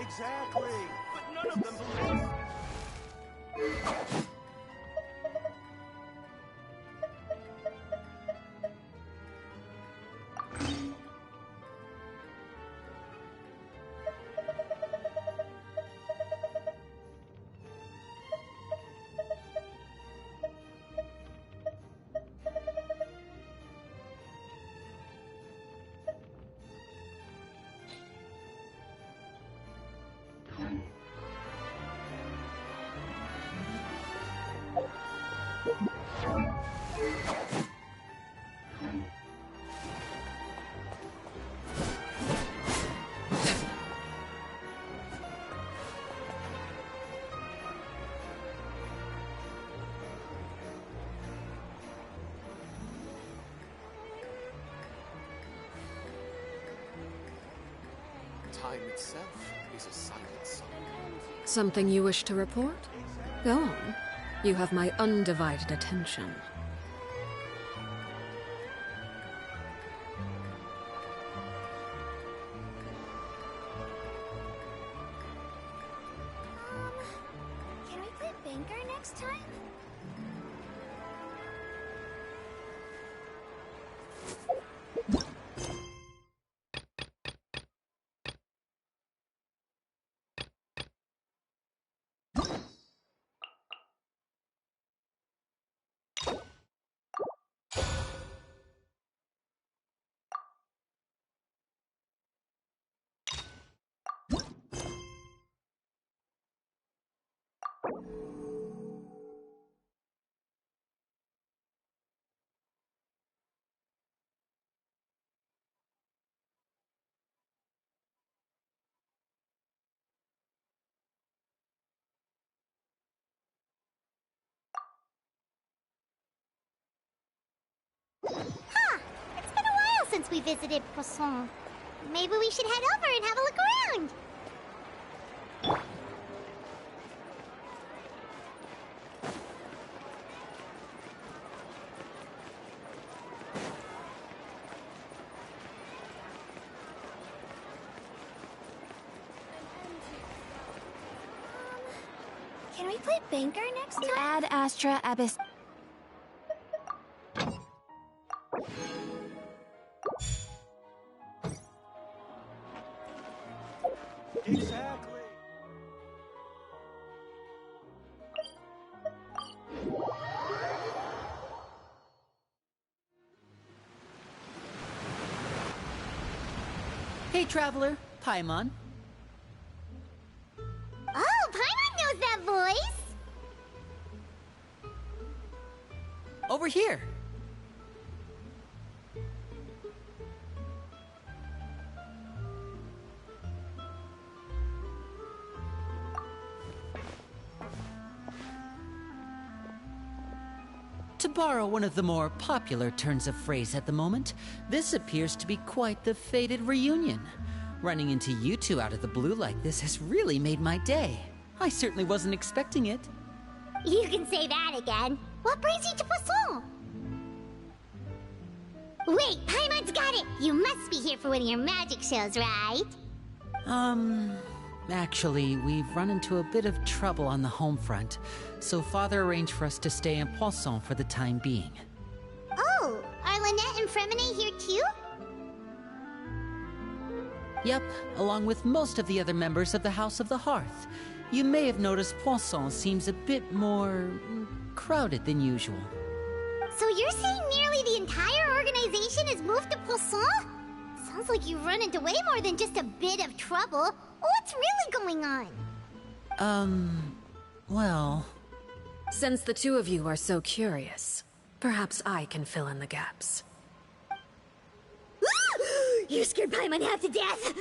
Exactly. But none of them believe. Time itself is a silent song. Something you wish to report? Go on. You have my undivided attention. Can we play banker next time? Huh! It's been a while since we visited Poisson. Maybe we should head over and have a look around. Can we play banker next time? Ad Astra Abyss. Exactly. Hey, traveler, Paimon. Oh, Paimon knows that voice! Over here. To borrow one of the more popular turns of phrase at the moment, this appears to be quite the fated reunion. Running into you two out of the blue like this has really made my day. I certainly wasn't expecting it. You can say that again. What brings you to Poisson? Wait, Paimon's got it! You must be here for one of your magic shows, right? Actually, we've run into a bit of trouble on the home front, so Father arranged for us to stay in Poisson for the time being. Oh, are Lynette and Fremine here too? Yep, along with most of the other members of the House of the Hearth. You may have noticed Poisson seems a bit more crowded than usual. So you're saying nearly the entire organization has moved to Poisson? Sounds like you've run into way more than just a bit of trouble. What's really going on? Well... Since the two of you are so curious, perhaps I can fill in the gaps. You scared Paimon half to death!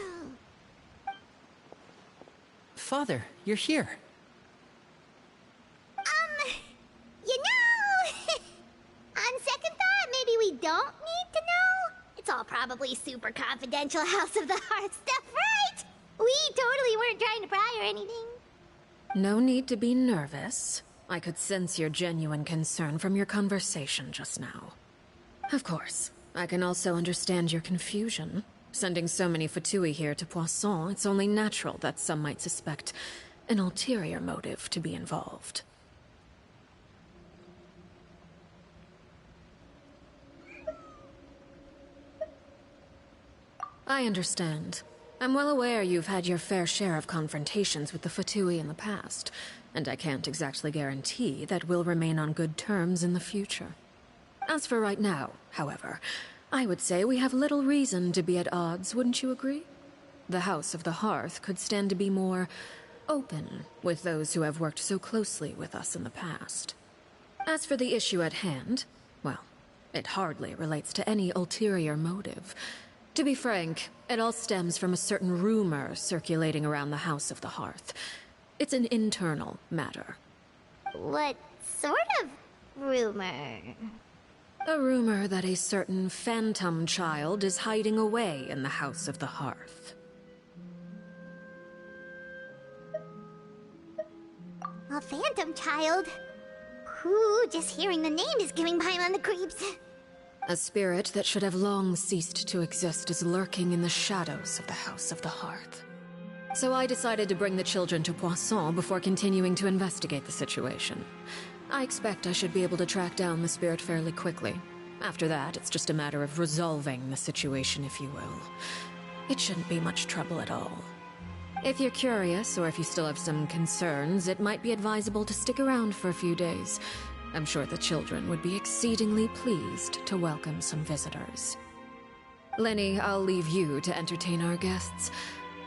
Father, you're here. You know... on second thought, maybe we don't need to know? It's all probably super confidential House of the Hearth stuff, right? We totally weren't trying to pry or anything. No need to be nervous. I could sense your genuine concern from your conversation just now. Of course, I can also understand your confusion. Sending so many Fatui here to Poisson, it's only natural that some might suspect an ulterior motive to be involved. I understand. I'm well aware you've had your fair share of confrontations with the Fatui in the past, and I can't exactly guarantee that we'll remain on good terms in the future. As for right now, however, I would say we have little reason to be at odds, wouldn't you agree? The House of the Hearth could stand to be more open with those who have worked so closely with us in the past. As for the issue at hand, well, it hardly relates to any ulterior motive. To be frank, it all stems from a certain rumor circulating around the House of the Hearth. It's an internal matter. What sort of rumor? A rumor that a certain phantom child is hiding away in the House of the Hearth. A phantom child? Ooh, just hearing the name is giving Paimon the creeps. A spirit that should have long ceased to exist is lurking in the shadows of the House of the Hearth. So I decided to bring the children to Poisson before continuing to investigate the situation. I expect I should be able to track down the spirit fairly quickly. After that, it's just a matter of resolving the situation, if you will. It shouldn't be much trouble at all. If you're curious, or if you still have some concerns, it might be advisable to stick around for a few days. I'm sure the children would be exceedingly pleased to welcome some visitors. Lenny, I'll leave you to entertain our guests.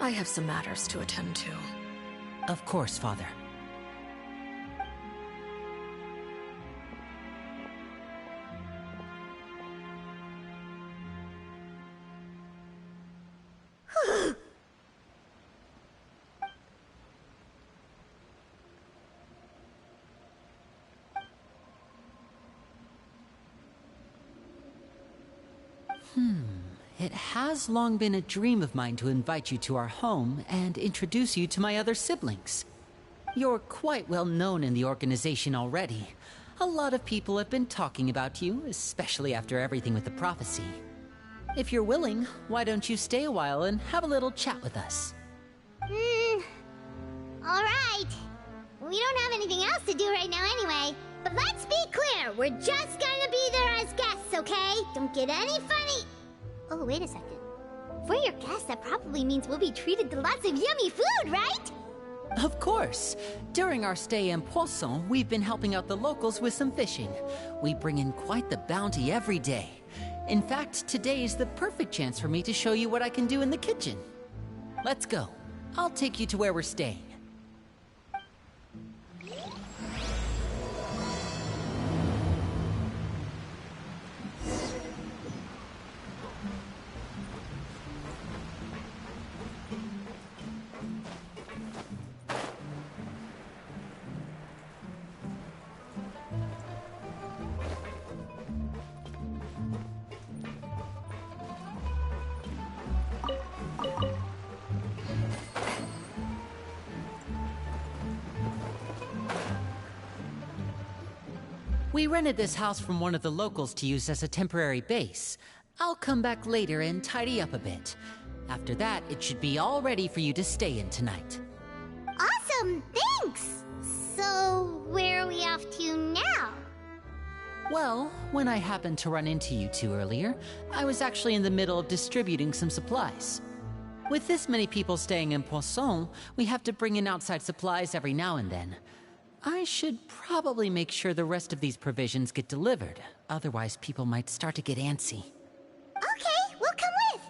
I have some matters to attend to. Of course, Father. It has long been a dream of mine to invite you to our home and introduce you to my other siblings. You're quite well known in the organization already. A lot of people have been talking about you, especially after everything with the prophecy. If you're willing, why don't you stay a while and have a little chat with us? Alright. We don't have anything else to do right now anyway. But let's be clear, we're just gonna be there as guests, okay? Don't get any funny... Oh, wait a second. For your guests, that probably means we'll be treated to lots of yummy food, right? Of course. During our stay in Poisson, we've been helping out the locals with some fishing. We bring in quite the bounty every day. In fact, today's the perfect chance for me to show you what I can do in the kitchen. Let's go. I'll take you to where we're staying. We rented this house from one of the locals to use as a temporary base. I'll come back later and tidy up a bit. After that, it should be all ready for you to stay in tonight. Awesome, thanks! So, where are we off to now? Well, when I happened to run into you two earlier, I was actually in the middle of distributing some supplies. With this many people staying in Poisson, we have to bring in outside supplies every now and then. I should probably make sure the rest of these provisions get delivered. Otherwise, people might start to get antsy. Okay, we'll come with!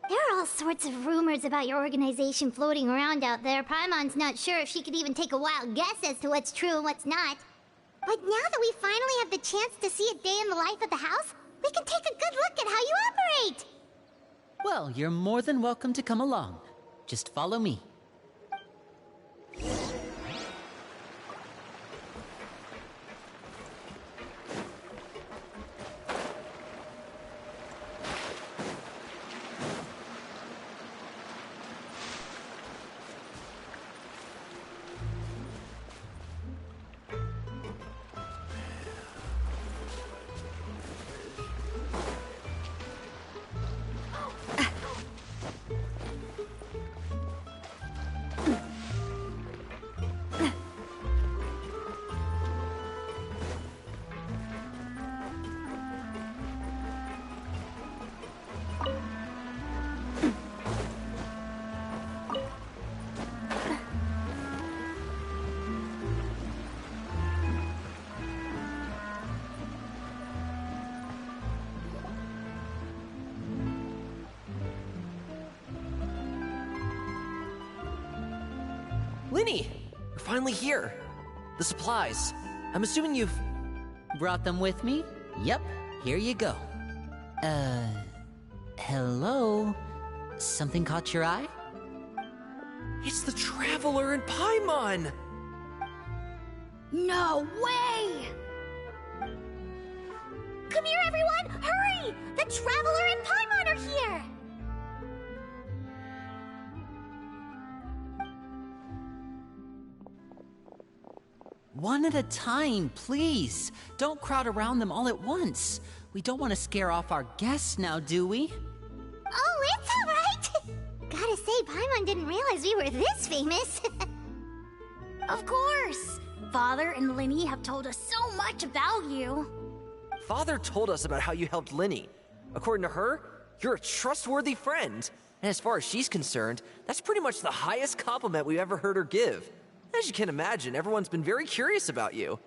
There are all sorts of rumors about your organization floating around out there. Paimon's not sure if she could even take a wild guess as to what's true and what's not. But now that we finally have the chance to see a day in the life of the house, we can take a good look at how you operate! Well, you're more than welcome to come along. Just follow me. Linny! You're finally here. The supplies. I'm assuming you've... Brought them with me? Yep, here you go. Hello? Something caught your eye? It's the Traveler in Paimon! No way! Come here, everyone! Hurry! The Traveler and Paimon are here! One at a time, please. Don't crowd around them all at once. We don't want to scare off our guests now, do we? Oh, it's all right! Gotta say, Paimon didn't realize we were this famous. Of course! Father and Linny have told us so much about you. Father told us about how you helped Linny. According to her, you're a trustworthy friend. And as far as she's concerned, that's pretty much the highest compliment we've ever heard her give. As you can imagine, everyone's been very curious about you.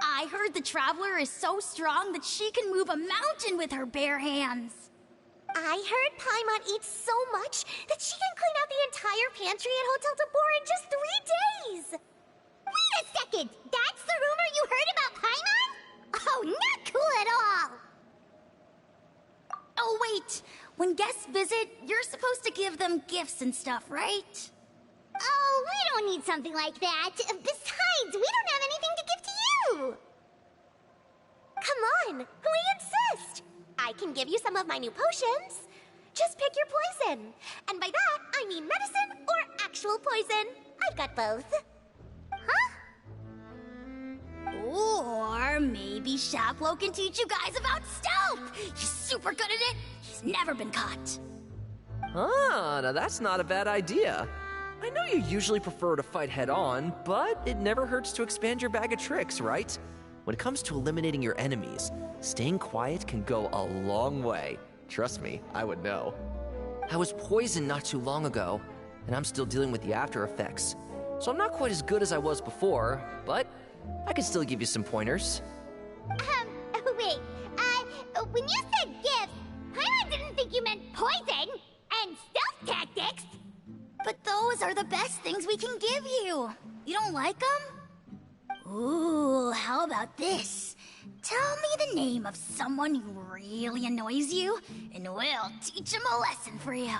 I heard the Traveler is so strong that she can move a mountain with her bare hands. I heard Paimon eats so much that she can clean out the entire pantry at Hotel Tabor in just 3 days! Wait a second! That's the rumor you heard about Paimon? Oh, not cool at all! Oh, wait. When guests visit, you're supposed to give them gifts and stuff, right? Oh, we don't need something like that. Besides, we don't have anything to give to you! Come on, we insist! I can give you some of my new potions. Just pick your poison. And by that, I mean medicine or actual poison. I've got both. Huh? Or maybe Shaplo can teach you guys about stealth. He's super good at it. He's never been caught. Ah, now that's not a bad idea. I know you usually prefer to fight head-on, but it never hurts to expand your bag of tricks, right? When it comes to eliminating your enemies, staying quiet can go a long way. Trust me, I would know. I was poisoned not too long ago, and I'm still dealing with the after effects. So I'm not quite as good as I was before, but I can still give you some pointers. Wait, when you said gifts, Paimon didn't think you meant poison and stealth tactics. But those are the best things we can give you. You don't like them? Ooh, how about this? Tell me the name of someone who really annoys you, and we'll teach him a lesson for you.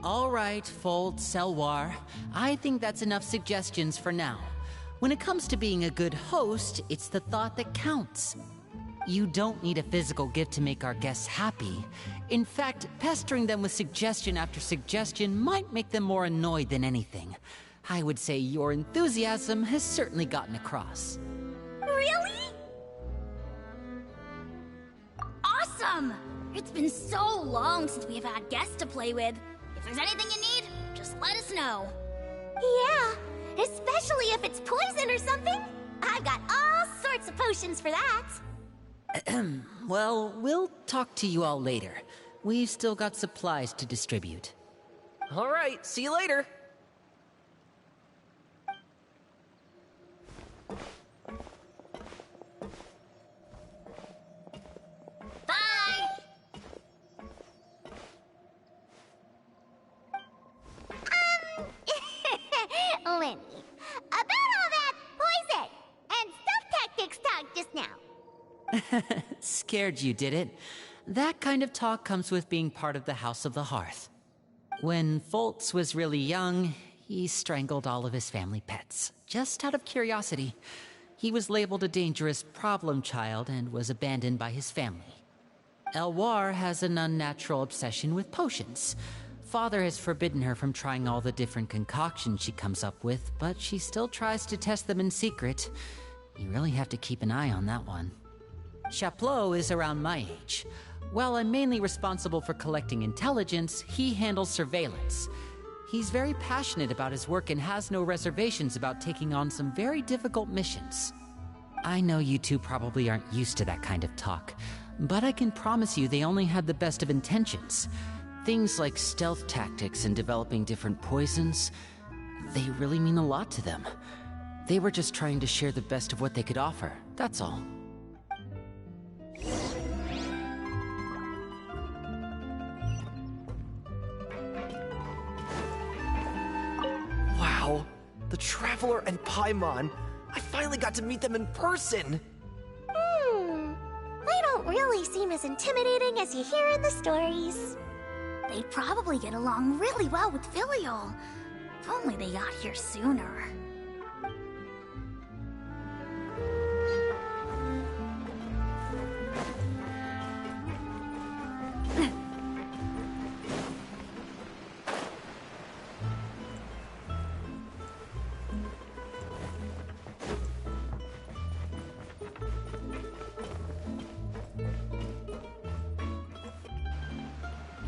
All right, Fold, Selwar. I think that's enough suggestions for now. When it comes to being a good host, it's the thought that counts. You don't need a physical gift to make our guests happy. In fact, pestering them with suggestion after suggestion might make them more annoyed than anything. I would say your enthusiasm has certainly gotten across. Really? Awesome! It's been so long since we've had guests to play with. If there's anything you need, just let us know. Yeah, especially if it's poison or something. I've got all sorts of potions for that. Well, we'll talk to you all later. We've still got supplies to distribute. All right, see you later. Bye! Lenny, about all that poison and stealth tactics talk just now. Scared you, did it? That kind of talk comes with being part of the House of the Hearth. When Foltz was really young, he strangled all of his family pets, just out of curiosity. He was labeled a dangerous problem child and was abandoned by his family. Elwar has an unnatural obsession with potions. Father has forbidden her from trying all the different concoctions she comes up with, but she still tries to test them in secret. You really have to keep an eye on that one. Chaplot is around my age. While I'm mainly responsible for collecting intelligence, he handles surveillance. He's very passionate about his work and has no reservations about taking on some very difficult missions. I know you two probably aren't used to that kind of talk, but I can promise you they only had the best of intentions. Things like stealth tactics and developing different poisons, they really mean a lot to them. They were just trying to share the best of what they could offer, that's all. The Traveler and Paimon. I finally got to meet them in person! They don't really seem as intimidating as you hear in the stories. They'd probably get along really well with Filial. If only they got here sooner.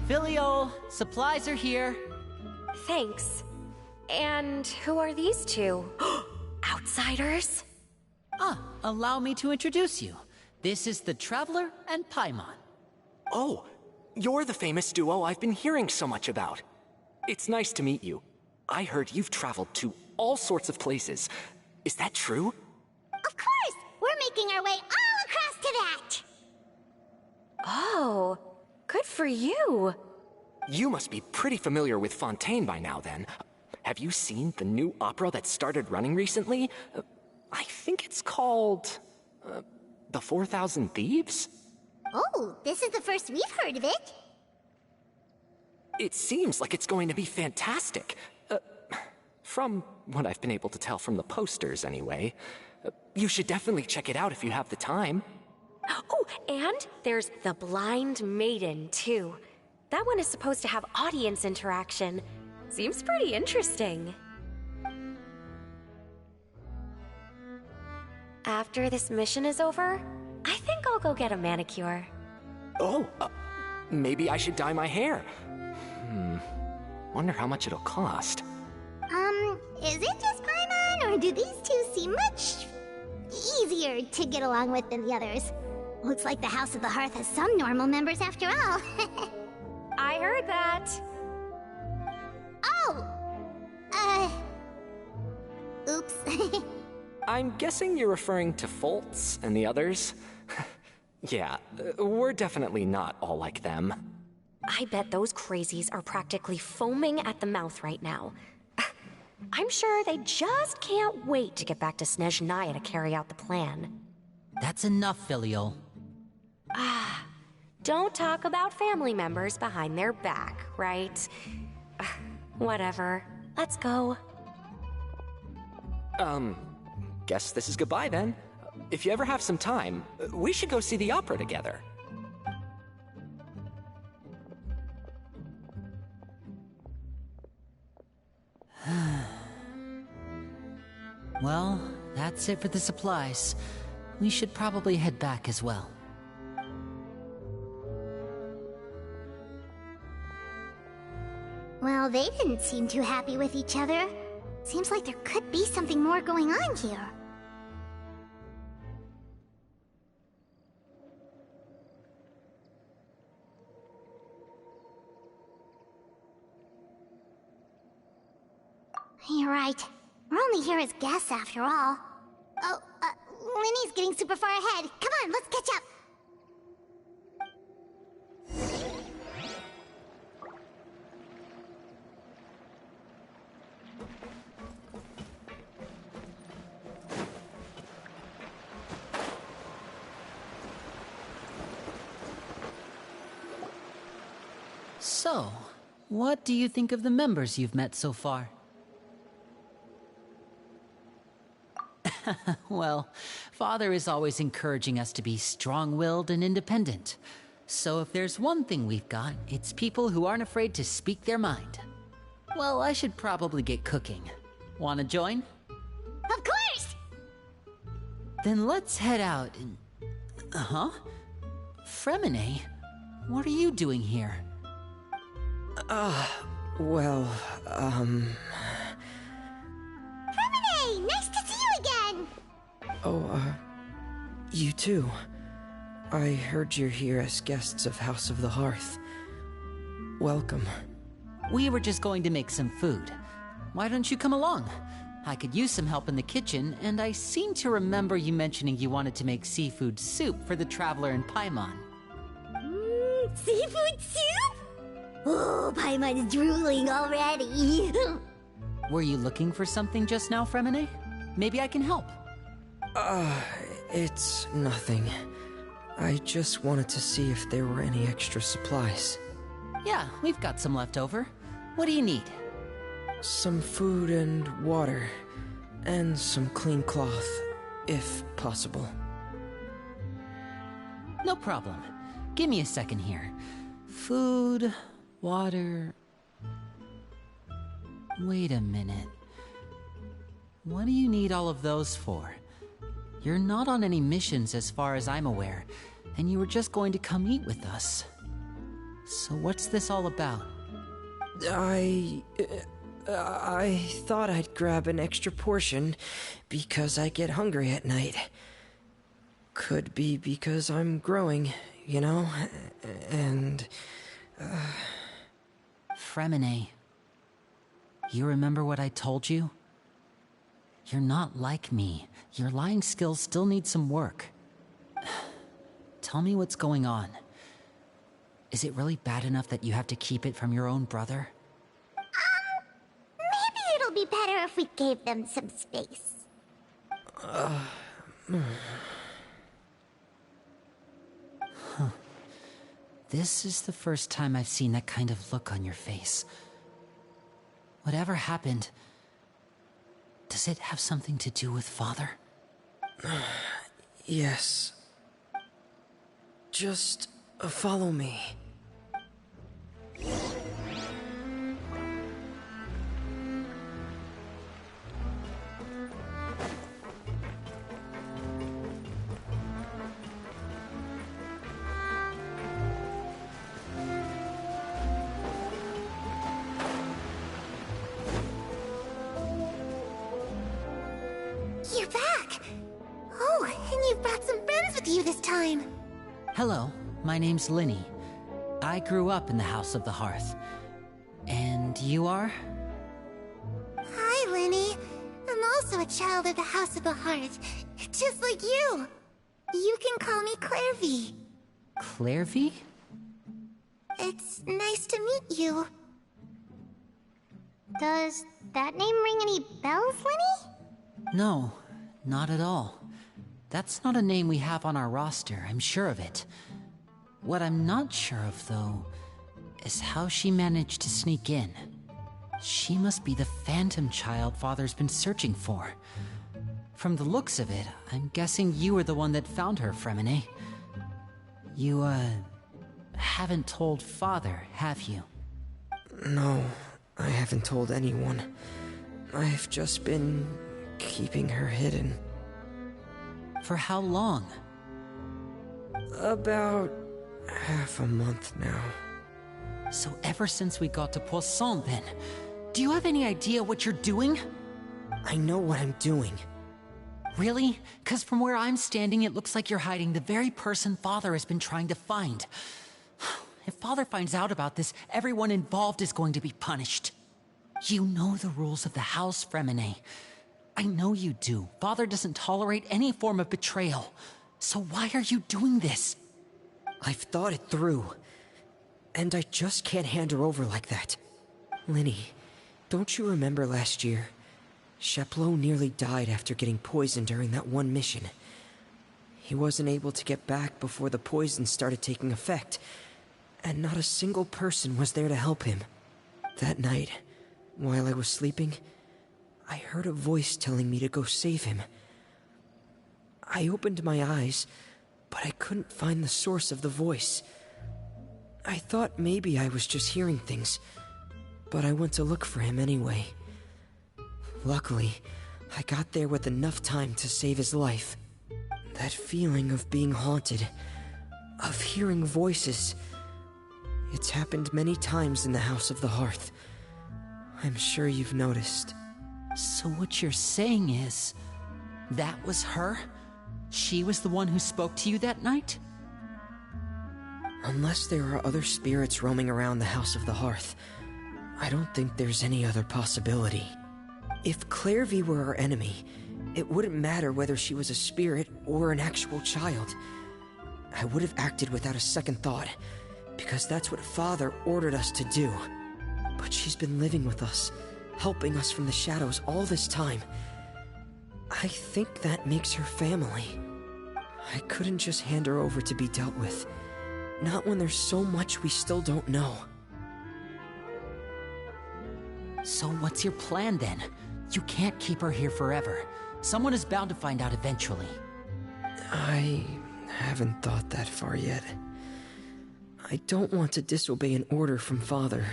Filial, supplies are here. Thanks. And who are these two? Outsiders? Allow me to introduce you. This is the Traveler and Paimon. Oh, you're the famous duo I've been hearing so much about. It's nice to meet you. I heard you've traveled to all sorts of places. Is that true? Of course! We're making our way all across to that! Oh, good for you. You must be pretty familiar with Fontaine by now, then. Have you seen the new opera that started running recently? I think it's called... The 4,000 Thieves? Oh, this is the first we've heard of it. It seems like it's going to be fantastic. From what I've been able to tell from the posters, anyway. You should definitely check it out if you have the time. Oh, and there's The Blind Maiden, too. That one is supposed to have audience interaction. Seems pretty interesting. After this mission is over, I think I'll go get a manicure. Oh, maybe I should dye my hair. Wonder how much it'll cost. Is it just Paimon, or do these two seem much easier to get along with than the others? Looks like the House of the Hearth has some normal members after all. I heard that. Oh! Oops. I'm guessing you're referring to Foltz and the others? Yeah, we're definitely not all like them. I bet those crazies are practically foaming at the mouth right now. I'm sure they just can't wait to get back to Snezhnaya to carry out the plan. That's enough, Filial. Don't talk about family members behind their back, right? Whatever. Let's go. Guess this is goodbye then. If you ever have some time, we should go see the opera together. Well, that's it for the supplies. We should probably head back as well. Well, they didn't seem too happy with each other. Seems like there could be something more going on here. You're right. We're only here as guests after all. Oh, Linny's getting super far ahead. Come on, let's catch up. So, what do you think of the members you've met so far? Well, Father is always encouraging us to be strong-willed and independent. So if there's one thing we've got, it's people who aren't afraid to speak their mind. Well, I should probably get cooking. Wanna join? Of course! Then let's head out and... Huh? Fremine? What are you doing here? Fremine, nice to see you again! You too. I heard you're here as guests of House of the Hearth. Welcome. We were just going to make some food. Why don't you come along? I could use some help in the kitchen, and I seem to remember you mentioning you wanted to make seafood soup for the Traveler and Paimon. Seafood soup? Oh, Paimon's drooling already. Were you looking for something just now, Fremine? Maybe I can help. It's nothing. I just wanted to see if there were any extra supplies. Yeah, we've got some left over. What do you need? Some food and water, and some clean cloth, if possible. No problem. Give me a second here. Food, water... Wait a minute. What do you need all of those for? You're not on any missions as far as I'm aware, and you were just going to come eat with us. So what's this all about? I thought I'd grab an extra portion because I get hungry at night. Could be because I'm growing, you know, and... Fremine, you remember what I told you? You're not like me. Your lying skills still need some work. Tell me what's going on. Is it really bad enough that you have to keep it from your own brother? Maybe it'll be better if we gave them some space. This is the first time I've seen that kind of look on your face. Whatever happened, does it have something to do with Father? Yes. Just follow me. You're back! Oh, and you've brought some friends with you this time. Hello, my name's Linny. I grew up in the House of the Hearth. And you are? Hi, Linny. I'm also a child of the House of the Hearth, just like you. You can call me Clairvy. Clairvy? It's nice to meet you. Does that name ring any bells, Linny? No, not at all. That's not a name we have on our roster, I'm sure of it. What I'm not sure of, though, is how she managed to sneak in. She must be the phantom child Father's been searching for. From the looks of it, I'm guessing you were the one that found her, Fremine. You, haven't told Father, have you? No, I haven't told anyone. I've just been keeping her hidden. For how long? About half a month now. So ever since we got to Poisson, then, do you have any idea what you're doing? I know what I'm doing. Really? 'Cause from where I'm standing, it looks like you're hiding the very person Father has been trying to find. If Father finds out about this, everyone involved is going to be punished. You know the rules of the house, Fremine. I know you do. Father doesn't tolerate any form of betrayal. So why are you doing this? I've thought it through. And I just can't hand her over like that. Linny, don't you remember last year? Chaplot nearly died after getting poisoned during that one mission. He wasn't able to get back before the poison started taking effect, and not a single person was there to help him. That night, while I was sleeping, I heard a voice telling me to go save him. I opened my eyes, but I couldn't find the source of the voice. I thought maybe I was just hearing things, but I went to look for him anyway. Luckily, I got there with enough time to save his life. That feeling of being haunted, of hearing voices, it's happened many times in the House of the Hearth. I'm sure you've noticed. So what you're saying is, that was her? She was the one who spoke to you that night? Unless there are other spirits roaming around the House of the Hearth, I don't think there's any other possibility. If Clairvy were our enemy, it wouldn't matter whether she was a spirit or an actual child. I would have acted without a second thought, because that's what Father ordered us to do. But she's been living with us, helping us from the shadows all this time. I think that makes her family. I couldn't just hand her over to be dealt with. Not when there's so much we still don't know. So what's your plan then? You can't keep her here forever. Someone is bound to find out eventually. I haven't thought that far yet. I don't want to disobey an order from Father,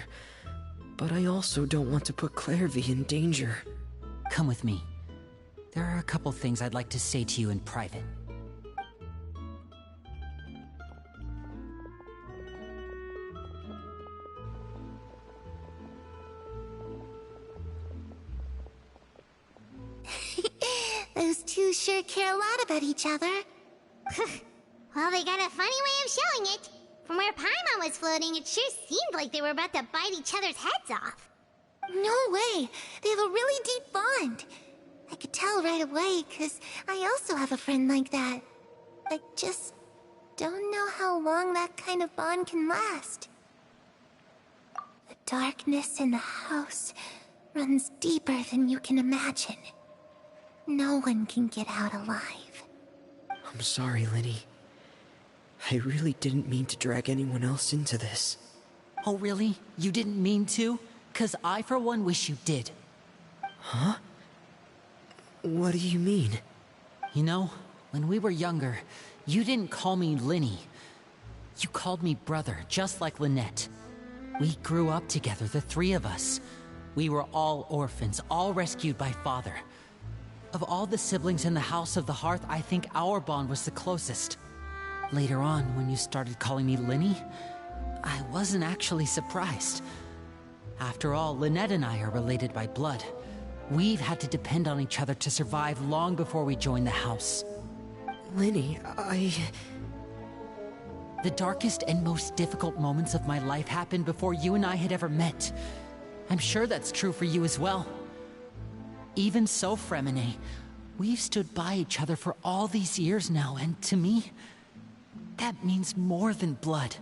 but I also don't want to put Clairvy in danger. Come with me. There are a couple things I'd like to say to you in private. Those two sure care a lot about each other. Well, they got a funny way of showing it. From where Paimon was floating, it sure seemed like they were about to bite each other's heads off. No way! They have a really deep bond. I could tell right away, 'cause I also have a friend like that. I just don't know how long that kind of bond can last. The darkness in the house runs deeper than you can imagine. No one can get out alive. I'm sorry, Linny. I really didn't mean to drag anyone else into this. Oh really? You didn't mean to? 'Cause I for one wish you did. Huh? What do you mean? You know, when we were younger, you didn't call me Linny. You called me brother, just like Lynette. We grew up together, the three of us. We were all orphans, all rescued by Father. Of all the siblings in the House of the Hearth, I think our bond was the closest. Later on, when you started calling me Linny, I wasn't actually surprised. After all, Lynette and I are related by blood. We've had to depend on each other to survive long before we joined the house. Linny, The darkest and most difficult moments of my life happened before you and I had ever met. I'm sure that's true for you as well. Even so, Fremine, we've stood by each other for all these years now, and to me, that means more than blood.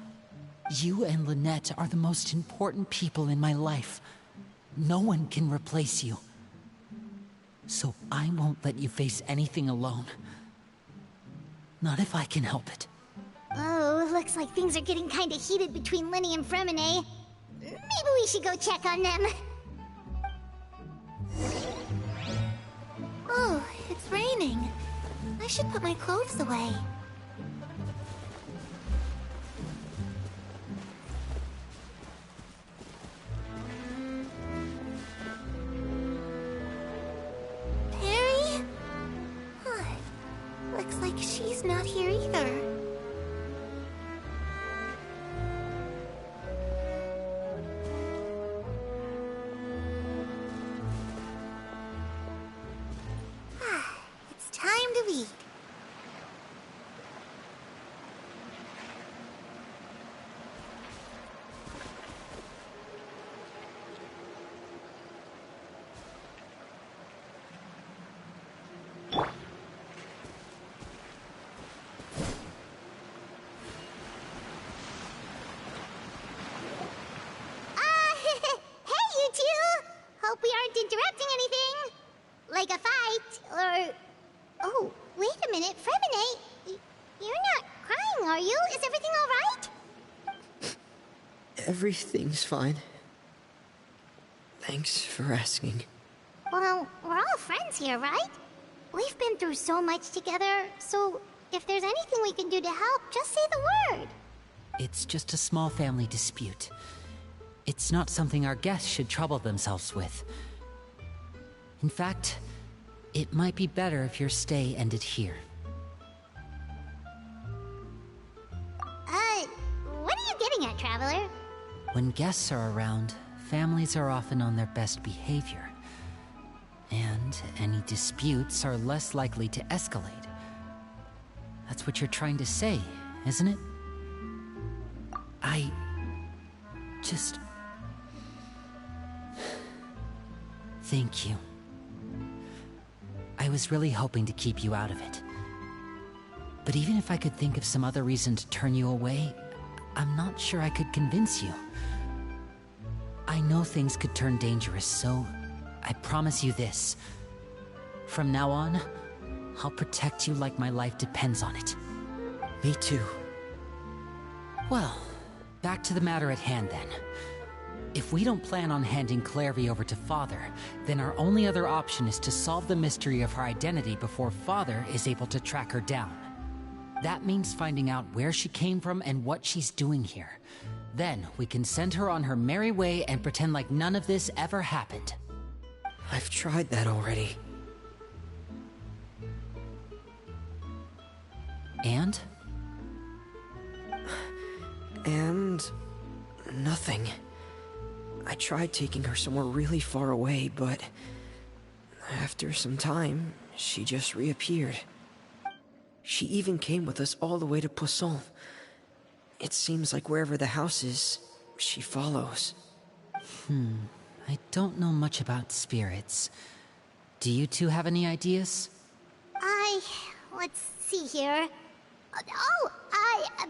You and Lynette are the most important people in my life. No one can replace you. So I won't let you face anything alone. Not if I can help it. Oh, looks like things are getting kinda heated between Linny and Fremine. Maybe we should go check on them. Oh, it's raining. I should put my clothes away. Perry? Huh. Looks like she's not here either. It's time to eat. Hey, you two! Hope we aren't interrupting anything. Like a fight, or... Oh, wait a minute, Fremine. You're not crying, are you? Is everything alright? Everything's fine. Thanks for asking. Well, we're all friends here, right? We've been through so much together, so if there's anything we can do to help, just say the word. It's just a small family dispute. It's not something our guests should trouble themselves with. In fact, it might be better if your stay ended here. What are you getting at, Traveler? When guests are around, families are often on their best behavior. And any disputes are less likely to escalate. That's what you're trying to say, isn't it? I just... Thank you. I was really hoping to keep you out of it. But even if I could think of some other reason to turn you away, I'm not sure I could convince you. I know things could turn dangerous, so I promise you this. From now on, I'll protect you like my life depends on it. Me too. Well, back to the matter at hand then. If we don't plan on handing Clairvy over to Father, then our only other option is to solve the mystery of her identity before Father is able to track her down. That means finding out where she came from and what she's doing here. Then we can send her on her merry way and pretend like none of this ever happened. I've tried that already. And? And... nothing. I tried taking her somewhere really far away, but... after some time, she just reappeared. She even came with us all the way to Poisson. It seems like wherever the house is, she follows. I don't know much about spirits. Do you two have any ideas? Let's see here.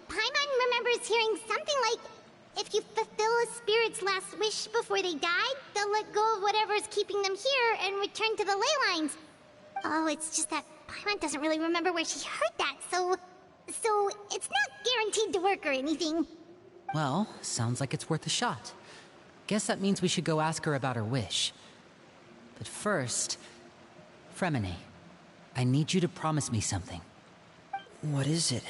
Paimon remembers hearing something like, if you fulfill a spirit's last wish before they died, they'll let go of whatever's keeping them here and return to the ley lines. Oh, it's just that Paimon doesn't really remember where she heard that, so it's not guaranteed to work or anything. Well, sounds like it's worth a shot. Guess that means we should go ask her about her wish. But first, Fremine, I need you to promise me something. What is it?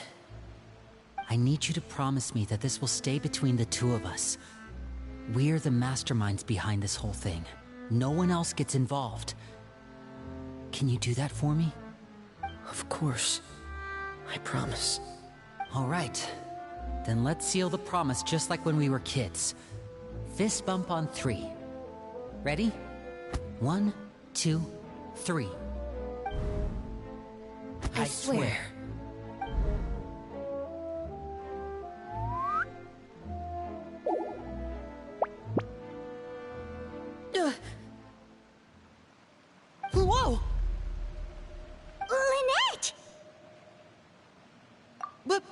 I need you to promise me that this will stay between the two of us. We're the masterminds behind this whole thing. No one else gets involved. Can you do that for me? Of course. I promise. All right. Then let's seal the promise just like when we were kids. Fist bump on 3. Ready? 1, 2, 3. I swear. Whoa! Lynette! But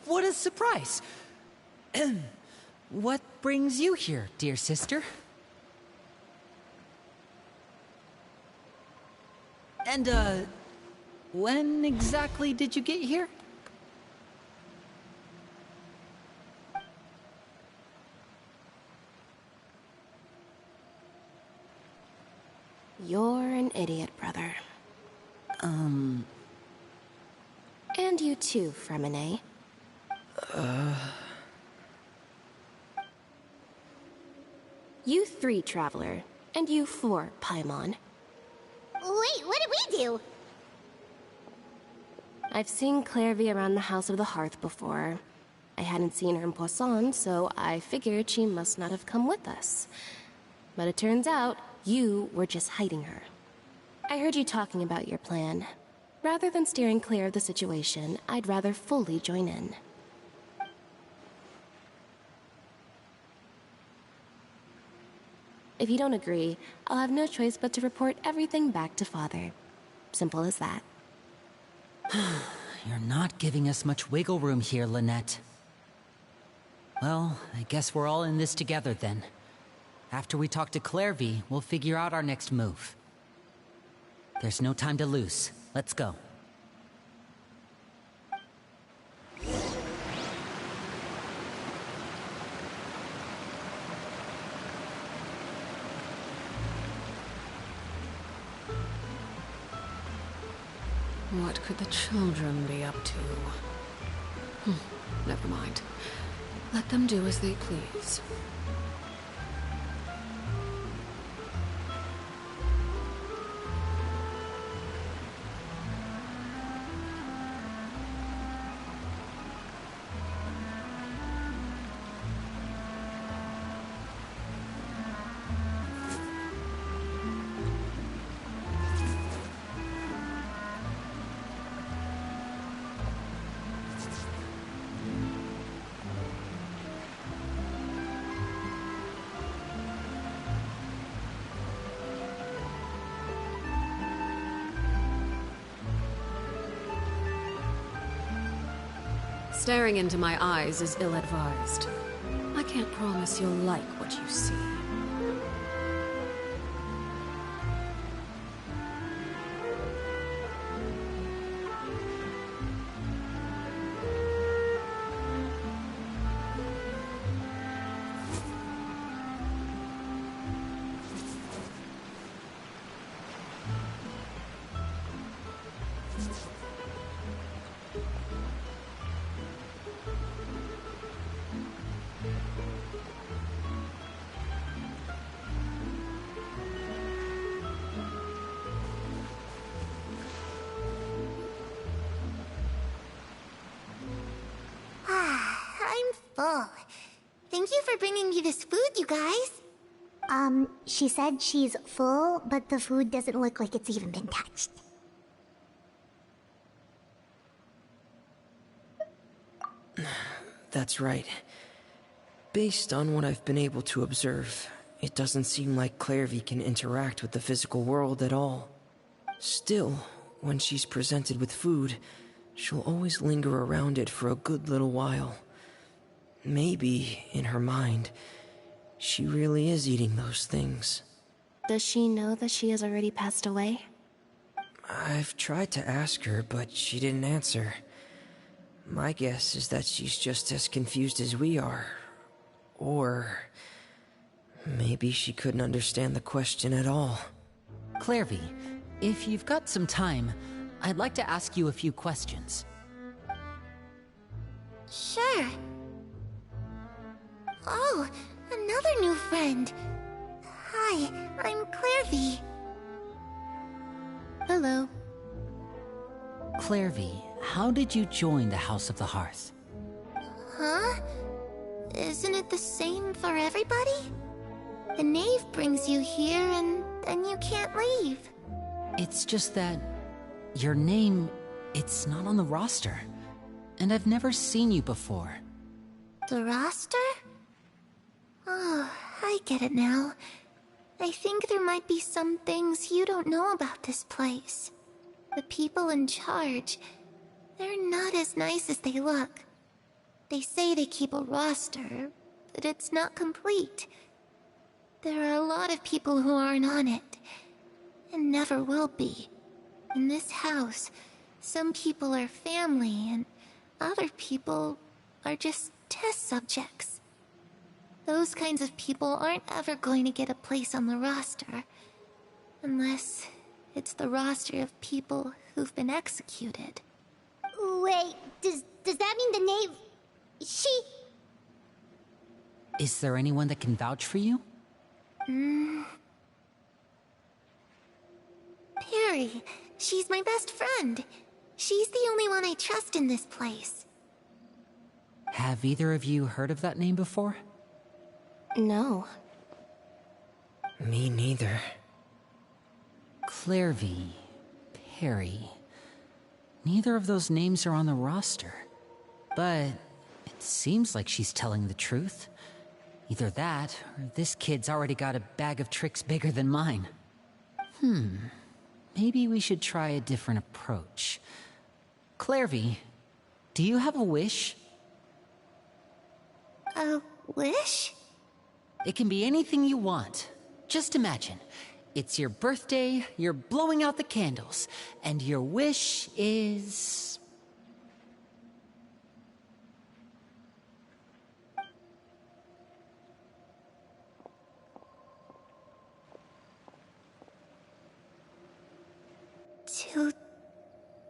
what a surprise! What brings you here, dear sister? And, when exactly did you get here? You're an idiot, brother. And you too, Fremine. You 3, Traveler. And you 4, Paimon. Wait, what did we do? I've seen Clairvy around the House of the Hearth before. I hadn't seen her in Poisson, so I figured she must not have come with us. But it turns out, you were just hiding her. I heard you talking about your plan. Rather than steering clear of the situation, I'd rather fully join in. If you don't agree, I'll have no choice but to report everything back to Father. Simple as that. You're not giving us much wiggle room here, Lynette. Well, I guess we're all in this together then. After we talk to Clairvy, we'll figure out our next move. There's no time to lose. Let's go. What could the children be up to? Never mind. Let them do as they please. Staring into my eyes is ill-advised. I can't promise you'll like what you see. full. Thank you for bringing me this food, you guys. She said she's full, but the food doesn't look like it's even been touched. That's right. Based on what I've been able to observe, it doesn't seem like Clairvy can interact with the physical world at all. Still, when she's presented with food, she'll always linger around it for a good little while. Maybe, in her mind, she really is eating those things. Does she know that she has already passed away? I've tried to ask her, but she didn't answer. My guess is that she's just as confused as we are. Or maybe she couldn't understand the question at all. Clairvy, if you've got some time, I'd like to ask you a few questions. Sure. Oh, another new friend. Hi, I'm Clairvy. Hello. Clairvy, how did you join the House of the Hearth? Huh? Isn't it the same for everybody? The knave brings you here and then you can't leave. It's just that your name, it's not on the roster. And I've never seen you before. The roster? Oh, I get it now. I think there might be some things you don't know about this place. The people in charge, they're not as nice as they look. They say they keep a roster, but it's not complete. There are a lot of people who aren't on it, and never will be. In this house, some people are family, and other people are just test subjects. Those kinds of people aren't ever going to get a place on the roster, unless it's the roster of people who've been executed. Wait, does that mean the knave... She... Is there anyone that can vouch for you? Perry. She's my best friend. She's the only one I trust in this place. Have either of you heard of that name before? No. Me neither. Clairvy, Perry. Neither of those names are on the roster. But it seems like she's telling the truth. Either that, or this kid's already got a bag of tricks bigger than mine. Maybe we should try a different approach. Clairvy, do you have a wish? A wish? It can be anything you want. Just imagine. It's your birthday, you're blowing out the candles, and your wish is...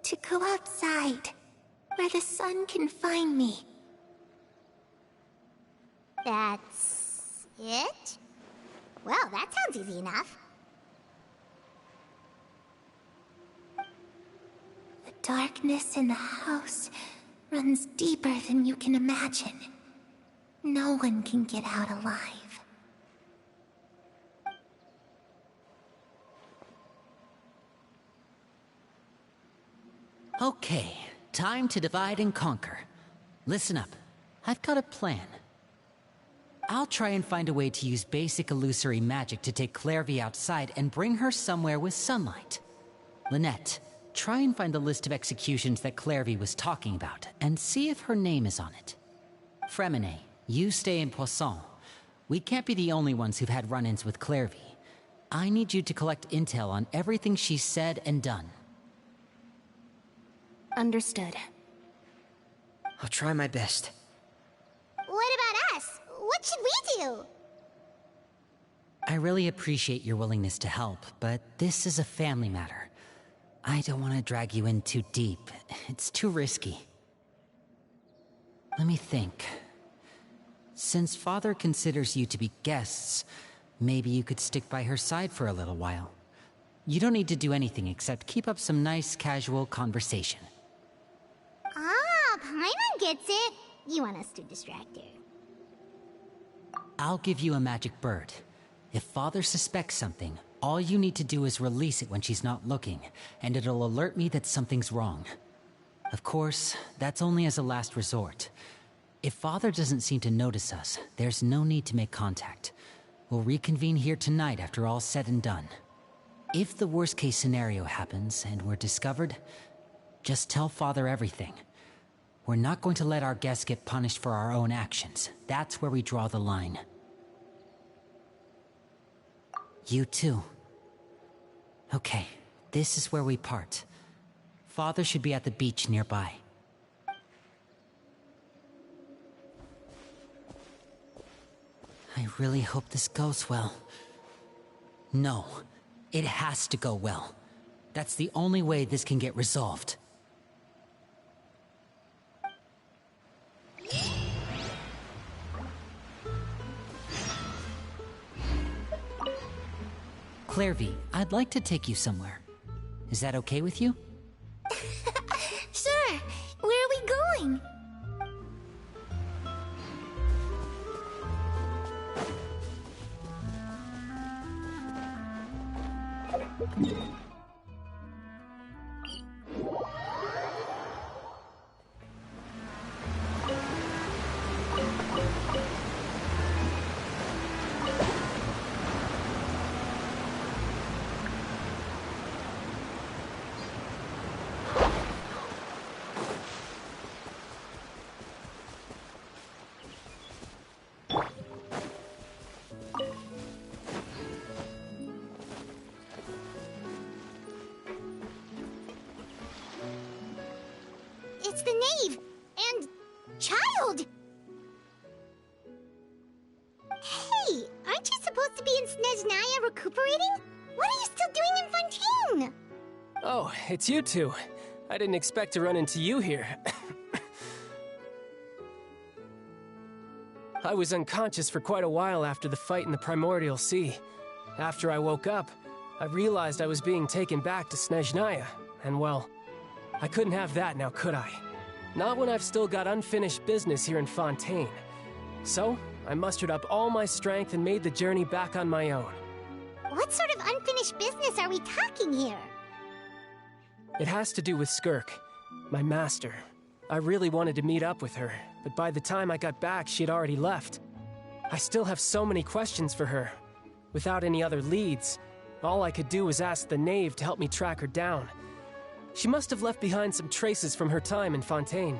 To go outside, where the sun can find me. That's... it? Well, that sounds easy enough. The darkness in the house runs deeper than you can imagine. No one can get out alive. Okay, time to divide and conquer. Listen up, I've got a plan. I'll try and find a way to use basic illusory magic to take Clairvy outside and bring her somewhere with sunlight. Lynette, try and find the list of executions that Clairvy was talking about, and see if her name is on it. Fremine, you stay in Poisson. We can't be the only ones who've had run-ins with Clairvy. I need you to collect intel on everything she's said and done. Understood. I'll try my best. What about us? What should we do? I really appreciate your willingness to help, but this is a family matter. I don't want to drag you in too deep. It's too risky. Let me think. Since Father considers you to be guests, maybe you could stick by her side for a little while. You don't need to do anything except keep up some nice, casual conversation. Ah, Paimon gets it. You want us to distract her. I'll give you a magic bird. If Father suspects something, all you need to do is release it when she's not looking, and it'll alert me that something's wrong. Of course, that's only as a last resort. If Father doesn't seem to notice us, there's no need to make contact. We'll reconvene here tonight after all's said and done. If the worst-case scenario happens and we're discovered, just tell Father everything. We're not going to let our guests get punished for our own actions. That's where we draw the line. You too. Okay, this is where we part. Father should be at the beach nearby. I really hope this goes well. No, it has to go well. That's the only way this can get resolved. Clairvy, I'd like to take you somewhere. Is that okay with you? Sure. Where are we going? It's the knave! And... child! Hey, aren't you supposed to be in Snezhnaya recuperating? What are you still doing in Fontaine? Oh, it's you two. I didn't expect to run into you here. I was unconscious for quite a while after the fight in the Primordial Sea. After I woke up, I realized I was being taken back to Snezhnaya, and well, I couldn't have that now, could I? Not when I've still got unfinished business here in Fontaine. So, I mustered up all my strength and made the journey back on my own. What sort of unfinished business are we talking here? It has to do with Skirk, my master. I really wanted to meet up with her, but by the time I got back, she'd already left. I still have so many questions for her. Without any other leads, all I could do was ask the knave to help me track her down. She must have left behind some traces from her time in Fontaine.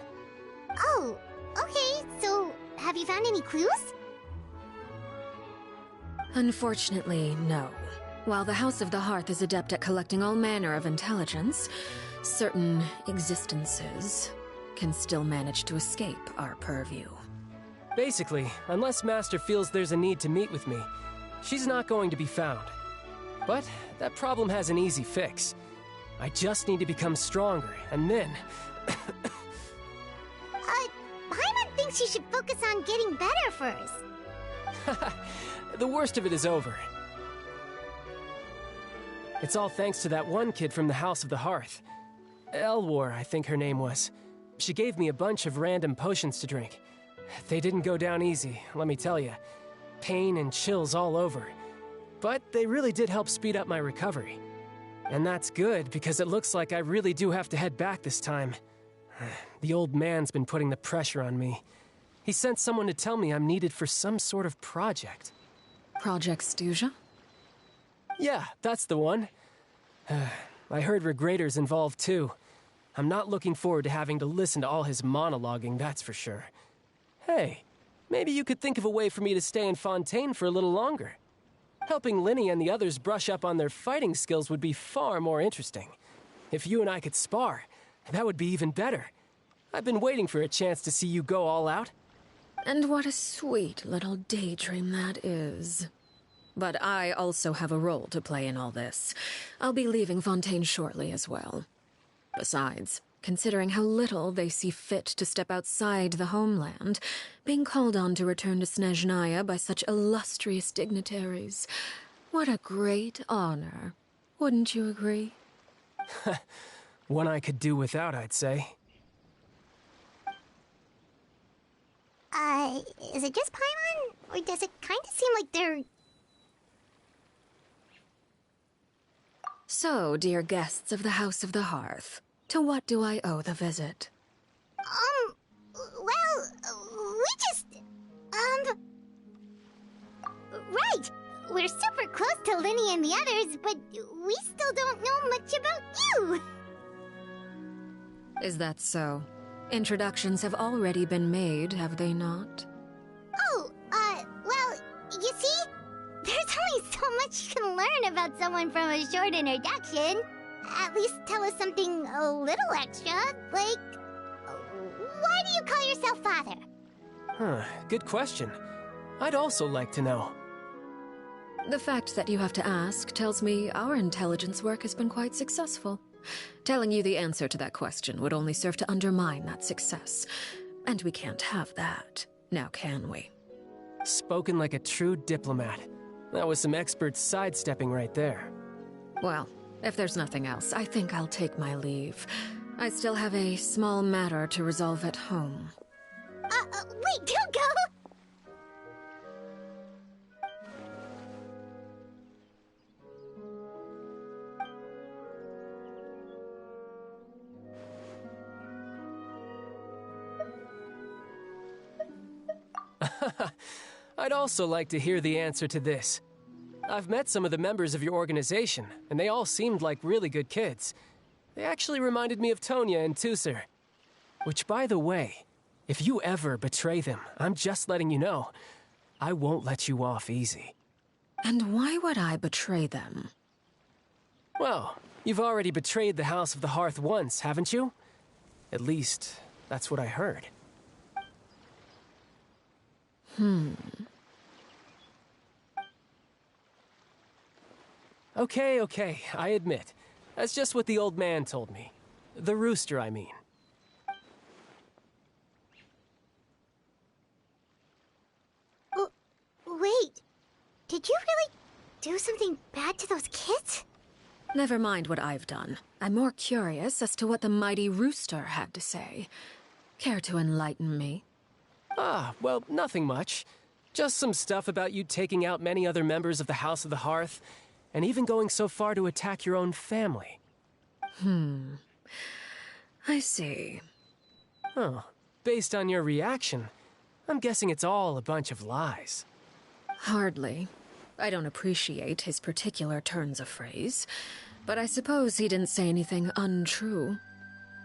Oh, okay, so have you found any clues? Unfortunately, no. While the House of the Hearth is adept at collecting all manner of intelligence, certain existences can still manage to escape our purview. Basically, unless Master feels there's a need to meet with me, she's not going to be found. But that problem has an easy fix. I just need to become stronger, and then... Paimon thinks you should focus on getting better first. The worst of it is over. It's all thanks to that one kid from the House of the Hearth. Elwar, I think her name was. She gave me a bunch of random potions to drink. They didn't go down easy, let me tell you. Pain and chills all over. But they really did help speed up my recovery. And that's good, because it looks like I really do have to head back this time. The old man's been putting the pressure on me. He sent someone to tell me I'm needed for some sort of project. Project Stuja? Yeah, that's the one. I heard Regrader's involved too. I'm not looking forward to having to listen to all his monologuing, that's for sure. Hey, maybe you could think of a way for me to stay in Fontaine for a little longer. Helping Linny and the others brush up on their fighting skills would be far more interesting. If you and I could spar, that would be even better. I've been waiting for a chance to see you go all out. And what a sweet little daydream that is. But I also have a role to play in all this. I'll be leaving Fontaine shortly as well. Besides, considering how little they see fit to step outside the homeland, being called on to return to Snezhnaya by such illustrious dignitaries, what a great honor. Wouldn't you agree? One I could do without, I'd say. Is it just Paimon? Or does it kind of seem like they're... So, dear guests of the House of the Hearth, to what do I owe the visit? Well, we just... Right! We're super close to Linny and the others, but we still don't know much about you! Is that so? Introductions have already been made, have they not? Oh, well, you see? There's only so much you can learn about someone from a short introduction. At least tell us something a little extra, like... Why do you call yourself father? Huh, good question. I'd also like to know. The fact that you have to ask tells me our intelligence work has been quite successful. Telling you the answer to that question would only serve to undermine that success. And we can't have that, now can we? Spoken like a true diplomat. That was some expert sidestepping right there. Well, if there's nothing else, I think I'll take my leave. I still have a small matter to resolve at home. Wait, don't go! I'd also like to hear the answer to this. I've met some of the members of your organization, and they all seemed like really good kids. They actually reminded me of Tonya and Tusser. Which, by the way, if you ever betray them, I'm just letting you know, I won't let you off easy. And why would I betray them? Well, you've already betrayed the House of the Hearth once, haven't you? At least, that's what I heard. Okay, I admit. That's just what the old man told me. The rooster, I mean. Wait, did you really do something bad to those kids? Never mind what I've done. I'm more curious as to what the mighty rooster had to say. Care to enlighten me? Well, nothing much. Just some stuff about you taking out many other members of the House of the Hearth, and even going so far to attack your own family. I see. Oh, based on your reaction, I'm guessing it's all a bunch of lies. Hardly. I don't appreciate his particular turns of phrase, but I suppose he didn't say anything untrue.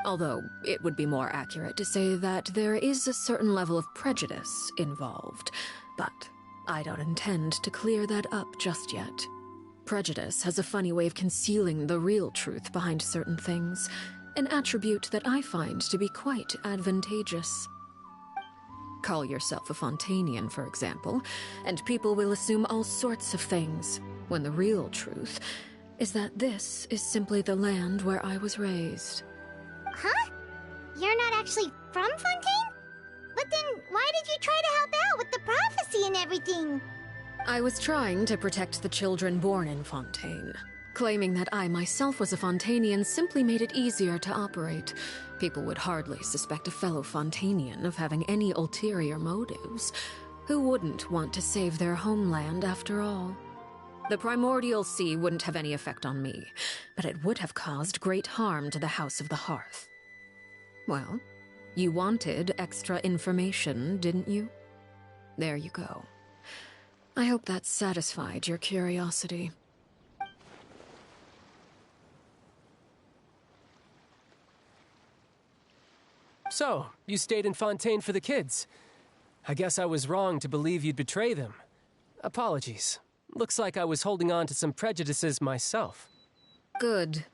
Although, it would be more accurate to say that there is a certain level of prejudice involved, but I don't intend to clear that up just yet. Prejudice has a funny way of concealing the real truth behind certain things, an attribute that I find to be quite advantageous. Call yourself a Fontanian, for example, and people will assume all sorts of things, when the real truth is that this is simply the land where I was raised. Huh? You're not actually from Fontaine? But then why did you try to help out with the prophecy and everything? I was trying to protect the children born in Fontaine. Claiming that I myself was a Fontanian simply made it easier to operate. People would hardly suspect a fellow Fontanian of having any ulterior motives. Who wouldn't want to save their homeland after all? The primordial sea wouldn't have any effect on me, but it would have caused great harm to the House of the Hearth. Well, you wanted extra information, didn't you? There you go. I hope that satisfied your curiosity. So, you stayed in Fontaine for the kids. I guess I was wrong to believe you'd betray them. Apologies. Looks like I was holding on to some prejudices myself. Good.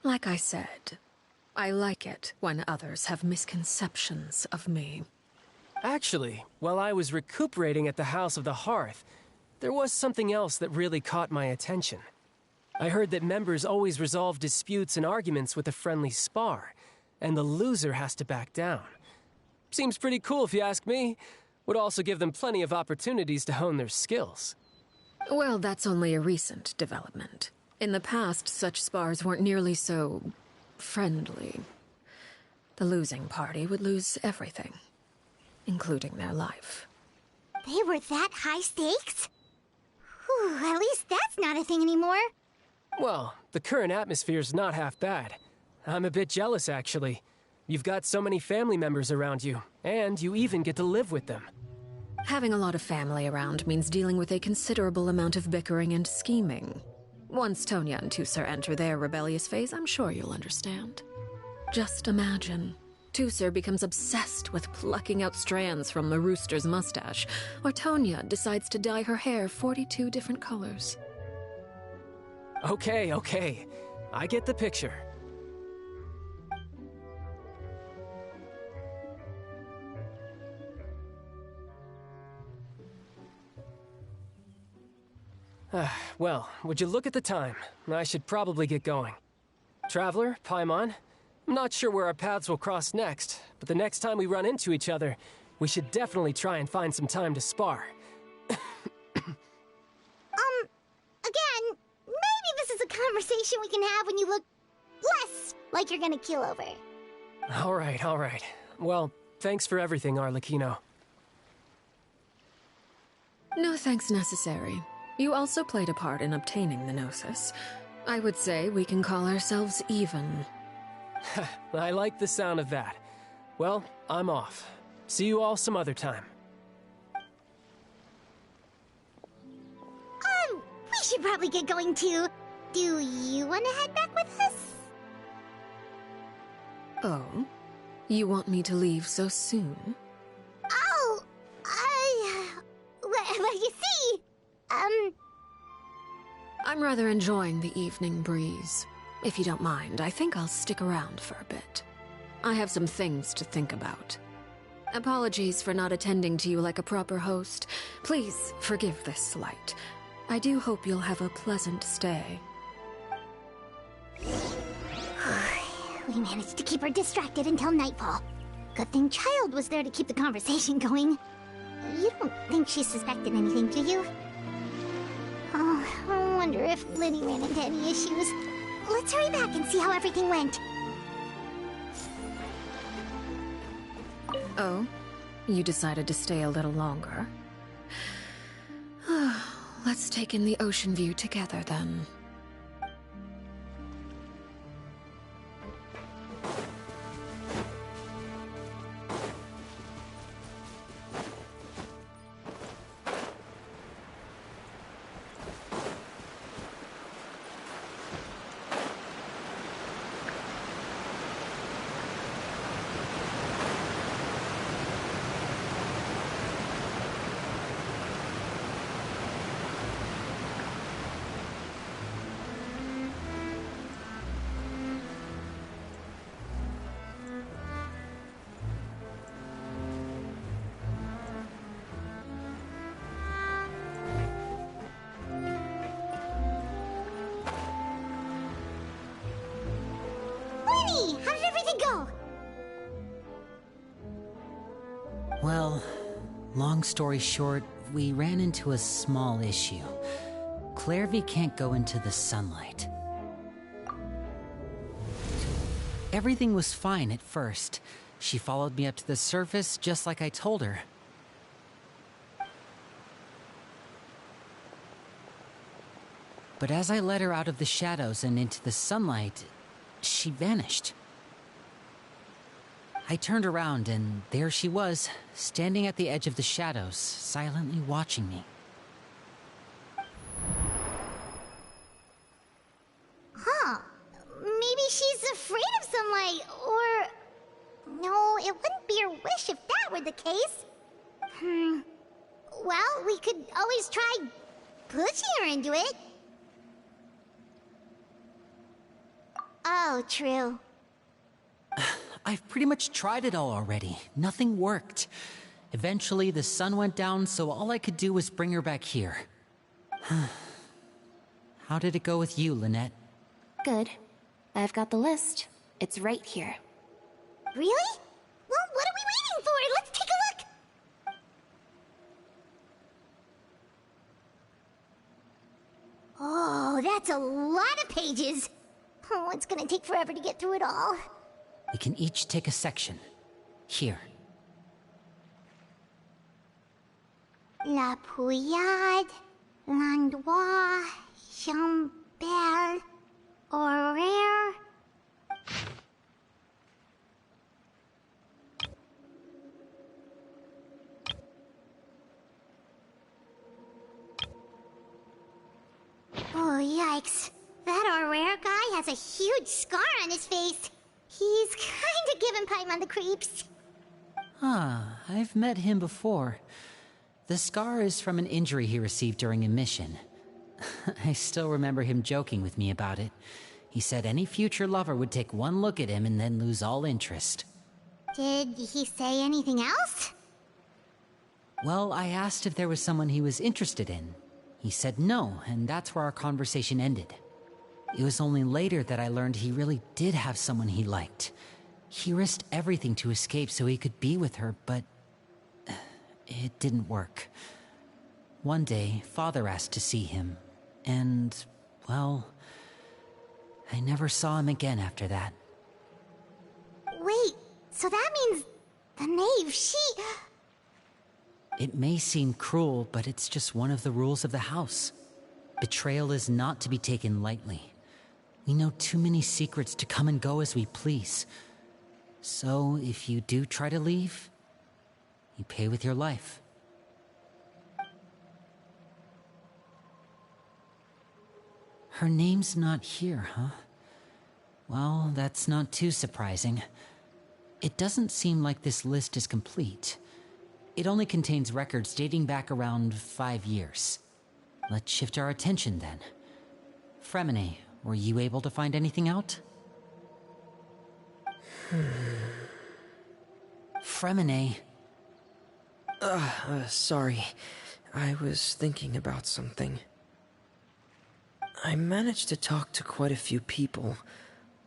Like I said, I like it when others have misconceptions of me. Actually, while I was recuperating at the House of the Hearth, there was something else that really caught my attention. I heard that members always resolve disputes and arguments with a friendly spar, and the loser has to back down. Seems pretty cool if you ask me. Would also give them plenty of opportunities to hone their skills. Well, that's only a recent development. In the past, such spars weren't nearly so friendly. The losing party would lose everything, including including their life. They were that high stakes? Whew, at least that's not a thing anymore. Well, the current atmosphere's not half bad. I'm a bit jealous, actually. You've got so many family members around you, and you even get to live with them. Having a lot of family around means dealing with a considerable amount of bickering and scheming. Once Tonya and Tusser enter their rebellious phase, I'm sure you'll understand. Just imagine. Tusser becomes obsessed with plucking out strands from the rooster's mustache, or Tonya decides to dye her hair 42 different colors. Okay. I get the picture. Well, would you look at the time? I should probably get going. Traveler, Paimon, I'm not sure where our paths will cross next, but the next time we run into each other, we should definitely try and find some time to spar. Again, maybe this is a conversation we can have when you look less like you're gonna keel over. All right. Well, thanks for everything, Arlecchino. No thanks necessary. You also played a part in obtaining the Gnosis. I would say we can call ourselves even. I like the sound of that. Well, I'm off. See you all some other time. We should probably get going too. Do you want to head back with us? Oh? You want me to leave so soon? Oh, well, you see, I'm rather enjoying the evening breeze. If you don't mind, I think I'll stick around for a bit. I have some things to think about. Apologies for not attending to you like a proper host. Please forgive this slight. I do hope you'll have a pleasant stay. We managed to keep her distracted until nightfall. Good thing Child was there to keep the conversation going. You don't think she suspected anything, do you? Oh, I wonder if Liddy ran into any issues. Let's hurry back and see how everything went. Oh? You decided to stay a little longer? Let's take in the ocean view together, then. How did everything go? Well, long story short, we ran into a small issue. Clairvy can't go into the sunlight. Everything was fine at first. She followed me up to the surface just like I told her. But as I led her out of the shadows and into the sunlight, she vanished. I turned around and there she was, standing at the edge of the shadows, silently watching me. Huh. Maybe she's afraid of sunlight, or... No, it wouldn't be her wish if that were the case. Well, we could always try pushing her into it. Oh, true. I've pretty much tried it all already. Nothing worked. Eventually, the sun went down, so all I could do was bring her back here. How did it go with you, Lynette? Good. I've got the list. It's right here. Really? Well, what are we waiting for? Let's take a look! Oh, that's a lot of pages. Oh, it's gonna take forever to get through it all. We can each take a section. Here. La Pouillade, L'Endroit, Chambel, Horaire. Oh, yikes. That Horaire guy has a huge scar on his face. He's kinda giving Paimon the creeps. Ah, I've met him before. The scar is from an injury he received during a mission. I still remember him joking with me about it. He said any future lover would take one look at him and then lose all interest. Did he say anything else? Well, I asked if there was someone he was interested in. He said no, and that's where our conversation ended. It was only later that I learned he really did have someone he liked. He risked everything to escape so he could be with her, but it didn't work. One day, Father asked to see him, and, well, I never saw him again after that. Wait, so that means the knave, she... It may seem cruel, but it's just one of the rules of the house. Betrayal is not to be taken lightly. We know too many secrets to come and go as we please. So, if you do try to leave, you pay with your life. Her name's not here, huh? Well, that's not too surprising. It doesn't seem like this list is complete. It only contains records dating back around 5 years. Let's shift our attention then. Fremine, were you able to find anything out? Fremine. Sorry. I was thinking about something. I managed to talk to quite a few people,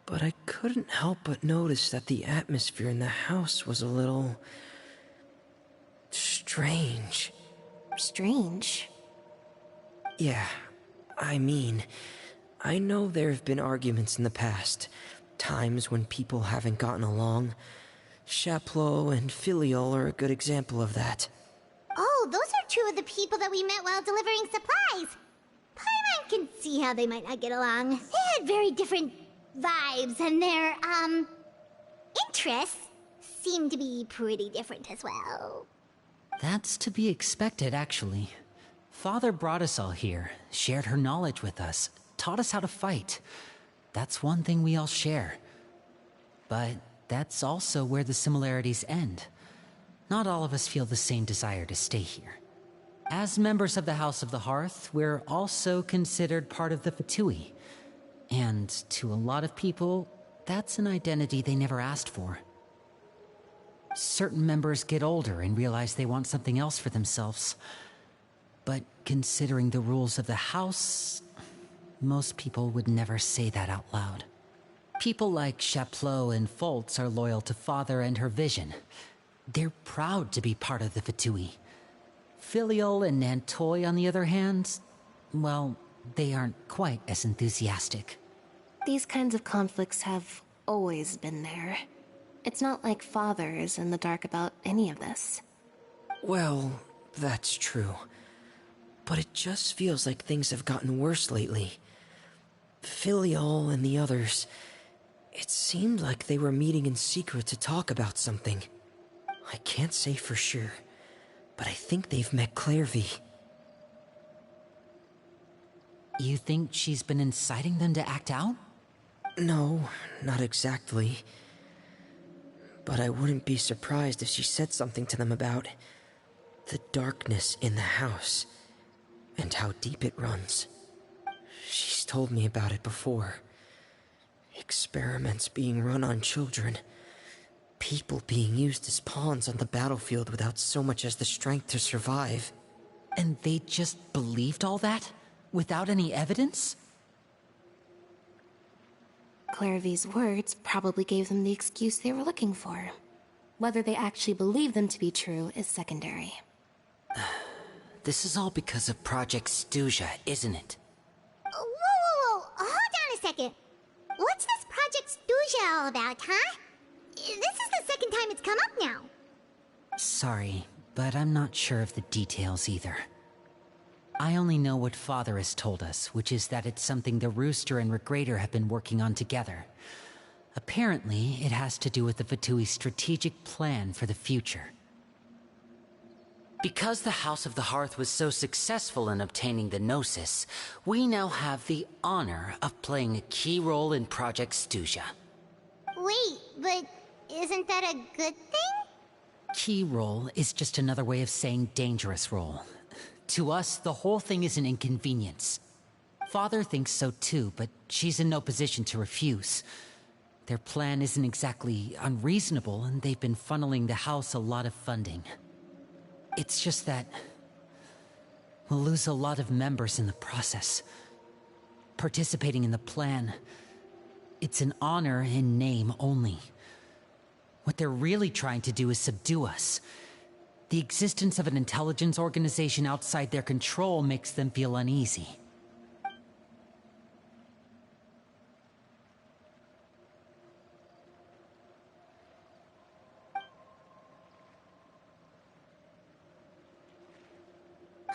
but I couldn't help but notice that the atmosphere in the house was a little... strange. Strange? Yeah, I mean, I know there have been arguments in the past, times when people haven't gotten along. Chaplot and Filial are a good example of that. Oh, those are two of the people that we met while delivering supplies. Paimon can see how they might not get along. They had very different vibes, and their, interests seem to be pretty different as well. That's to be expected, actually. Father brought us all here, shared her knowledge with us, taught us how to fight. That's one thing we all share. But that's also where the similarities end. Not all of us feel the same desire to stay here. As members of the House of the Hearth, we're also considered part of the Fatui. And to a lot of people, that's an identity they never asked for. Certain members get older and realize they want something else for themselves. But considering the rules of the house, most people would never say that out loud. People like Chaplot and Foltz are loyal to Father and her vision. They're proud to be part of the Fatui. Filial and Nantoy, on the other hand, well, they aren't quite as enthusiastic. These kinds of conflicts have always been there. It's not like Father is in the dark about any of this. Well, that's true. But it just feels like things have gotten worse lately. Filial and the others, it seemed like they were meeting in secret to talk about something. I can't say for sure, but I think they've met Clairvy. You think she's been inciting them to act out? No, not exactly. But I wouldn't be surprised if she said something to them about the darkness in the house and how deep it runs. She's told me about it before. Experiments being run on children. People being used as pawns on the battlefield without so much as the strength to survive. And they just believed all that? Without any evidence? Clairvy's words probably gave them the excuse they were looking for. Whether they actually believe them to be true is secondary. This is all because of Project Stuja, isn't it? Whoa. Hold on a second. What's this Project Stuja all about, huh? This is the second time it's come up now. Sorry, but I'm not sure of the details either. I only know what Father has told us, which is that it's something the Rooster and Regrator have been working on together. Apparently, it has to do with the Vatui's strategic plan for the future. Because the House of the Hearth was so successful in obtaining the Gnosis, we now have the honor of playing a key role in Project Stuja. Wait, but isn't that a good thing? Key role is just another way of saying dangerous role. To us, the whole thing is an inconvenience. Father thinks so too, but she's in no position to refuse. Their plan isn't exactly unreasonable, and they've been funneling the house a lot of funding. It's just that we'll lose a lot of members in the process. Participating in the plan, it's an honor in name only. What they're really trying to do is subdue us. The existence of an intelligence organization outside their control makes them feel uneasy.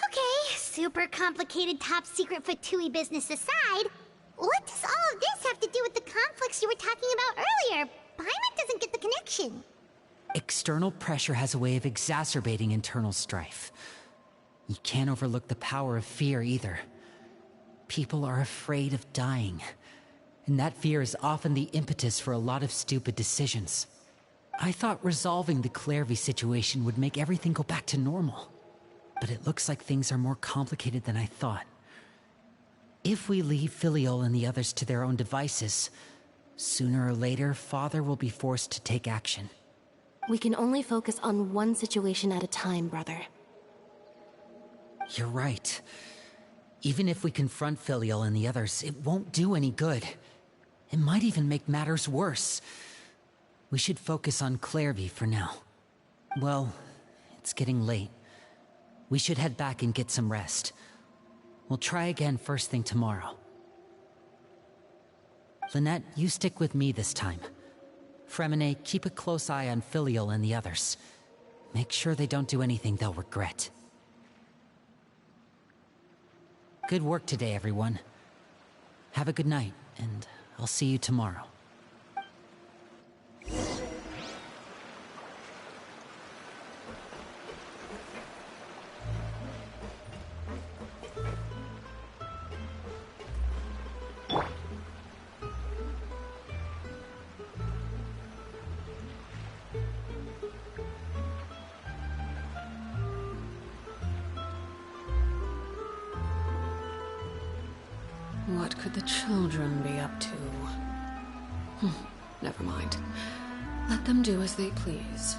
Okay, super complicated top secret Fatui business aside, what does all of this have to do with the conflicts you were talking about earlier? Paimon doesn't get the connection. External pressure has a way of exacerbating internal strife. You can't overlook the power of fear either. People are afraid of dying, and that fear is often the impetus for a lot of stupid decisions. I thought resolving the Clairvy situation would make everything go back to normal, but it looks like things are more complicated than I thought. If we leave Filiol and the others to their own devices, sooner or later, Father will be forced to take action. We can only focus on one situation at a time, brother. You're right. Even if we confront Filial and the others, it won't do any good. It might even make matters worse. We should focus on Clairvy for now. Well, it's getting late. We should head back and get some rest. We'll try again first thing tomorrow. Lynette, you stick with me this time. Fremine, keep a close eye on Filial and the others. Make sure they don't do anything they'll regret. Good work today, everyone. Have a good night, and I'll see you tomorrow. What could the children be up to? Never mind. Let them do as they please.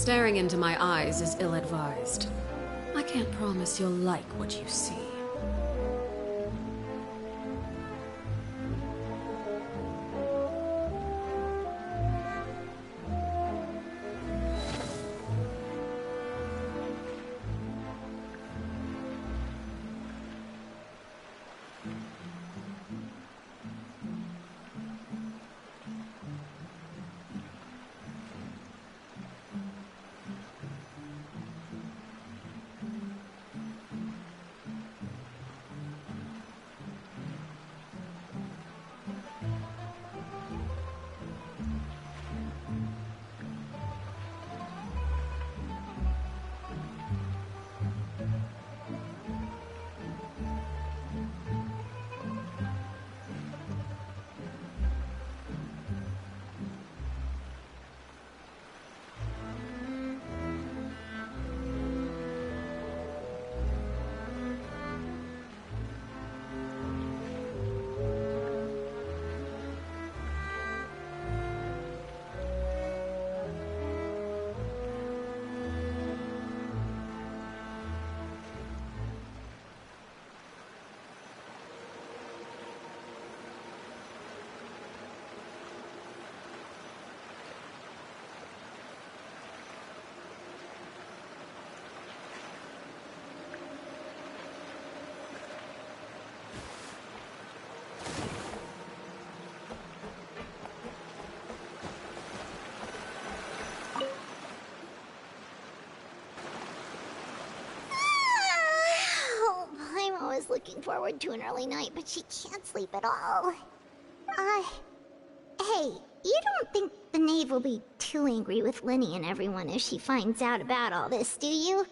Staring into my eyes is ill-advised. I can't promise you'll like what you see. Was looking forward to an early night, but she can't sleep at all. Hey, you don't think the knave will be too angry with Linny and everyone if she finds out about all this, do you?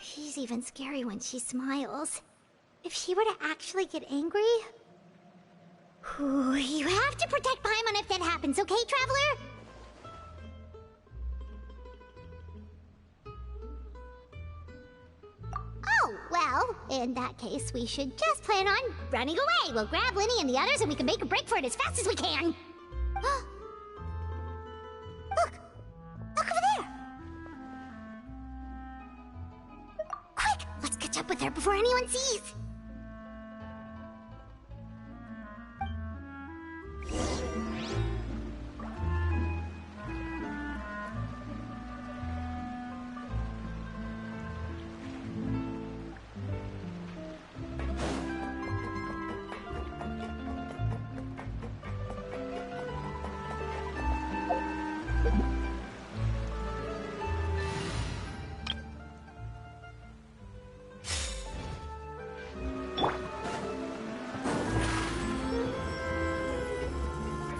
She's even scary when she smiles. If she were to actually get angry... Ooh, you have to protect Paimon if that happens, okay, Traveler? Oh, well, in that case, we should just plan on running away. We'll grab Linny and the others and we can make a break for it as fast as we can. Look! Look over there! Quick! Let's catch up with her before anyone sees!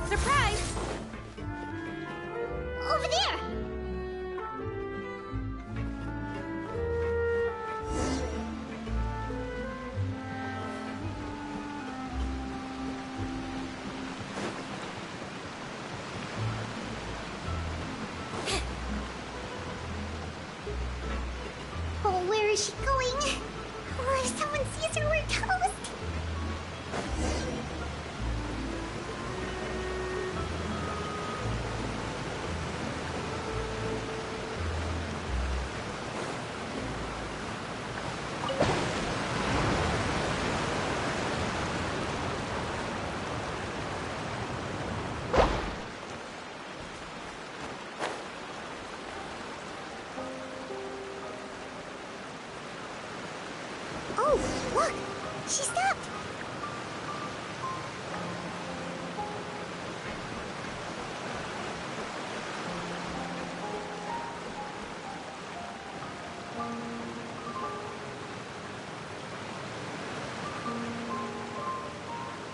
Surprise! Over there! Oh, where is she going? Oh, if someone sees her, we're toast! Oh, look! She stopped!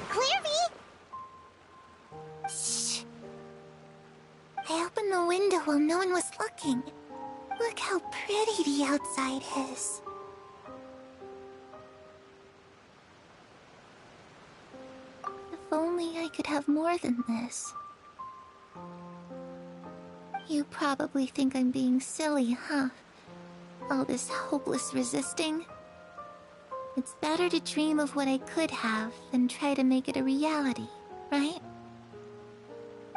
Clearly! Shh. I opened the window while no one was looking. Look how pretty the outside is. If only I could have more than this. You probably think I'm being silly, huh? All this hopeless resisting. It's better to dream of what I could have than try to make it a reality, right?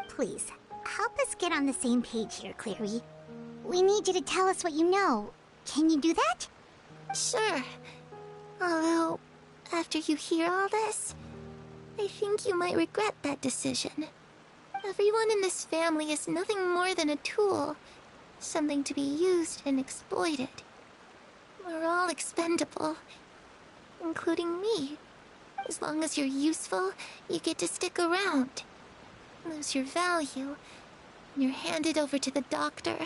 Please, help us get on the same page here, Clary. We need you to tell us what you know. Can you do that? Sure. Although, after you hear all this, I think you might regret that decision. Everyone in this family is nothing more than a tool. Something to be used and exploited. We're all expendable. Including me. As long as you're useful, you get to stick around. Lose your value, and you're handed over to the doctor,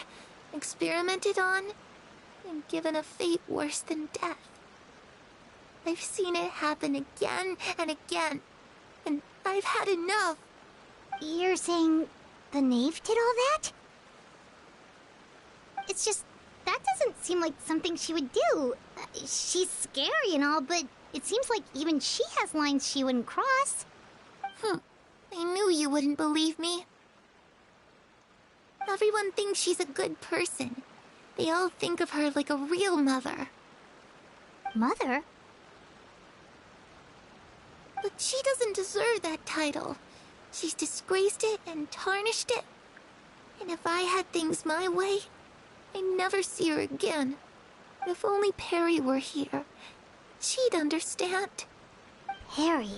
experimented on, and given a fate worse than death. I've seen it happen again and again, and I've had enough. You're saying the knave did all that? It's just, that doesn't seem like something she would do. She's scary and all, but it seems like even she has lines she wouldn't cross. I knew you wouldn't believe me. Everyone thinks she's a good person. They all think of her like a real mother. Mother? But she doesn't deserve that title. She's disgraced it and tarnished it. And if I had things my way, I'd never see her again. If only Perry were here, she'd understand. Perry.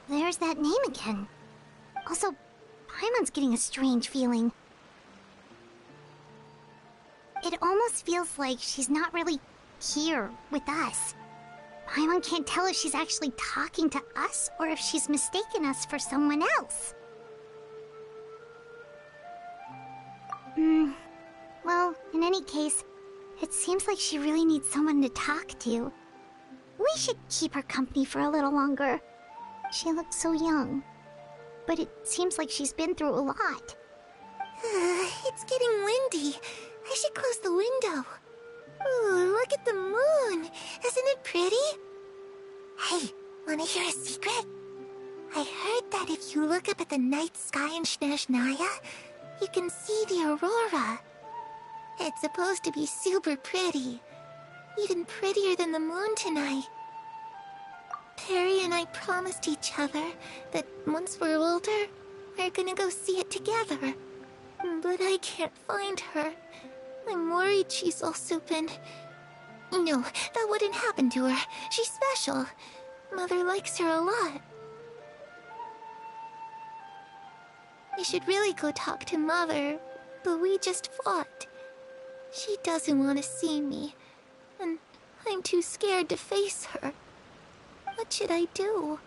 There's that name again. Also, Paimon's getting a strange feeling. It almost feels like she's not really here with us. Paimon can't tell if she's actually talking to us or if she's mistaken us for someone else. Well, in any case, it seems like she really needs someone to talk to. We should keep her company for a little longer. She looks so young. But it seems like she's been through a lot. It's getting windy. I should close the window. Ooh, look at the moon. Isn't it pretty? Hey, wanna hear a secret? I heard that if you look up at the night sky in Snezhnaya, you can see the aurora. It's supposed to be super pretty. Even prettier than the moon tonight. Perry and I promised each other that once we're older, we're gonna go see it together. But I can't find her. I'm worried she's also been... No, that wouldn't happen to her. She's special. Mother likes her a lot. I should really go talk to Mother, but we just fought. She doesn't want to see me, and I'm too scared to face her. What should I do?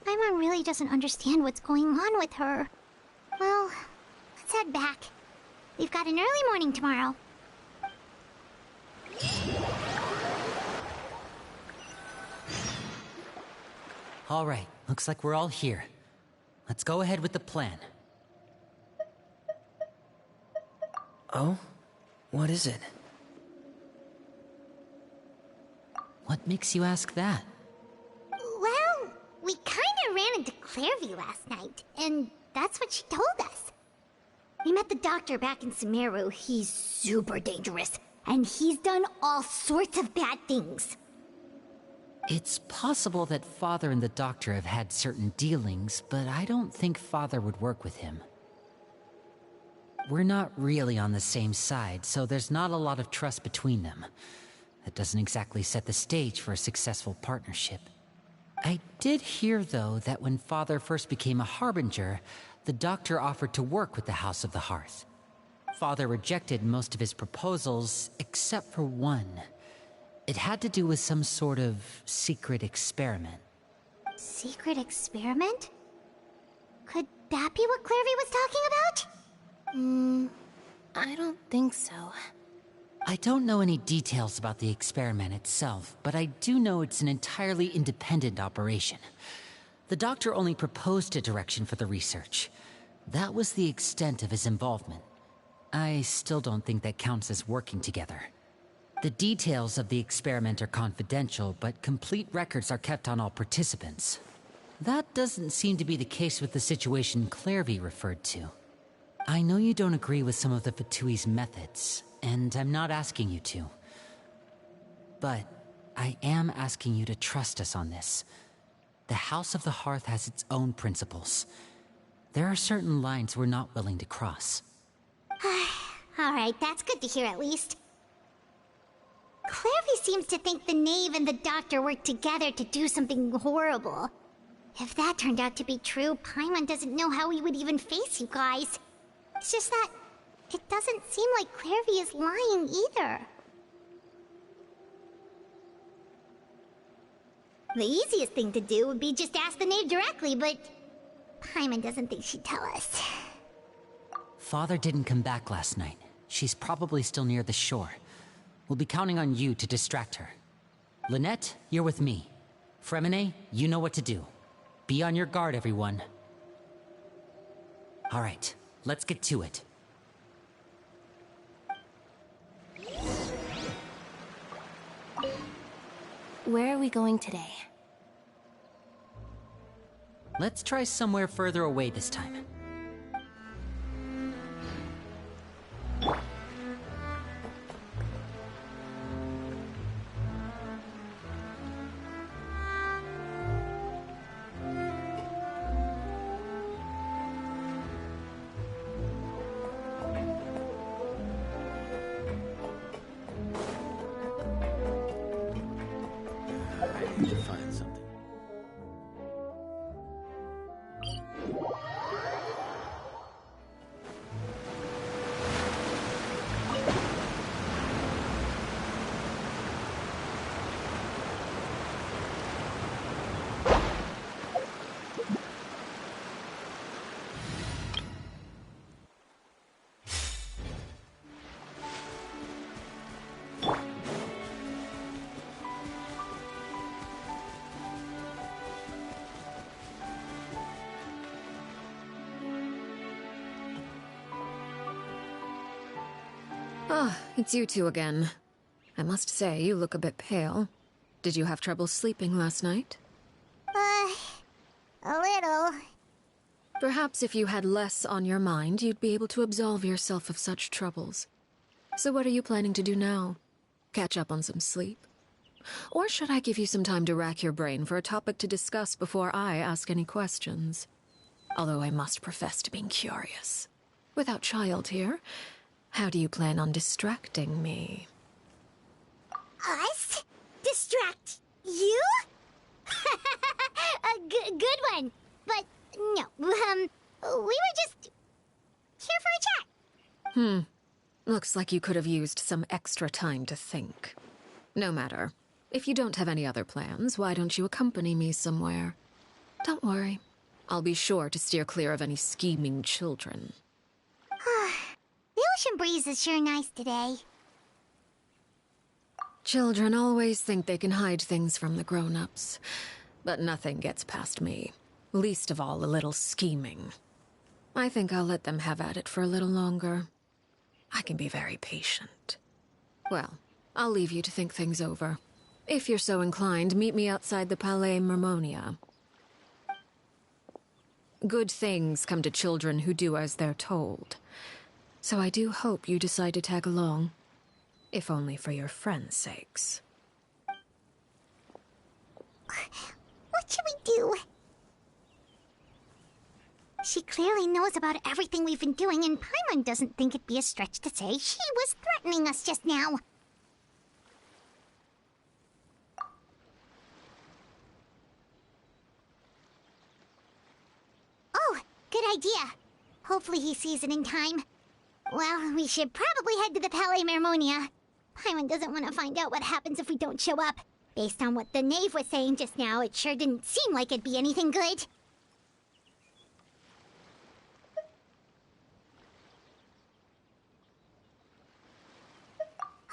Paimon really doesn't understand what's going on with her. Well, let's head back. We've got an early morning tomorrow. All right, looks like we're all here. Let's go ahead with the plan. Oh? What is it? What makes you ask that? Well, we kinda ran into Clairview last night, and that's what she told us. We met the doctor back in Sumeru. He's super dangerous, and he's done all sorts of bad things. It's possible that Father and the Doctor have had certain dealings, but I don't think Father would work with him. We're not really on the same side, so there's not a lot of trust between them. That doesn't exactly set the stage for a successful partnership. I did hear, though, that when Father first became a Harbinger, the Doctor offered to work with the House of the Hearth. Father rejected most of his proposals, except for one. It had to do with some sort of secret experiment. Secret experiment? Could that be what Clairview was talking about? I don't think so. I don't know any details about the experiment itself, but I do know it's an entirely independent operation. The Doctor only proposed a direction for the research. That was the extent of his involvement. I still don't think that counts as working together. The details of the experiment are confidential, but complete records are kept on all participants. That doesn't seem to be the case with the situation Clairview referred to. I know you don't agree with some of the Fatui's methods, and I'm not asking you to. But I am asking you to trust us on this. The House of the Hearth has its own principles. There are certain lines we're not willing to cross. Alright, that's good to hear at least. Clairvy seems to think the knave and the doctor worked together to do something horrible. If that turned out to be true, Paimon doesn't know how he would even face you guys. It's just that it doesn't seem like Clairvy is lying either. The easiest thing to do would be just ask the knave directly, but Paimon doesn't think she'd tell us. Father didn't come back last night. She's probably still near the shore. We'll be counting on you to distract her. Lynette, you're with me. Fremine, you know what to do. Be on your guard, everyone. All right, let's get to it. Where are we going today? Let's try somewhere further away this time. I need to find something. Ah, it's you two again. I must say, you look a bit pale. Did you have trouble sleeping last night? A little. Perhaps if you had less on your mind, you'd be able to absolve yourself of such troubles. So what are you planning to do now? Catch up on some sleep? Or should I give you some time to rack your brain for a topic to discuss before I ask any questions? Although I must profess to being curious. Without Child here, how do you plan on distracting me? Us? Distract you? A good one. But no, we were just here for a chat. Looks like you could have used some extra time to think. No matter. If you don't have any other plans, why don't you accompany me somewhere? Don't worry. I'll be sure to steer clear of any scheming children. The ocean breeze is sure nice today. Children always think they can hide things from the grown-ups. But nothing gets past me. Least of all a little scheming. I think I'll let them have at it for a little longer. I can be very patient. Well, I'll leave you to think things over. If you're so inclined, meet me outside the Palais Mermonia. Good things come to children who do as they're told. So I do hope you decide to tag along. If only for your friends' sakes. What should we do? She clearly knows about everything we've been doing, and Paimon doesn't think it'd be a stretch to say she was threatening us just now. Oh, good idea. Hopefully he sees it in time. Well, we should probably head to the Palais Mermonia. Paimon doesn't want to find out what happens if we don't show up. Based on what the knave was saying just now, it sure didn't seem like it'd be anything good.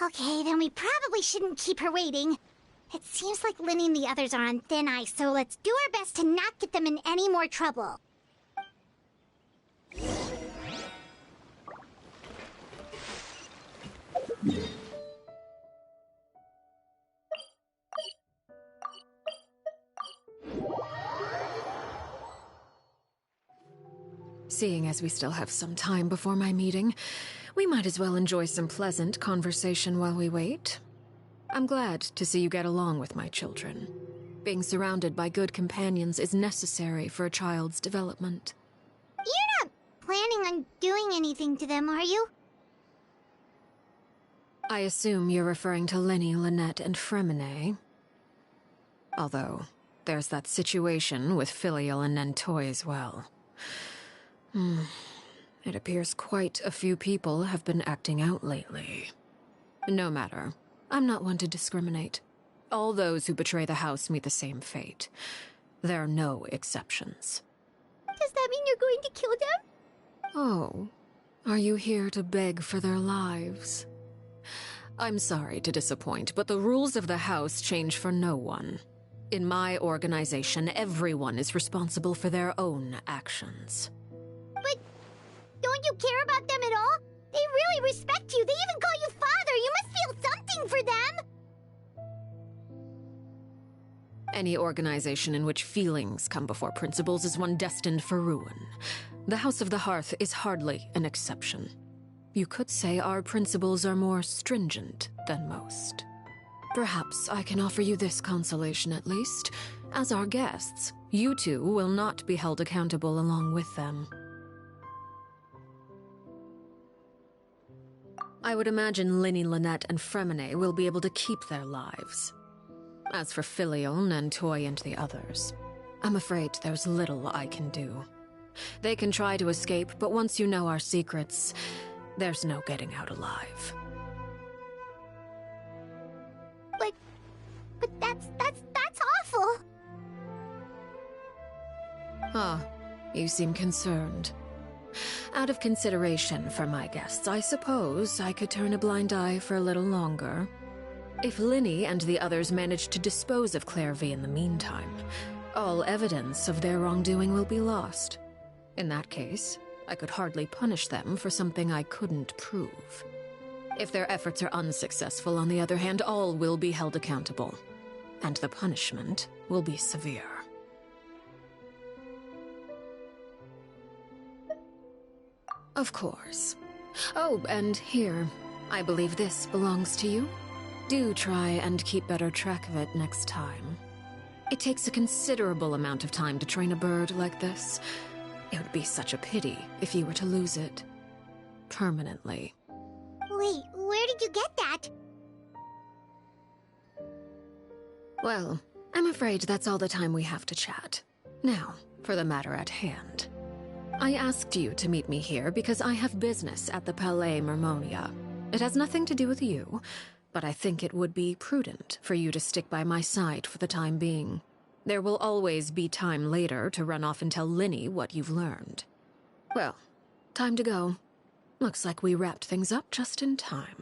Okay, then we probably shouldn't keep her waiting. It seems like Lynnie and the others are on thin ice, so let's do our best to not get them in any more trouble. Seeing as we still have some time before my meeting, we might as well enjoy some pleasant conversation while we wait. I'm glad to see you get along with my children. Being surrounded by good companions is necessary for a child's development. You're not planning on doing anything to them, are you? I assume you're referring to Lenny, Lynette, and Fremine. Although, there's that situation with Filial and Nentoy as well. It appears quite a few people have been acting out lately. No matter. I'm not one to discriminate. All those who betray the house meet the same fate. There are no exceptions. Does that mean you're going to kill them? Oh, are you here to beg for their lives? I'm sorry to disappoint, but the rules of the house change for no one. In my organization, everyone is responsible for their own actions. But don't you care about them at all? They really respect you. They even call you father. You must feel something for them. Any organization in which feelings come before principles is one destined for ruin. The House of the Hearth is hardly an exception. You could say our principles are more stringent than most. Perhaps I can offer you this consolation at least. As our guests, you two will not be held accountable along with them. I would imagine Linny, Lynette, and Fremine will be able to keep their lives. As for Filial, Nentoy, and the others, I'm afraid there's little I can do. They can try to escape, but once you know our secrets, there's no getting out alive. But that's awful. Ah, you seem concerned. Out of consideration for my guests, I suppose I could turn a blind eye for a little longer. If Linny and the others manage to dispose of Claire V in the meantime, all evidence of their wrongdoing will be lost. In that case, I could hardly punish them for something I couldn't prove. If their efforts are unsuccessful, on the other hand, all will be held accountable. And the punishment will be severe. Of course. Oh, and here, I believe this belongs to you. Do try and keep better track of it next time. It takes a considerable amount of time to train a bird like this. It would be such a pity if you were to lose it. Permanently. Wait, where did you get that? Well, I'm afraid that's all the time we have to chat. Now, for the matter at hand. I asked you to meet me here because I have business at the Palais Mermonia. It has nothing to do with you, but I think it would be prudent for you to stick by my side for the time being. There will always be time later to run off and tell Linny what you've learned. Well, time to go. Looks like we wrapped things up just in time.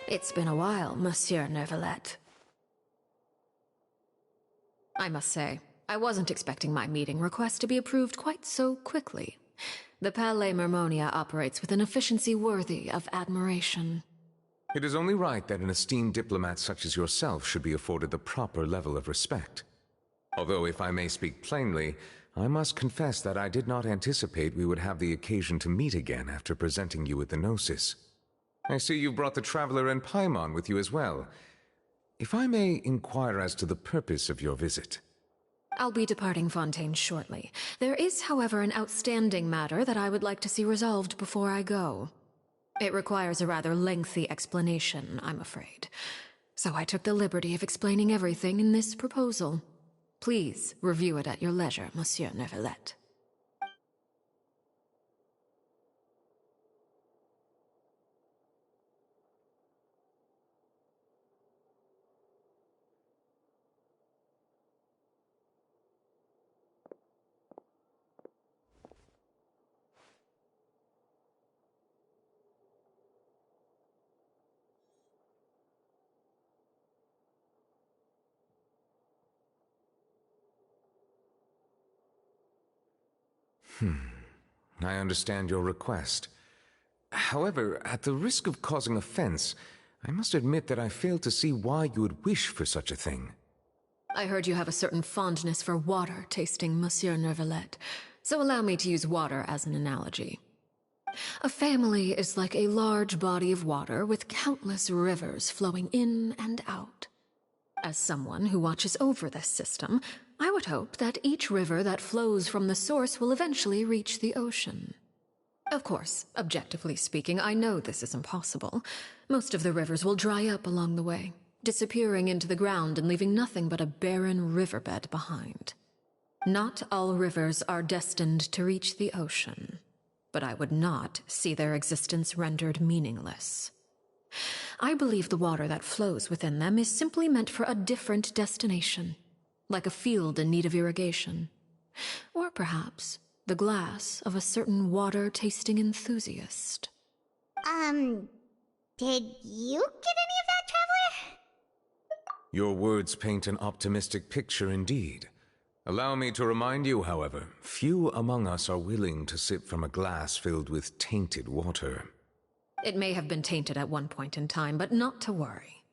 It's been a while, Monsieur Neuvillette. I must say, I wasn't expecting my meeting request to be approved quite so quickly. The Palais Mermonia operates with an efficiency worthy of admiration. It is only right that an esteemed diplomat such as yourself should be afforded the proper level of respect. Although, if I may speak plainly, I must confess that I did not anticipate we would have the occasion to meet again after presenting you with the Gnosis. I see you brought the Traveler and Paimon with you as well. If I may inquire as to the purpose of your visit. I'll be departing Fontaine shortly. There is, however, an outstanding matter that I would like to see resolved before I go. It requires a rather lengthy explanation, I'm afraid. So I took the liberty of explaining everything in this proposal. Please review it at your leisure, Monsieur Neuvillette. I understand your request. However, at the risk of causing offense, I must admit that I fail to see why you would wish for such a thing. I heard you have a certain fondness for water tasting, Monsieur Neuvillette, so allow me to use water as an analogy. A family is like a large body of water with countless rivers flowing in and out. As someone who watches over this system, I would hope that each river that flows from the source will eventually reach the ocean. Of course, objectively speaking, I know this is impossible. Most of the rivers will dry up along the way, disappearing into the ground and leaving nothing but a barren riverbed behind. Not all rivers are destined to reach the ocean, but I would not see their existence rendered meaningless. I believe the water that flows within them is simply meant for a different destination, like a field in need of irrigation. Or perhaps the glass of a certain water-tasting enthusiast. Did you get any of that, Traveler? Your words paint an optimistic picture indeed. Allow me to remind you, however, few among us are willing to sip from a glass filled with tainted water. It may have been tainted at one point in time, but not to worry.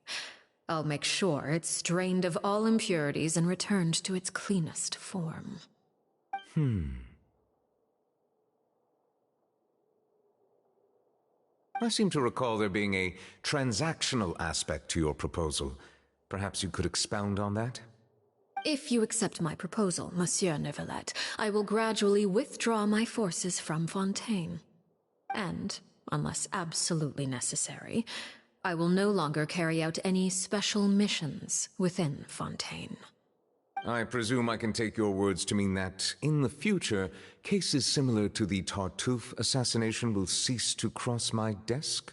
I'll make sure it's strained of all impurities and returned to its cleanest form. I seem to recall there being a transactional aspect to your proposal. Perhaps you could expound on that? If you accept my proposal, Monsieur Neuvillette, I will gradually withdraw my forces from Fontaine. And, unless absolutely necessary, I will no longer carry out any special missions within Fontaine. I presume I can take your words to mean that, in the future, cases similar to the Tartuffe assassination will cease to cross my desk?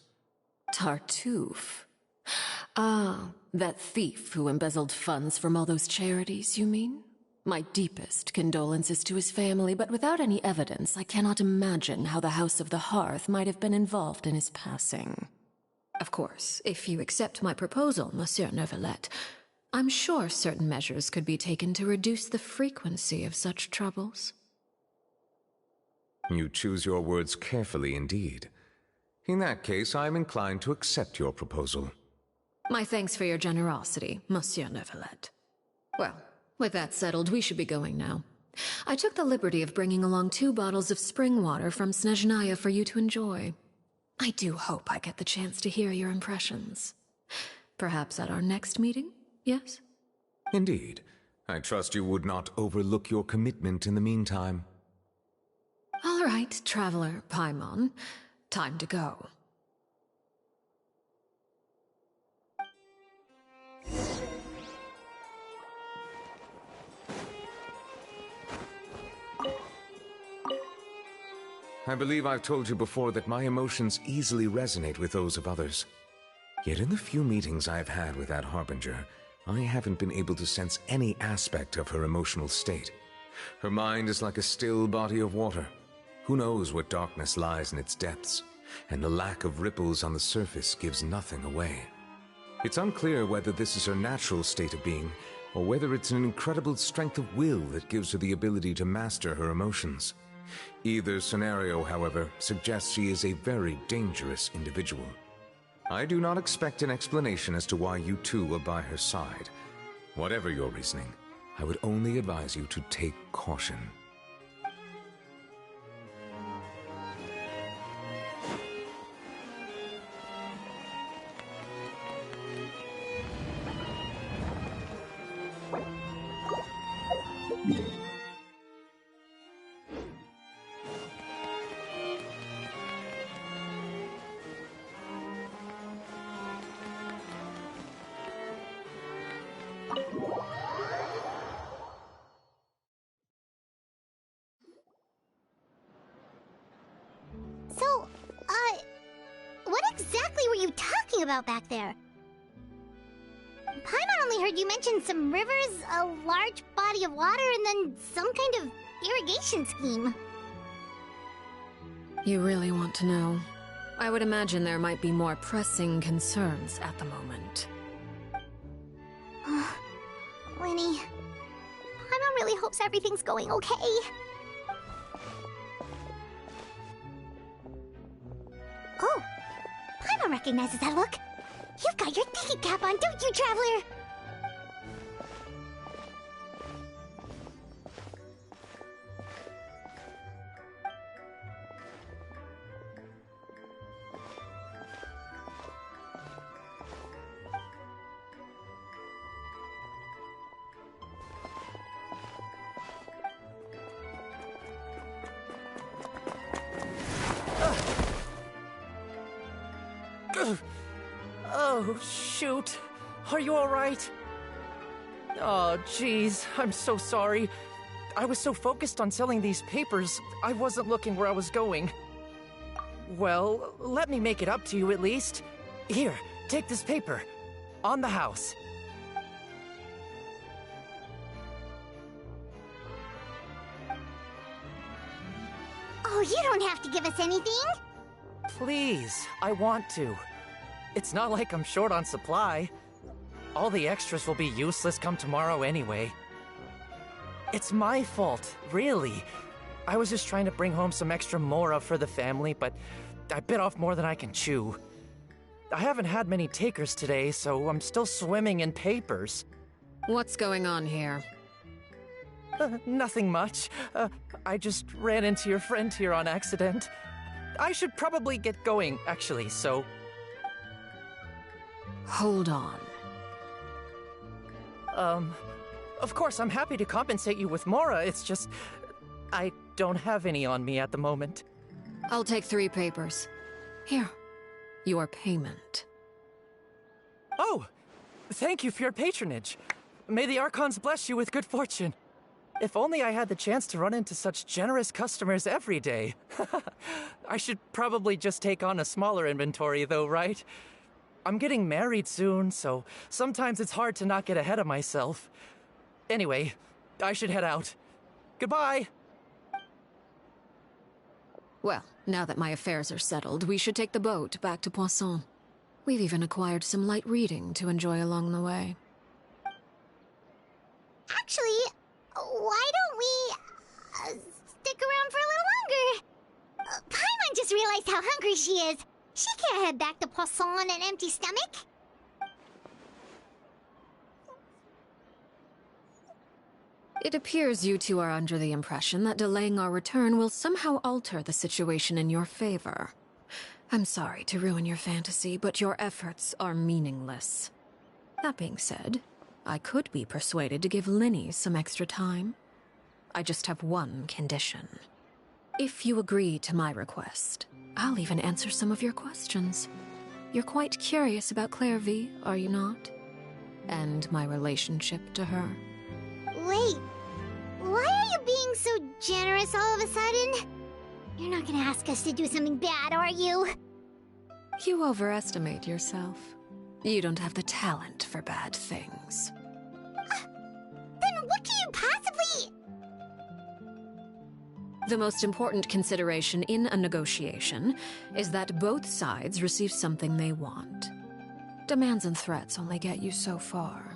Tartuffe? Ah, that thief who embezzled funds from all those charities, you mean? My deepest condolences to his family, but without any evidence, I cannot imagine how the House of the Hearth might have been involved in his passing. Of course, if you accept my proposal, Monsieur Neuvillette, I'm sure certain measures could be taken to reduce the frequency of such troubles. You choose your words carefully indeed. In that case, I am inclined to accept your proposal. My thanks for your generosity, Monsieur Neuvillette. Well, with that settled, we should be going now. I took the liberty of bringing along 2 bottles of spring water from Snezhnaya for you to enjoy. I do hope I get the chance to hear your impressions. Perhaps at our next meeting? Yes? Indeed. I trust you would not overlook your commitment in the meantime. All right, Traveler Paimon. Time to go. I believe I've told you before that my emotions easily resonate with those of others. Yet in the few meetings I've had with that Harbinger, I haven't been able to sense any aspect of her emotional state. Her mind is like a still body of water. Who knows what darkness lies in its depths, and the lack of ripples on the surface gives nothing away. It's unclear whether this is her natural state of being, or whether it's an incredible strength of will that gives her the ability to master her emotions. Either scenario, however, suggests she is a very dangerous individual. I do not expect an explanation as to why you two are by her side. Whatever your reasoning, I would only advise you to take caution. So, what exactly were you talking about back there? Paimon only heard you mention some rivers, a large body of water, and then some kind of irrigation scheme. You really want to know? I would imagine there might be more pressing concerns at the moment. Winnie, Paimon really hopes everything's going okay. recognizes that look. You've got your ticket cap on, don't you, Traveler? Oh, shoot. Are you alright? Oh, jeez. I'm so sorry. I was so focused on selling these papers, I wasn't looking where I was going. Well, let me make it up to you at least. Here, take this paper. On the house. Oh, you don't have to give us anything. Please, I want to. It's not like I'm short on supply. All the extras will be useless come tomorrow anyway. It's my fault, really. I was just trying to bring home some extra mora for the family, but I bit off more than I can chew. I haven't had many takers today, so I'm still swimming in papers. What's going on here? Nothing much. I just ran into your friend here on accident. I should probably get going, actually, so... Hold on. Of course, I'm happy to compensate you with mora, it's just... I don't have any on me at the moment. I'll take 3 papers. Here. Your payment. Oh! Thank you for your patronage. May the Archons bless you with good fortune. If only I had the chance to run into such generous customers every day. I should probably just take on a smaller inventory though, right? I'm getting married soon, so sometimes it's hard to not get ahead of myself. Anyway, I should head out. Goodbye! Well, now that my affairs are settled, we should take the boat back to Poisson. We've even acquired some light reading to enjoy along the way. Actually, why don't we stick around for a little longer? Paimon just realized how hungry she is. She can't head back to Poisson on an empty stomach. It appears you two are under the impression that delaying our return will somehow alter the situation in your favor. I'm sorry to ruin your fantasy, but your efforts are meaningless. That being said, I could be persuaded to give Linny some extra time. I just have one condition. If you agree to my request, I'll even answer some of your questions. You're quite curious about Claire V, are you not? And my relationship to her. Wait, why are you being so generous all of a sudden? You're not gonna ask us to do something bad, are you? You overestimate yourself. You don't have the talent for bad things. Then what can you possibly... The most important consideration in a negotiation is that both sides receive something they want. Demands and threats only get you so far.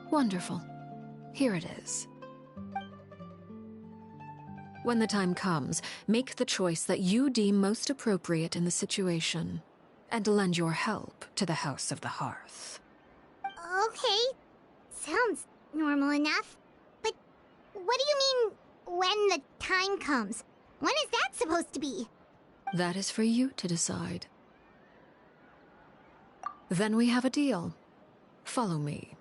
Wonderful. Here it is. When the time comes, make the choice that you deem most appropriate in the situation, and lend your help to the House of the Hearth. Okay. Sounds normal enough. But what do you mean, when the time comes? When is that supposed to be? That is for you to decide. Then we have a deal. Follow me.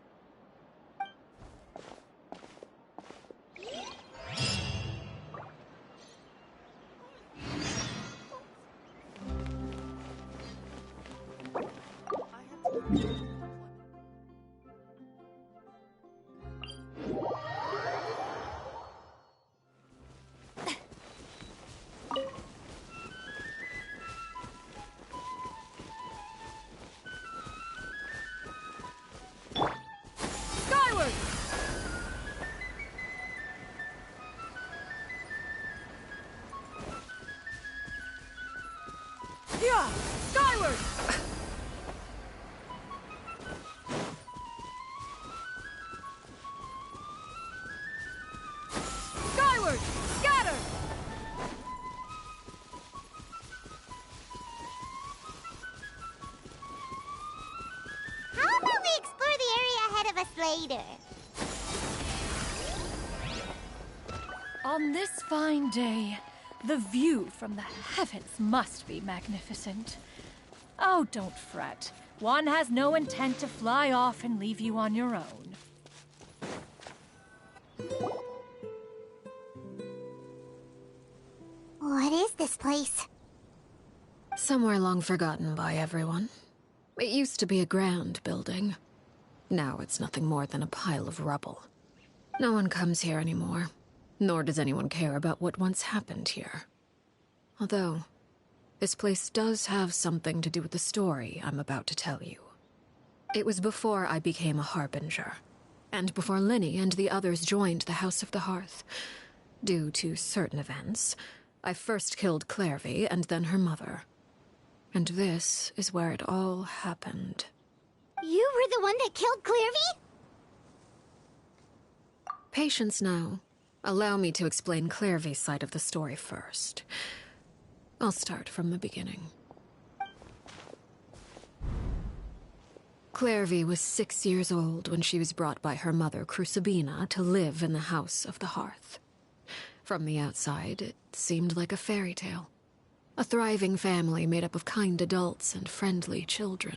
later. On this fine day, the view from the heavens must be magnificent. Oh, don't fret. One has no intent to fly off and leave you on your own. What is this place? Somewhere long forgotten by everyone. It used to be a grand building. Now it's nothing more than a pile of rubble. No one comes here anymore, nor does anyone care about what once happened here. Although, this place does have something to do with the story I'm about to tell you. It was before I became a Harbinger, and before Linny and the others joined the House of the Hearth. Due to certain events, I first killed Clairvy and then her mother. And this is where it all happened. You were the one that killed Clairvy? Patience now. Allow me to explain Clairvy's side of the story first. I'll start from the beginning. Clairvy was 6 years old when she was brought by her mother, Crucibina, to live in the House of the Hearth. From the outside, it seemed like a fairy tale. A thriving family made up of kind adults and friendly children.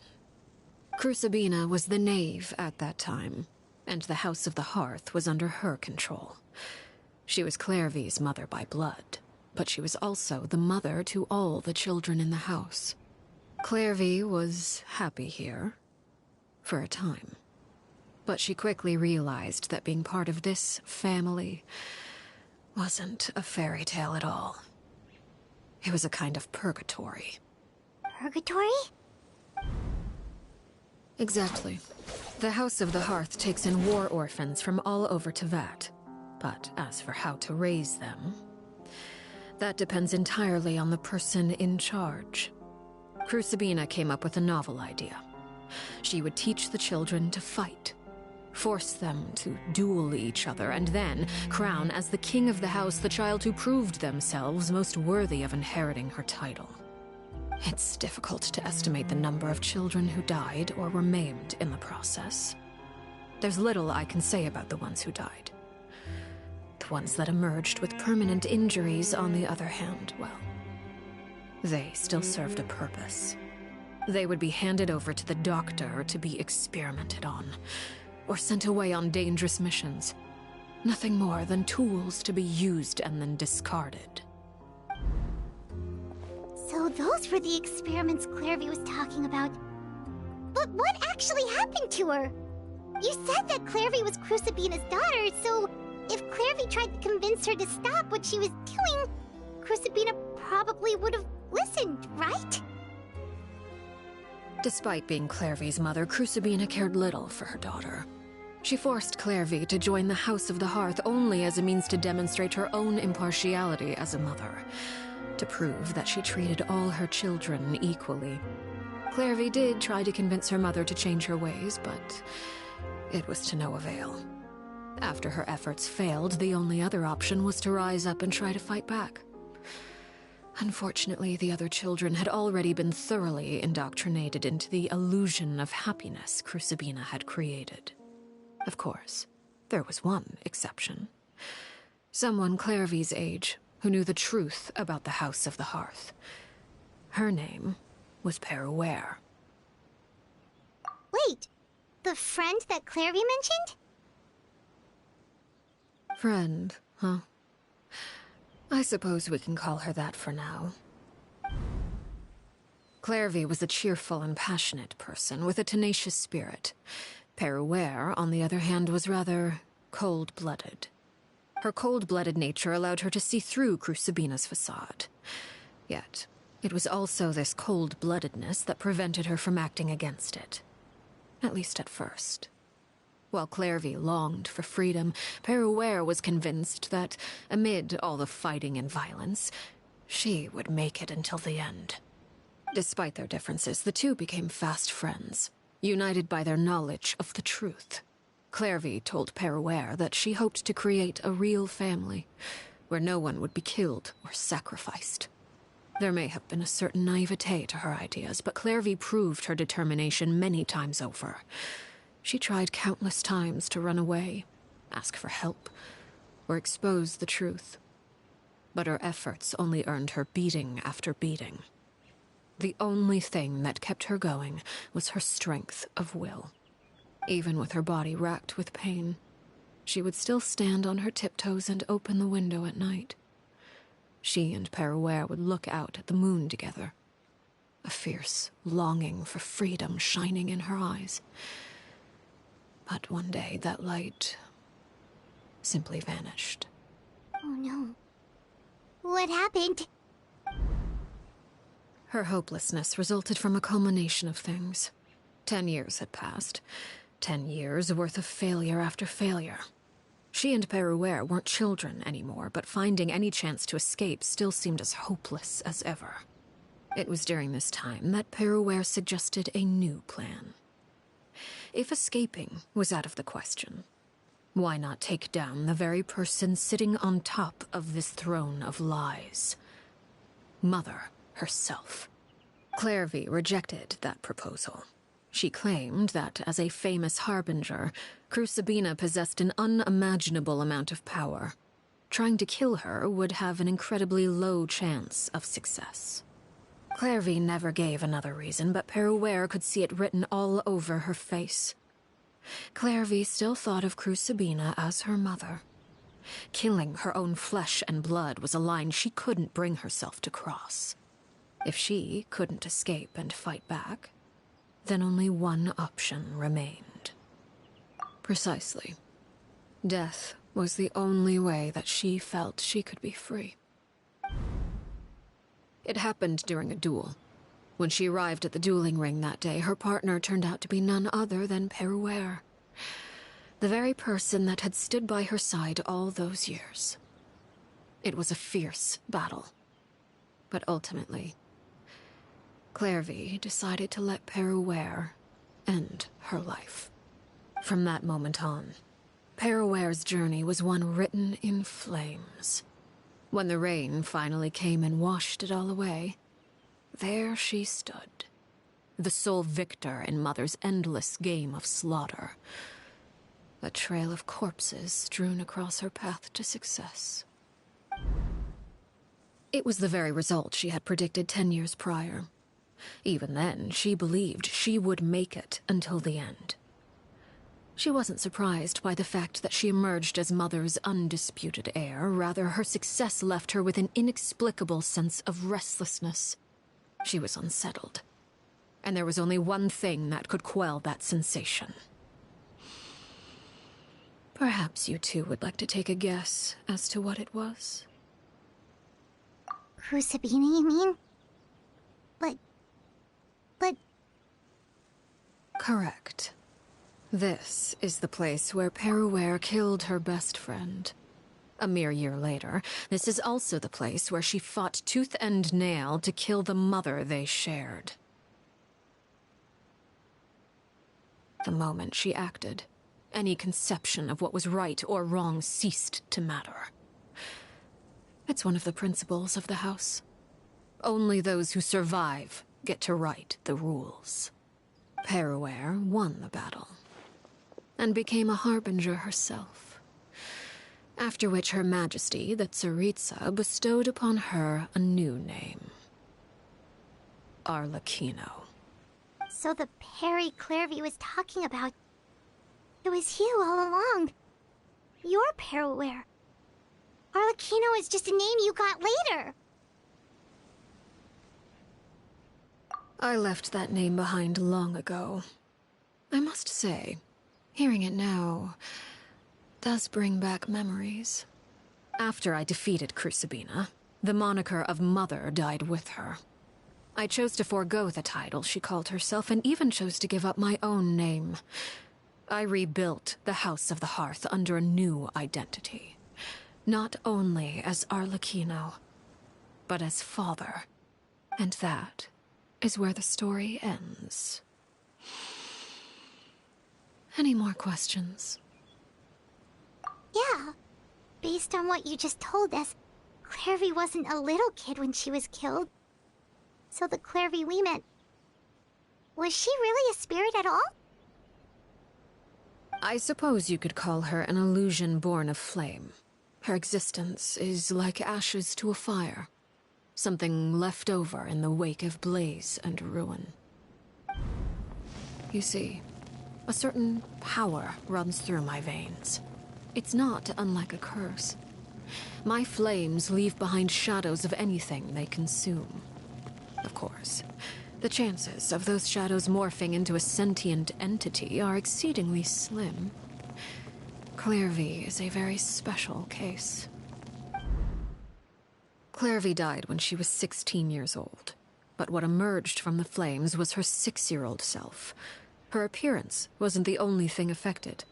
Crucibina was the knave at that time, and the House of the Hearth was under her control. She was Clairvy's mother by blood, but she was also the mother to all the children in the house. Clairvy was happy here, for a time. But she quickly realized that being part of this family wasn't a fairy tale at all. It was a kind of purgatory. Purgatory? Exactly. The House of the Hearth takes in war orphans from all over Teyvat. But as for how to raise them, that depends entirely on the person in charge. Crucibina came up with a novel idea. She would teach the children to fight, force them to duel each other, and then crown as the king of the house the child who proved themselves most worthy of inheriting her title. It's difficult to estimate the number of children who died or were maimed in the process. There's little I can say about the ones who died. The ones that emerged with permanent injuries, on the other hand, well, they still served a purpose. They would be handed over to the doctor to be experimented on, or sent away on dangerous missions. Nothing more than tools to be used and then discarded. So those were the experiments Clairvy was talking about. But what actually happened to her? You said that Clairvy was Crucibina's daughter, so if Clairvy tried to convince her to stop what she was doing, Crucibina probably would have listened, right? Despite being Clairvy's mother, Crucibina cared little for her daughter. She forced Clairvy to join the House of the Hearth only as a means to demonstrate her own impartiality as a mother, to prove that she treated all her children equally. Clairvy did try to convince her mother to change her ways, but it was to no avail. After her efforts failed, the only other option was to rise up and try to fight back. Unfortunately, the other children had already been thoroughly indoctrinated into the illusion of happiness Crucibina had created. Of course, there was one exception. Someone Clairvy's age, who knew the truth about the House of the Hearth. Her name was Peruere. Wait, the friend that Clairvy mentioned? Friend, huh? I suppose we can call her that for now. Clairvy was a cheerful and passionate person with a tenacious spirit. Peruere, on the other hand, was rather cold-blooded. Her cold-blooded nature allowed her to see through Crucibina's facade. Yet, it was also this cold-bloodedness that prevented her from acting against it. At least at first. While Clairvy longed for freedom, Peruere was convinced that, amid all the fighting and violence, she would make it until the end. Despite their differences, the two became fast friends, united by their knowledge of the truth. Clairvy told Peruere that she hoped to create a real family, where no one would be killed or sacrificed. There may have been a certain naivete to her ideas, but Clairvy proved her determination many times over. She tried countless times to run away, ask for help, or expose the truth. But her efforts only earned her beating after beating. The only thing that kept her going was her strength of will. Even with her body racked with pain, she would still stand on her tiptoes and open the window at night. She and Peruere would look out at the moon together, a fierce longing for freedom shining in her eyes. But one day that light simply vanished. Oh no. What happened? Her hopelessness resulted from a culmination of things. 10 years had passed. 10 years worth of failure after failure. She and Peruere weren't children anymore, but finding any chance to escape still seemed as hopeless as ever. It was during this time that Peruere suggested a new plan. If escaping was out of the question, why not take down the very person sitting on top of this throne of lies? Mother herself. Clairvy rejected that proposal. She claimed that, as a famous harbinger, Crucibina possessed an unimaginable amount of power. Trying to kill her would have an incredibly low chance of success. Clairvy never gave another reason, but Peruere could see it written all over her face. Clairvy still thought of Crucibina as her mother. Killing her own flesh and blood was a line she couldn't bring herself to cross. If she couldn't escape and fight back, then only one option remained. Precisely. Death was the only way that she felt she could be free. It happened during a duel. When she arrived at the dueling ring that day, her partner turned out to be none other than Peruere. The very person that had stood by her side all those years. It was a fierce battle. But ultimately, Clairvy decided to let Peruere end her life. From that moment on, Peruere's journey was one written in flames. When the rain finally came and washed it all away, there she stood, the sole victor in Mother's endless game of slaughter. A trail of corpses strewn across her path to success. It was the very result she had predicted 10 years prior. Even then, she believed she would make it until the end. She wasn't surprised by the fact that she emerged as Mother's undisputed heir. Rather, her success left her with an inexplicable sense of restlessness. She was unsettled. And there was only one thing that could quell that sensation. Perhaps you two would like to take a guess as to what it was? Crucibina, you mean? But... Correct. This is the place where Peruere killed her best friend. A mere year later, this is also the place where she fought tooth and nail to kill the mother they shared. The moment she acted, any conception of what was right or wrong ceased to matter. It's one of the principles of the house. Only those who survive get to write the rules. Peruere won the battle, and became a harbinger herself. After which Her Majesty, the Tsaritsa, bestowed upon her a new name. Arlecchino. So the Perry Clairvy was talking about... It was you all along. You're Peruere. Arlecchino is just a name you got later. I left that name behind long ago. I must say, hearing it now does bring back memories. After I defeated Crucibina, the moniker of Mother died with her. I chose to forego the title she called herself, and even chose to give up my own name. I rebuilt the House of the Hearth under a new identity. Not only as Arlecchino, but as father. And that is where the story ends. Any more questions? Yeah. Based on what you just told us, Clairvy wasn't a little kid when she was killed. So the Clairvy we met... Was she really a spirit at all? I suppose you could call her an illusion born of flame. Her existence is like ashes to a fire. Something left over in the wake of blaze and ruin. You see, a certain power runs through my veins. It's not unlike a curse. My flames leave behind shadows of anything they consume. Of course, the chances of those shadows morphing into a sentient entity are exceedingly slim. Clairvy is a very special case. Clairvy died when she was 16 years old, but what emerged from the flames was her 6-year-old self. Her appearance wasn't the only thing affected.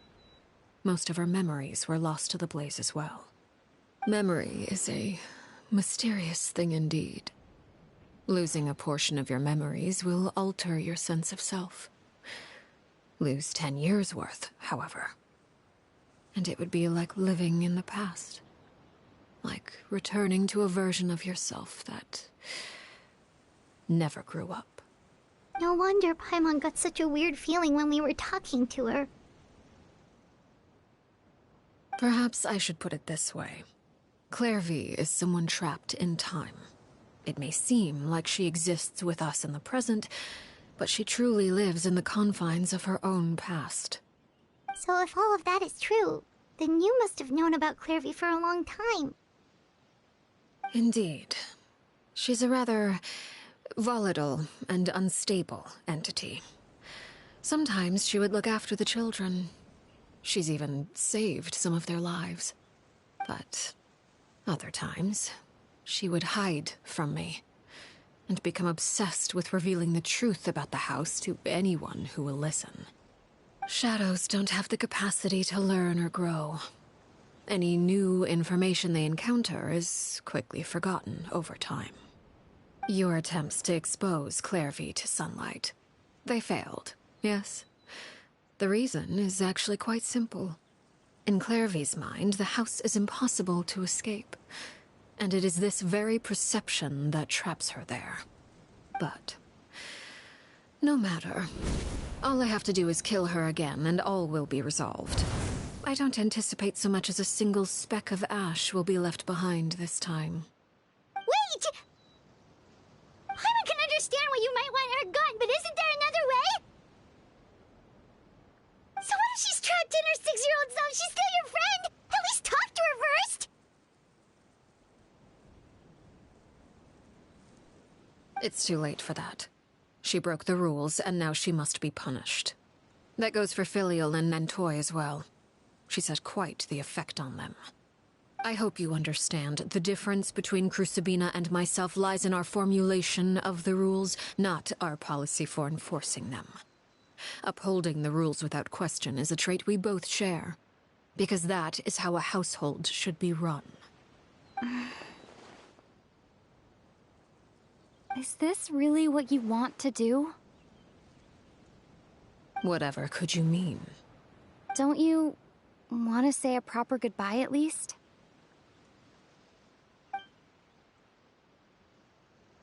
Most of her memories were lost to the blaze as well. Memory is a mysterious thing indeed. Losing a portion of your memories will alter your sense of self. Lose 10 years' worth, however, and it would be like living in the past. Like returning to a version of yourself that never grew up. No wonder Paimon got such a weird feeling when we were talking to her. Perhaps I should put it this way. Clairvy is someone trapped in time. It may seem like she exists with us in the present, but she truly lives in the confines of her own past. So if all of that is true, then you must have known about Clairvy for a long time. Indeed. She's a rather volatile and unstable entity. Sometimes she would look after the children. She's even saved some of their lives. But other times, she would hide from me and become obsessed with revealing the truth about the house to anyone who will listen. Shadows don't have the capacity to learn or grow. Any new information they encounter is quickly forgotten over time. Your attempts to expose Clairvy to sunlight, they failed, yes? The reason is actually quite simple. In Clairvy's mind, the house is impossible to escape, and it is this very perception that traps her there. But no matter. All I have to do is kill her again, and all will be resolved. I don't anticipate so much as a single speck of ash will be left behind this time. Wait! Paimon can understand why you might want her gone, but isn't there another way? So what if she's trapped in her 6-year-old self? She's still your friend! At least talk to her first! It's too late for that. She broke the rules, and now she must be punished. That goes for Filial and Nantoy as well. She's had quite the effect on them. I hope you understand the difference between Crucibina and myself lies in our formulation of the rules, not our policy for enforcing them. Upholding the rules without question is a trait we both share, because that is how a household should be run. Is this really what you want to do? Whatever could you mean? Don't you want to say a proper goodbye at least?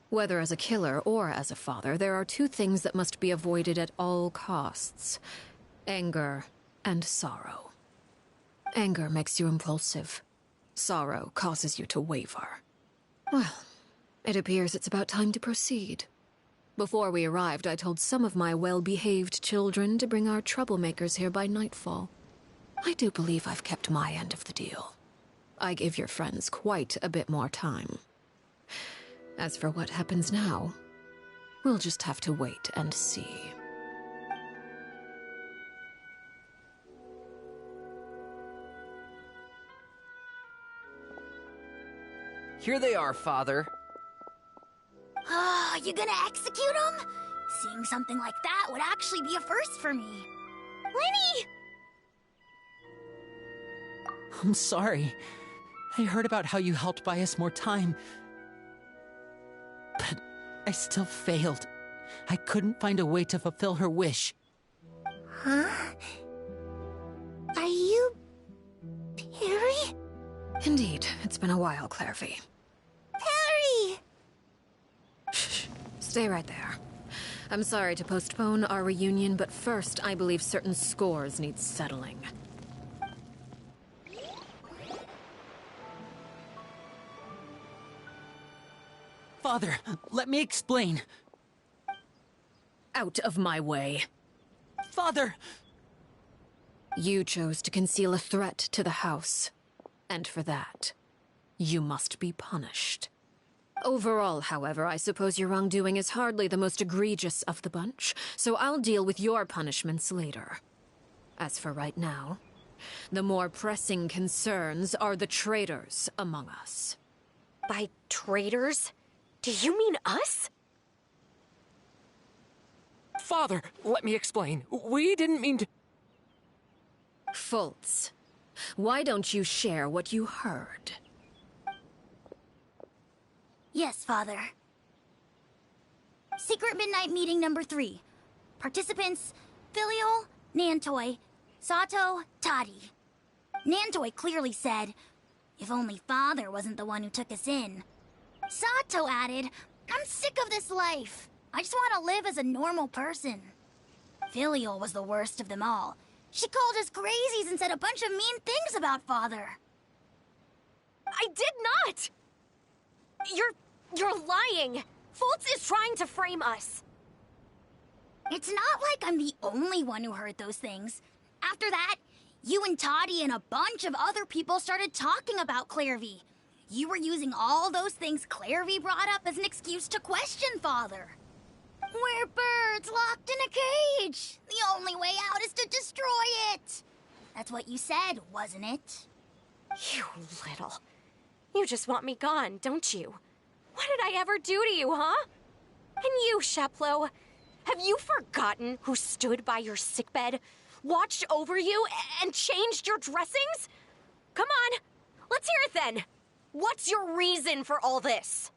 Whether as a killer or as a father, there are two things that must be avoided at all costs: anger and sorrow. Anger makes you impulsive. Sorrow causes you to waver. Well, it appears it's about time to proceed. Before we arrived, I told some of my well-behaved children to bring our troublemakers here by nightfall. I do believe I've kept my end of the deal. I give your friends quite a bit more time. As for what happens now, we'll just have to wait and see. Here they are, Father. You gonna execute him? Seeing something like that would actually be a first for me. Lenny! I'm sorry. I heard about how you helped buy us more time. But I still failed. I couldn't find a way to fulfill her wish. Huh? Are you... Perry? Indeed, it's been a while, Clairvy. Perry! Shh, stay right there. I'm sorry to postpone our reunion, but first I believe certain scores need settling. Father, let me explain. Out of my way. Father! You chose to conceal a threat to the house. And for that, you must be punished. Overall, however, I suppose your wrongdoing is hardly the most egregious of the bunch, so I'll deal with your punishments later. As for right now, the more pressing concerns are the traitors among us. By traitors? Do you mean us? Father, let me explain. We didn't mean to... Fultz, why don't you share what you heard? Yes, Father. Secret Midnight Meeting number 3. Participants, Filial, Nantoi, Sato, Toddy. Nantoi clearly said, if only Father wasn't the one who took us in. Sato added, I'm sick of this life. I just want to live as a normal person. Filial was the worst of them all. She called us crazies and said a bunch of mean things about Father. I did not! You're lying! Fultz is trying to frame us. It's not like I'm the only one who heard those things. After that, you and Toddy and a bunch of other people started talking about Clairvy. You were using all those things Clairvy brought up as an excuse to question Father. We're birds locked in a cage. The only way out is to destroy it. That's what you said, wasn't it? You little... You just want me gone, don't you? What did I ever do to you, huh? And you, Sheplo, have you forgotten who stood by your sickbed, watched over you, and changed your dressings? Come on, let's hear it then. What's your reason for all this?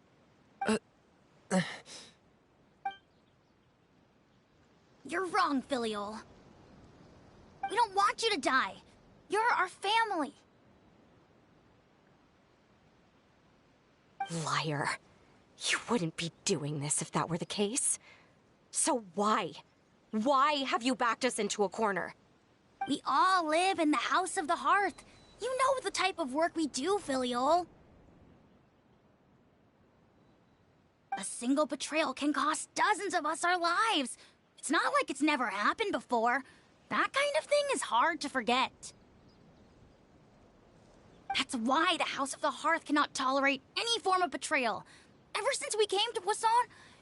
You're wrong, Filial. We don't want you to die. You're our family. Liar. You wouldn't be doing this if that were the case. So why? Why have you backed us into a corner? We all live in the House of the Hearth. You know the type of work we do, Filial. A single betrayal can cost dozens of us our lives. It's not like it's never happened before. That kind of thing is hard to forget. That's why the House of the Hearth cannot tolerate any form of betrayal. Ever since we came to Poisson,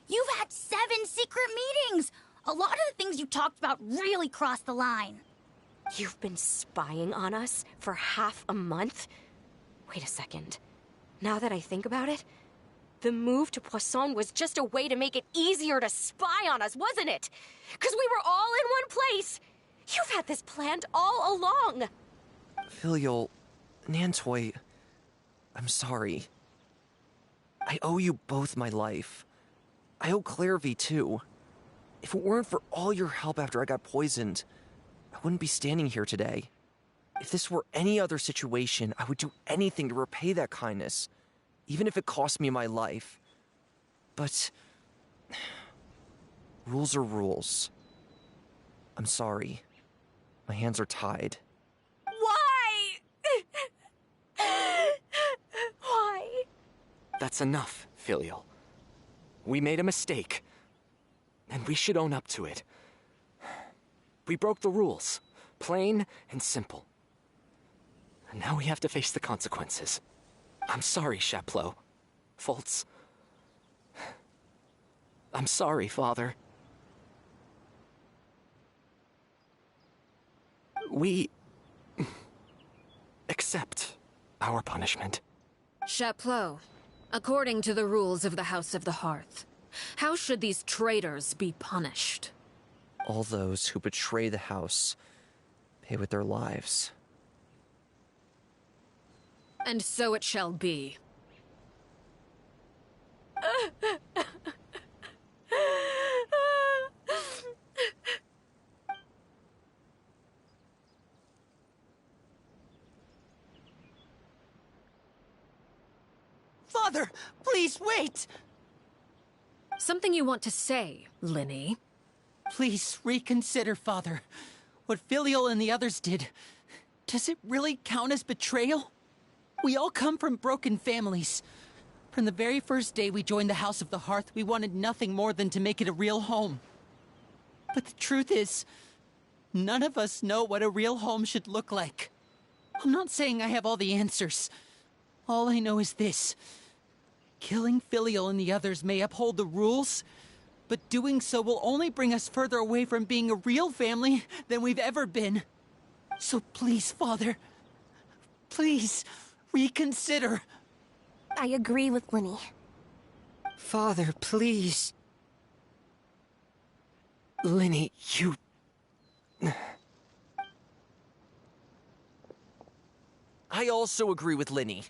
you've had 7 secret meetings. A lot of the things you talked about really crossed the line. You've been spying on us for half a month? Wait a second. Now that I think about it, the move to Poisson was just a way to make it easier to spy on us, wasn't it? Because we were all in one place. You've had this planned all along. Filial, Nantoi, I'm sorry. I owe you both my life. I owe Clairvy too. If it weren't for all your help after I got poisoned, I wouldn't be standing here today. If this were any other situation, I would do anything to repay that kindness, even if it cost me my life. But rules are rules. I'm sorry. My hands are tied. Why? Why? That's enough, Filial. We made a mistake, and we should own up to it. We broke the rules, plain and simple. And now we have to face the consequences. I'm sorry, Sheplo. Fultz. I'm sorry, Father. We accept our punishment. Chapleau, according to the rules of the House of the Hearth, how should these traitors be punished? All those who betray the house pay with their lives. And so it shall be. Father, please wait! Something you want to say, Linny? Please reconsider, Father. What Filial and the others did, does it really count as betrayal? We all come from broken families. From the very first day we joined the House of the Hearth, we wanted nothing more than to make it a real home. But the truth is, none of us know what a real home should look like. I'm not saying I have all the answers. All I know is this. Killing Filial and the others may uphold the rules, but doing so will only bring us further away from being a real family than we've ever been. So please, Father, please reconsider. I agree with Linny. Father, please. Linny, you... I also agree with Linny.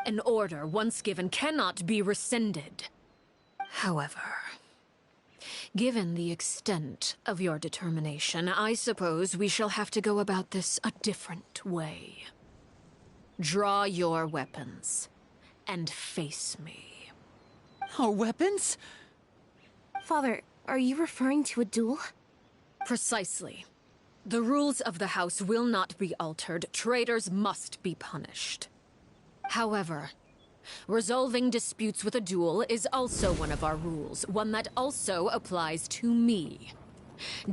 An order once given cannot be rescinded. However, given the extent of your determination, I suppose we shall have to go about this a different way. Draw your weapons and face me. Our weapons? Father, are you referring to a duel? Precisely. The rules of the house will not be altered. Traitors must be punished. However, resolving disputes with a duel is also one of our rules, one that also applies to me.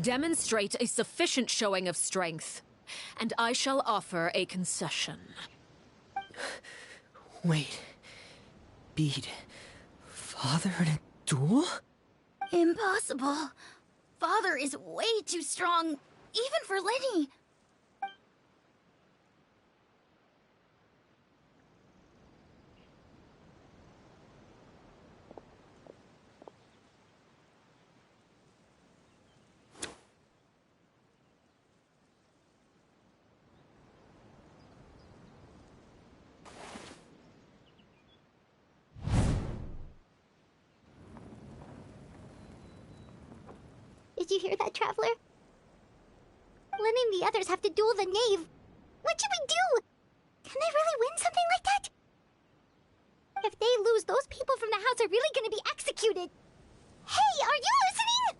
Demonstrate a sufficient showing of strength, and I shall offer a concession. Wait. Beat Father in a duel? Impossible. Father is way too strong, even for Linny. Did you hear that, Traveler? Lynn and the others have to duel the knave. What should we do? Can they really win something like that? If they lose, those people from the house are really gonna be executed. Hey, are you listening?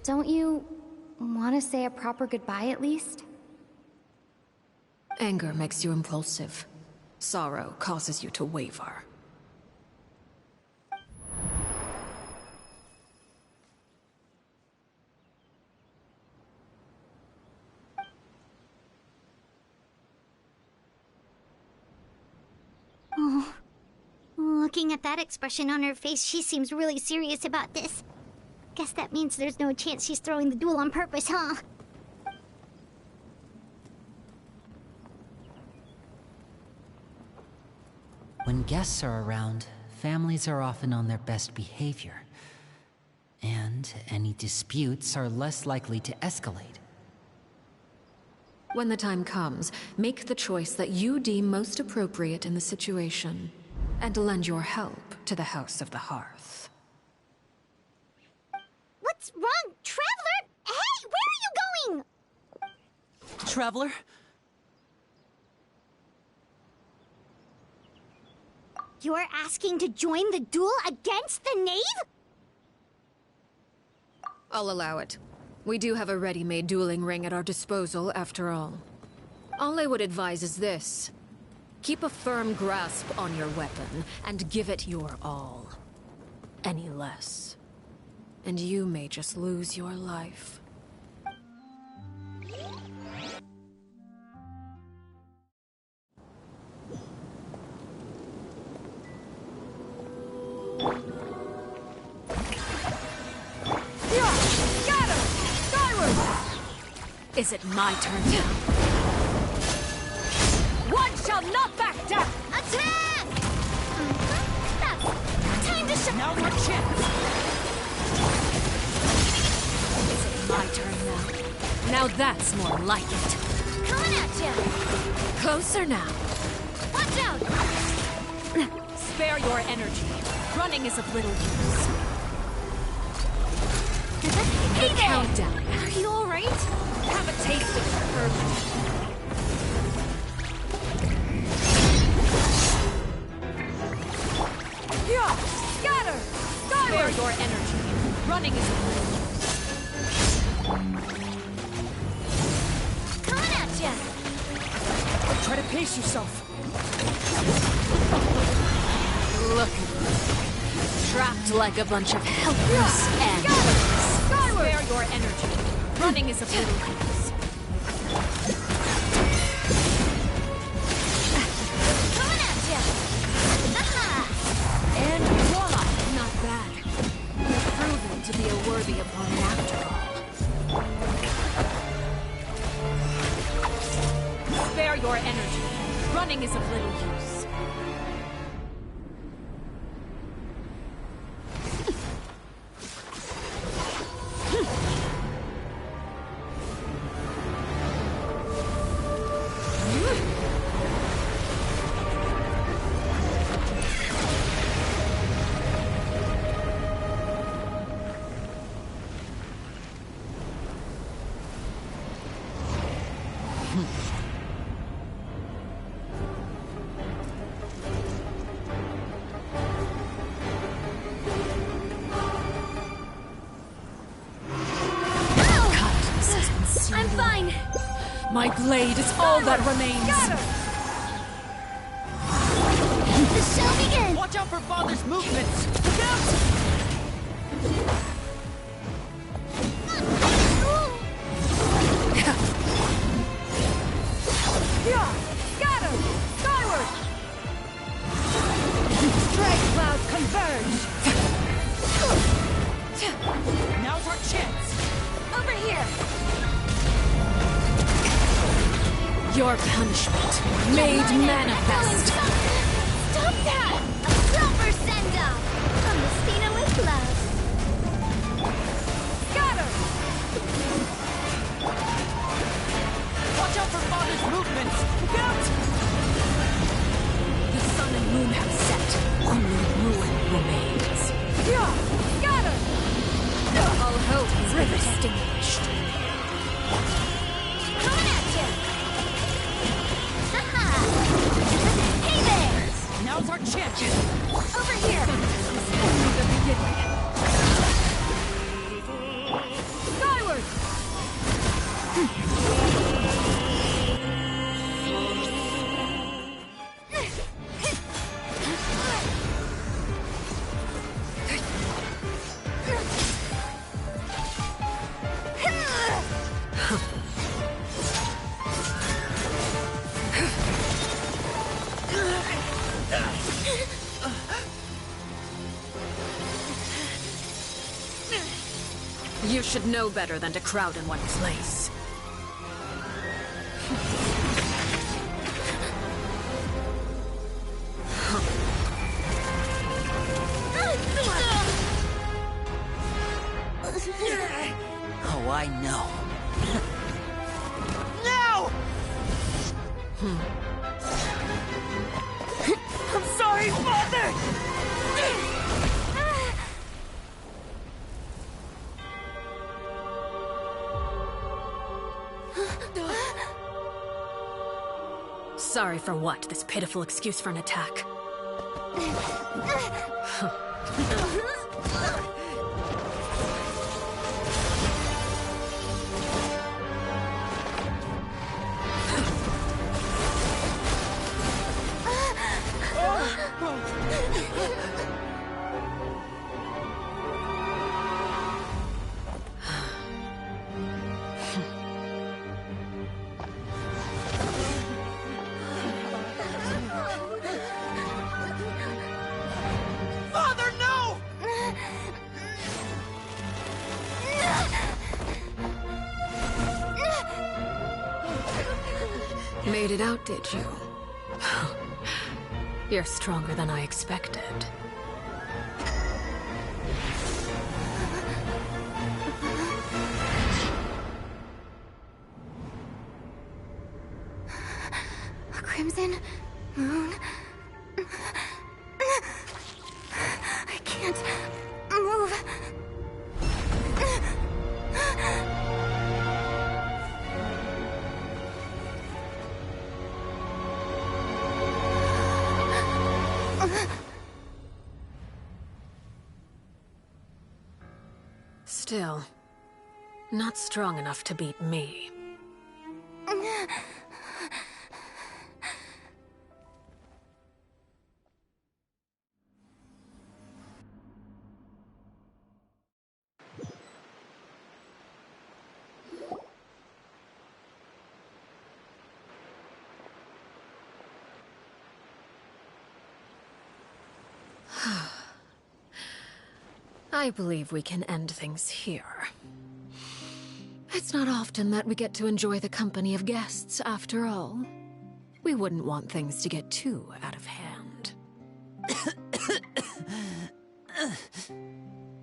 Don't you want to say a proper goodbye at least? Anger makes you impulsive. Sorrow causes you to waver. Oh, looking at that expression on her face, she seems really serious about this. Guess that means there's no chance she's throwing the duel on purpose, huh? When guests are around, families are often on their best behavior. And any disputes are less likely to escalate. When the time comes, make the choice that you deem most appropriate in the situation, and lend your help to the House of the Hearth. What's wrong, Traveler? Hey, where are you going? Traveler? You're asking to join the duel against the knave? I'll allow it. We do have a ready-made dueling ring at our disposal, after all. All I would advise is this. Keep a firm grasp on your weapon, and give it your all. Any less, and you may just lose your life. Got him! Skyward! Is it my turn now? One shall not back down! Attack! Time to show. Now your chance! Is it my turn now? Now that's more like it. Coming at you! Closer now. Watch out! Spare your energy. Running is of little use. Hey there! Countdown. Are you alright? Have a taste of her. Yeah! Scatter! Spare your energy. Running is Coming at ya! Try to pace yourself. look. Trapped like a bunch of helpless ants. Spare your energy. Running is of little use. Coming at ya! And voila! Not bad. You're proven to be a worthy opponent after all. Spare your energy. Running is of little use. I'm fine. My blade is all that remains. The show begins. Watch out for Father's movements. Look out! Yeah! Scatter! Skyward! Drag clouds converge! Now's our chance. Over here. Your punishment made manifest. Stop that! A proper send-off from the Stina with love. Scatter! Watch out for Father's movements. Look out! The sun and moon have set. Only ruin remains. Yeah! Scatter! All hope is extinguished. Coming at you! Haha! Hey there! Now's our chance. Over here! Only the beginning. Skyward! You should know better than to crowd in one place. Oh, I know. Now! I'm sorry, Father! Sorry for what? This pitiful excuse for an attack. Father, no! Made it out, did you? You're stronger than I expected. A crimson moon. I can't move. Still, not strong enough to beat me. I believe we can end things here. It's not often that we get to enjoy the company of guests, after all. We wouldn't want things to get too out of hand.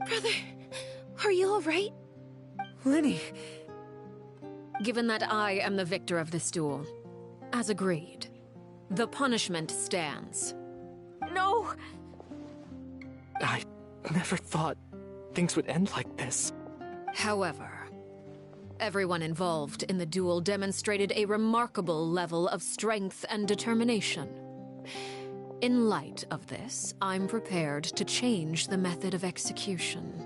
Brother, are you alright? Lenny! Given that I am the victor of this duel, as agreed, the punishment stands. No! I never thought things would end like this. However, everyone involved in the duel demonstrated a remarkable level of strength and determination. In light of this, I'm prepared to change the method of execution.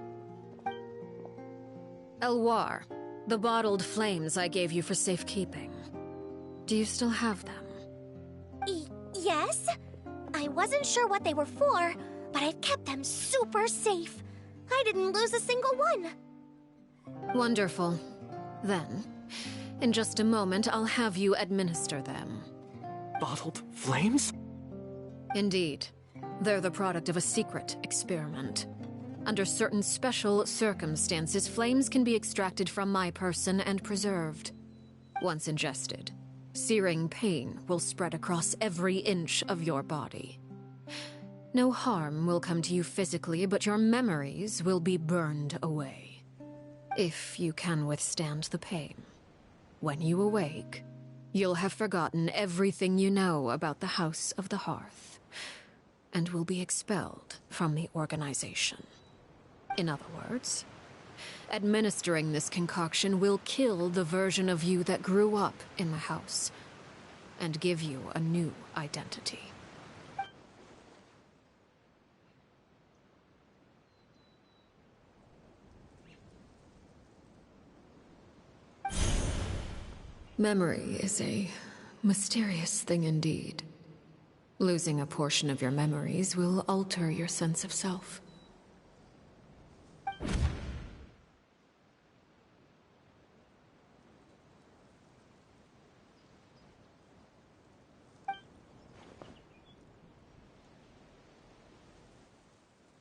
Elwar, the bottled flames I gave you for safekeeping. Do you still have them? Yes? I wasn't sure what they were for, but I've kept them super safe. I didn't lose a single one. Wonderful. Then, in just a moment, I'll have you administer them. Bottled flames? Indeed. They're the product of a secret experiment. Under certain special circumstances, flames can be extracted from my person and preserved. Once ingested, searing pain will spread across every inch of your body. No harm will come to you physically, but your memories will be burned away. If you can withstand the pain. When you awake, you'll have forgotten everything you know about the House of the Hearth, and will be expelled from the organization. In other words, administering this concoction will kill the version of you that grew up in the house, and give you a new identity. Memory is a mysterious thing indeed. Losing a portion of your memories will alter your sense of self.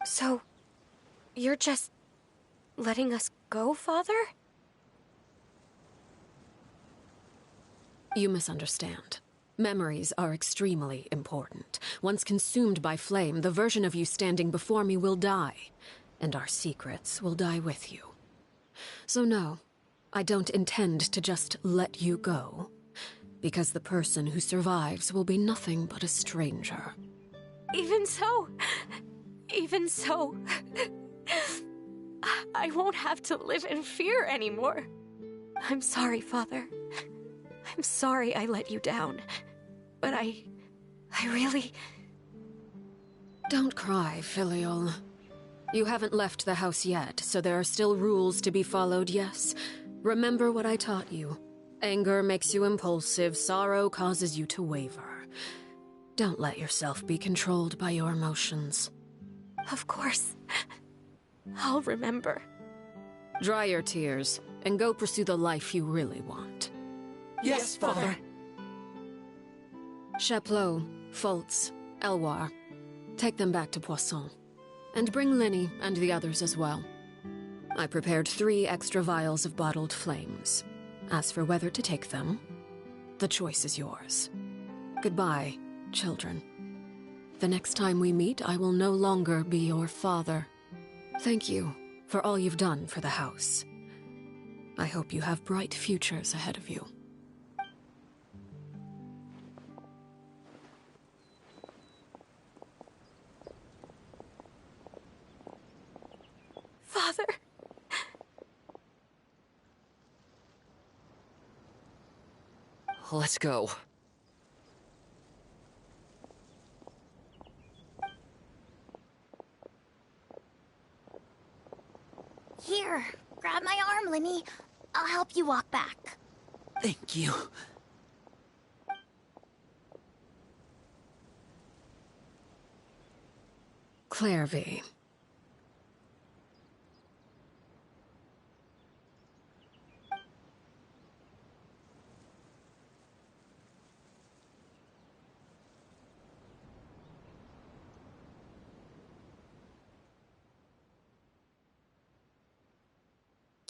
So, you're just letting us go, Father? You misunderstand. Memories are extremely important. Once consumed by flame, the version of you standing before me will die, and our secrets will die with you. So no, I don't intend to just let you go, because the person who survives will be nothing but a stranger. Even so, I won't have to live in fear anymore. I'm sorry, Father. I'm sorry I let you down, but I really... Don't cry, Filial. You haven't left the house yet, so there are still rules to be followed, yes? Remember what I taught you. Anger makes you impulsive, sorrow causes you to waver. Don't let yourself be controlled by your emotions. Of course. I'll remember. Dry your tears, and go pursue the life you really want. Yes, Father. Chaplot, Foltz, Elwar. Take them back to Poisson. And bring Linny and the others as well. I prepared 3 extra vials of bottled flames. As for whether to take them, the choice is yours. Goodbye, children. The next time we meet, I will no longer be your father. Thank you for all you've done for the house. I hope you have bright futures ahead of you. Father. Let's go. Here, Grab my arm, Linny. I'll help you walk back. Thank you. Clairvy.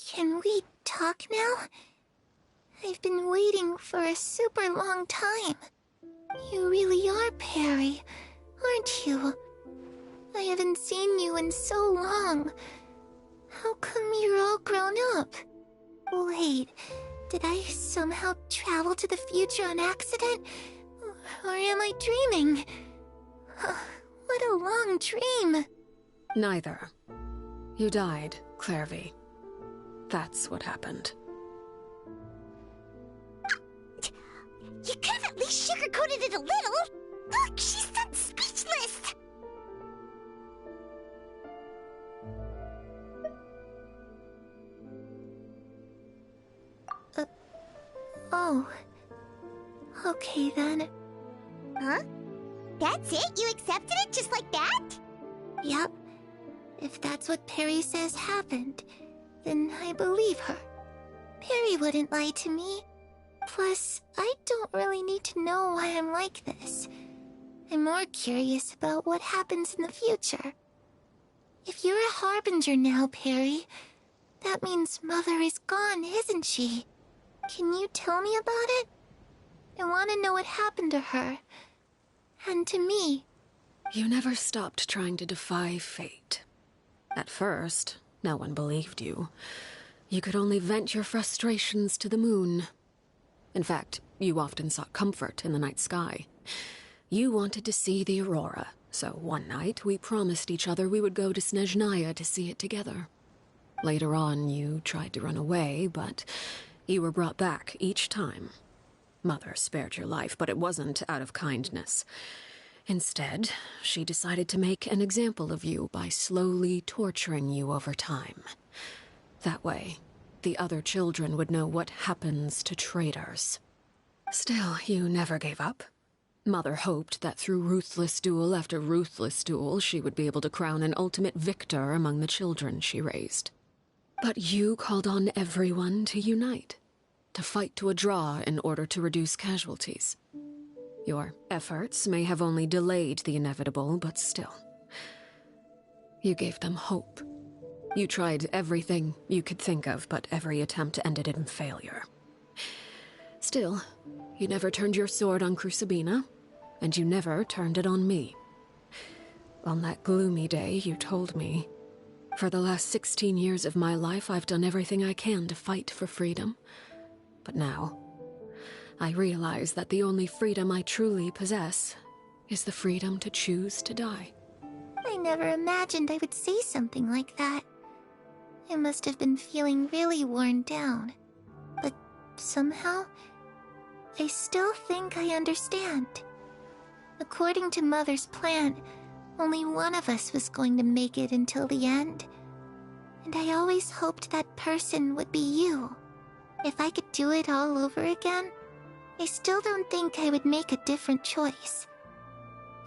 Can we talk now? I've been waiting for a super long time. You really are Perry, aren't you? I haven't seen you in so long. How come you're all grown up? Wait, did I somehow travel to the future on accident? Or am I dreaming? What a long dream. Neither. You died, Clairvy. That's what happened. You could have at least sugarcoated it a little. Look, she's done speechless. Oh. Okay then. Huh? That's it? You accepted it just like that? Yep. If that's what Perry says happened, then I believe her. Perry wouldn't lie to me. Plus, I don't really need to know why I'm like this. I'm more curious about what happens in the future. If you're a harbinger now, Perry, that means Mother is gone, isn't she? Can you tell me about it? I want to know what happened to her. And to me. You never stopped trying to defy fate. At first, no one believed you. You could only vent your frustrations to the moon. In fact, you often sought comfort in the night sky. You wanted to see the aurora, so one night we promised each other we would go to Snezhnaya to see it together. Later on, you tried to run away, but you were brought back each time. Mother spared your life, but it wasn't out of kindness. Instead, she decided to make an example of you by slowly torturing you over time. That way, the other children would know what happens to traitors. Still, you never gave up. Mother hoped that through ruthless duel after ruthless duel, she would be able to crown an ultimate victor among the children she raised. But you called on everyone to unite, to fight to a draw in order to reduce casualties. Your efforts may have only delayed the inevitable, but still. You gave them hope. You tried everything you could think of, but every attempt ended in failure. Still, you never turned your sword on Crucibina, and you never turned it on me. On that gloomy day, you told me, "For the last 16 years of my life, I've done everything I can to fight for freedom. But now, I realize that the only freedom I truly possess is the freedom to choose to die." I never imagined I would say something like that. I must have been feeling really worn down. But somehow, I still think I understand. According to Mother's plan, only one of us was going to make it until the end. And I always hoped that person would be you. If I could do it all over again, I still don't think I would make a different choice.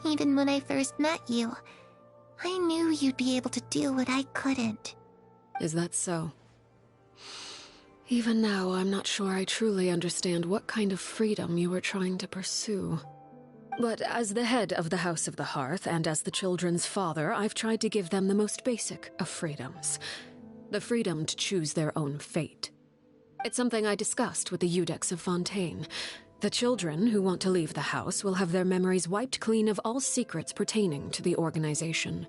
Even when I first met you, I knew you'd be able to do what I couldn't. Is that so? Even now, I'm not sure I truly understand what kind of freedom you were trying to pursue. But as the head of the House of the Hearth, and as the children's father, I've tried to give them the most basic of freedoms. The freedom to choose their own fate. It's something I discussed with the Eudex of Fontaine. The children who want to leave the house will have their memories wiped clean of all secrets pertaining to the organization.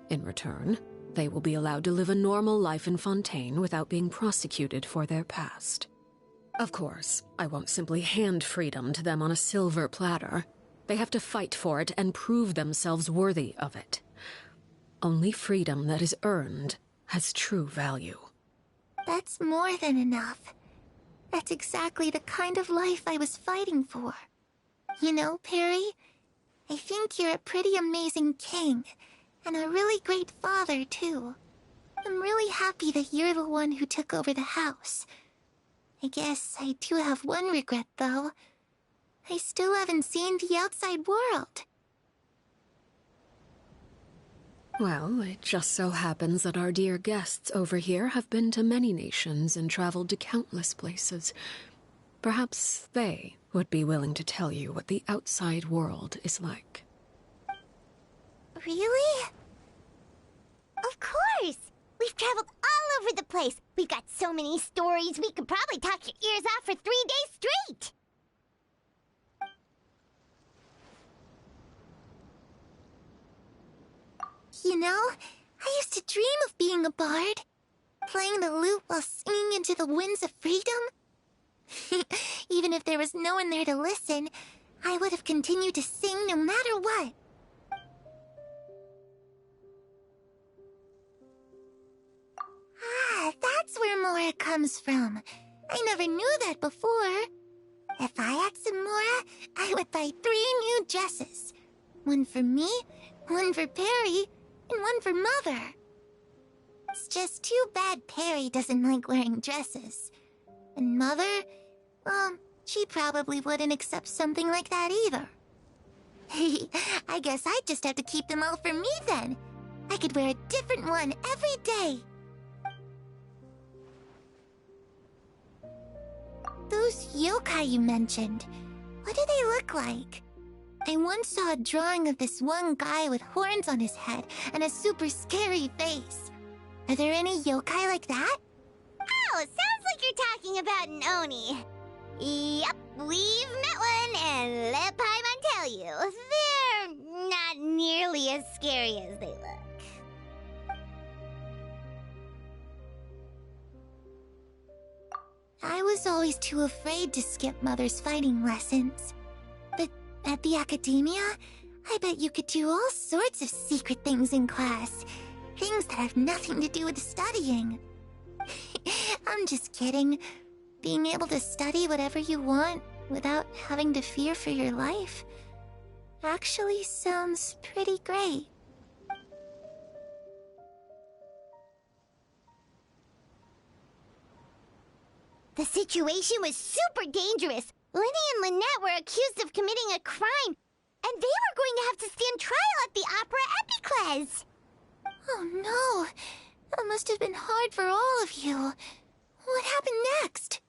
In return, they will be allowed to live a normal life in Fontaine without being prosecuted for their past. Of course, I won't simply hand freedom to them on a silver platter. They have to fight for it and prove themselves worthy of it. Only freedom that is earned has true value. That's more than enough. That's exactly the kind of life I was fighting for. You know, Perry, I think you're a pretty amazing king, and a really great father, too. I'm really happy that you're the one who took over the house. I guess I do have one regret, though. I still haven't seen the outside world. Well, it just so happens that our dear guests over here have been to many nations and traveled to countless places. Perhaps they would be willing to tell you what the outside world is like. Really? Of course! We've traveled all over the place. We've got so many stories, we could probably talk your ears off for 3 days straight! You know, I used to dream of being a bard. Playing the lute while singing into the winds of freedom. Even if there was no one there to listen, I would have continued to sing no matter what. Ah, that's where Mora comes from. I never knew that before. If I had some Mora, I would buy 3 new dresses. One for me, one for Perry, and one for Mother. It's just too bad Perry doesn't like wearing dresses. And Mother, well, she probably wouldn't accept something like that either. I guess I'd just have to keep them all for me then. I could wear a different one every day. Those yokai you mentioned, what do they look like? I once saw a drawing of this one guy with horns on his head and a super scary face. Are there any yokai like that? Oh, sounds like you're talking about an Oni. Yep, we've met one, and let Paimon tell you, they're not nearly as scary as they look. I was always too afraid to skip Mother's fighting lessons. But at the academia, I bet you could do all sorts of secret things in class. Things that have nothing to do with studying. I'm just kidding. Being able to study whatever you want without having to fear for your life actually sounds pretty great. The situation was super dangerous. Lenny and Lynette were accused of committing a crime, and they were going to have to stand trial at the Opera Epicles. Oh no, that must have been hard for all of you. What happened next?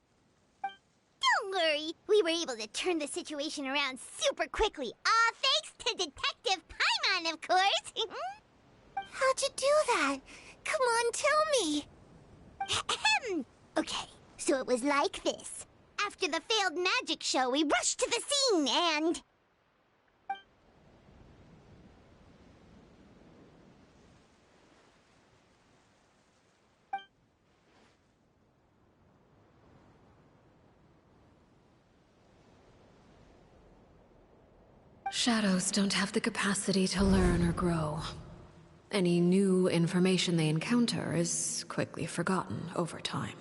Don't worry, we were able to turn the situation around super quickly, all thanks to Detective Paimon, of course. How'd you do that? Come on, tell me. Okay, so it was like this. After the failed magic show, we rushed to the scene and... Shadows don't have the capacity to learn or grow. Any new information they encounter is quickly forgotten over time.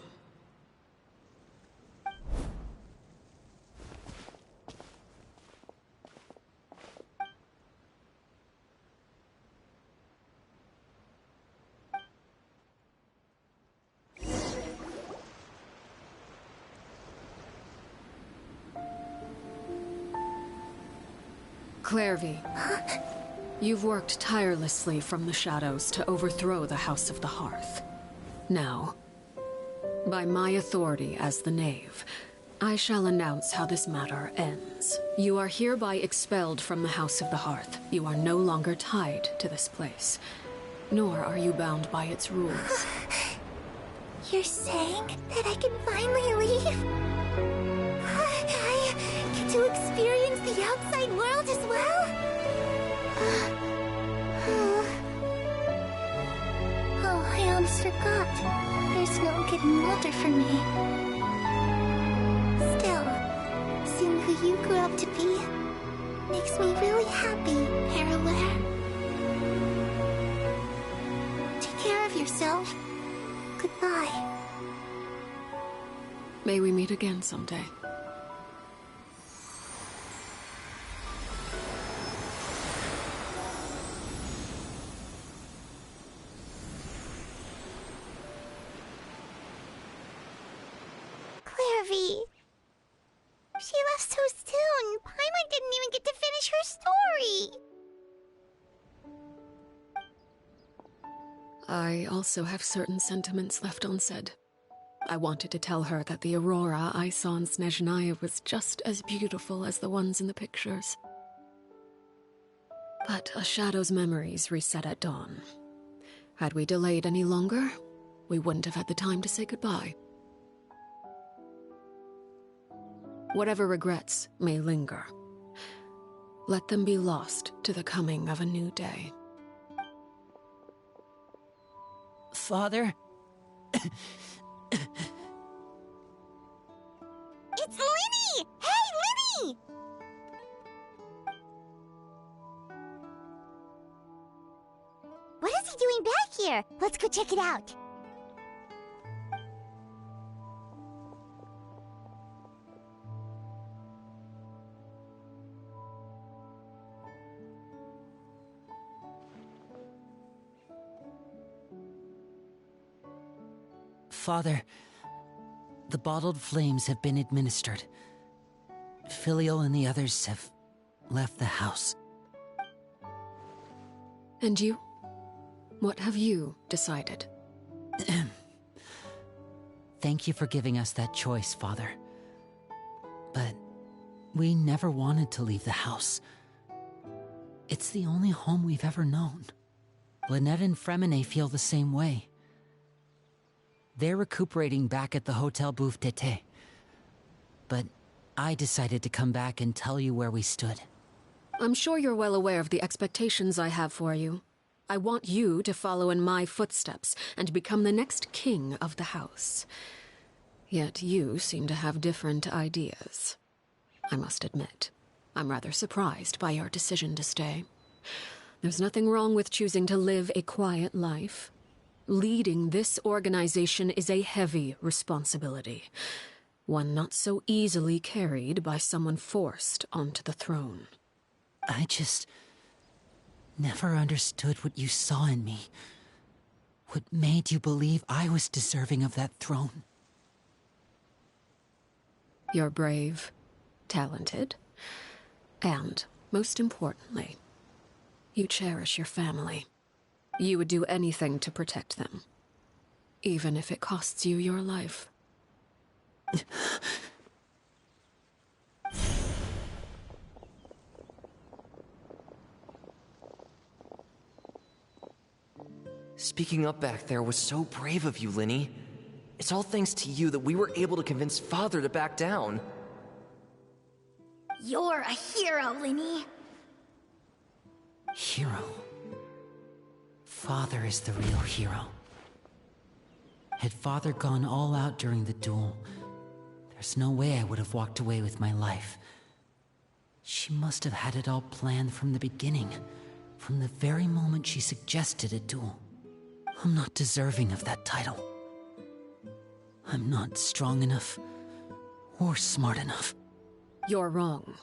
Clairvy, you've worked tirelessly from the shadows to overthrow the House of the Hearth. Now, by my authority as the Knave, I shall announce how this matter ends. You are hereby expelled from the House of the Hearth. You are no longer tied to this place, nor are you bound by its rules. You're saying that I can finally leave? I get to experience the outside world as well? Oh, I almost forgot. There's no getting older for me. Still, seeing who you grew up to be makes me really happy, Parallel. Take care of yourself. Goodbye. May we meet again someday. so soon. Paimon didn't even get to finish her story. I also have certain sentiments left unsaid. I wanted to tell her that the aurora I saw in Snezhnaya was just as beautiful as the ones in the pictures. But a shadow's memories reset at dawn. Had we delayed any longer, we wouldn't have had the time to say goodbye. Whatever regrets may linger, let them be lost to the coming of a new day. Father? It's Linny! Hey, Linny! What is he doing back here? Let's go check it out. Father, the bottled flames have been administered. Filial and the others have left the house. And you? What have you decided? Thank you for giving us that choice, Father. But we never wanted to leave the house. It's the only home we've ever known. Lynette and Fremine feel the same way. They're recuperating back at the Hotel Bouffe d'Été. But I decided to come back and tell you where we stood. I'm sure you're well aware of the expectations I have for you. I want you to follow in my footsteps and become the next king of the house. Yet you seem to have different ideas. I must admit, I'm rather surprised by your decision to stay. There's nothing wrong with choosing to live a quiet life. Leading this organization is a heavy responsibility, one not so easily carried by someone forced onto the throne. I just never understood what you saw in me. What made you believe I was deserving of that throne? You're brave, talented, and, most importantly, you cherish your family. You would do anything to protect them, even if it costs you your life. Speaking up back there was so brave of you, Linny. It's all thanks to you that we were able to convince Father to back down. You're a hero, Linny. Hero? Father is the real hero. Had Father gone all out during the duel, there's no way I would have walked away with my life. She must have had it all planned from the beginning, from the very moment she suggested a duel. I'm not deserving of that title. I'm not strong enough or smart enough. You're wrong.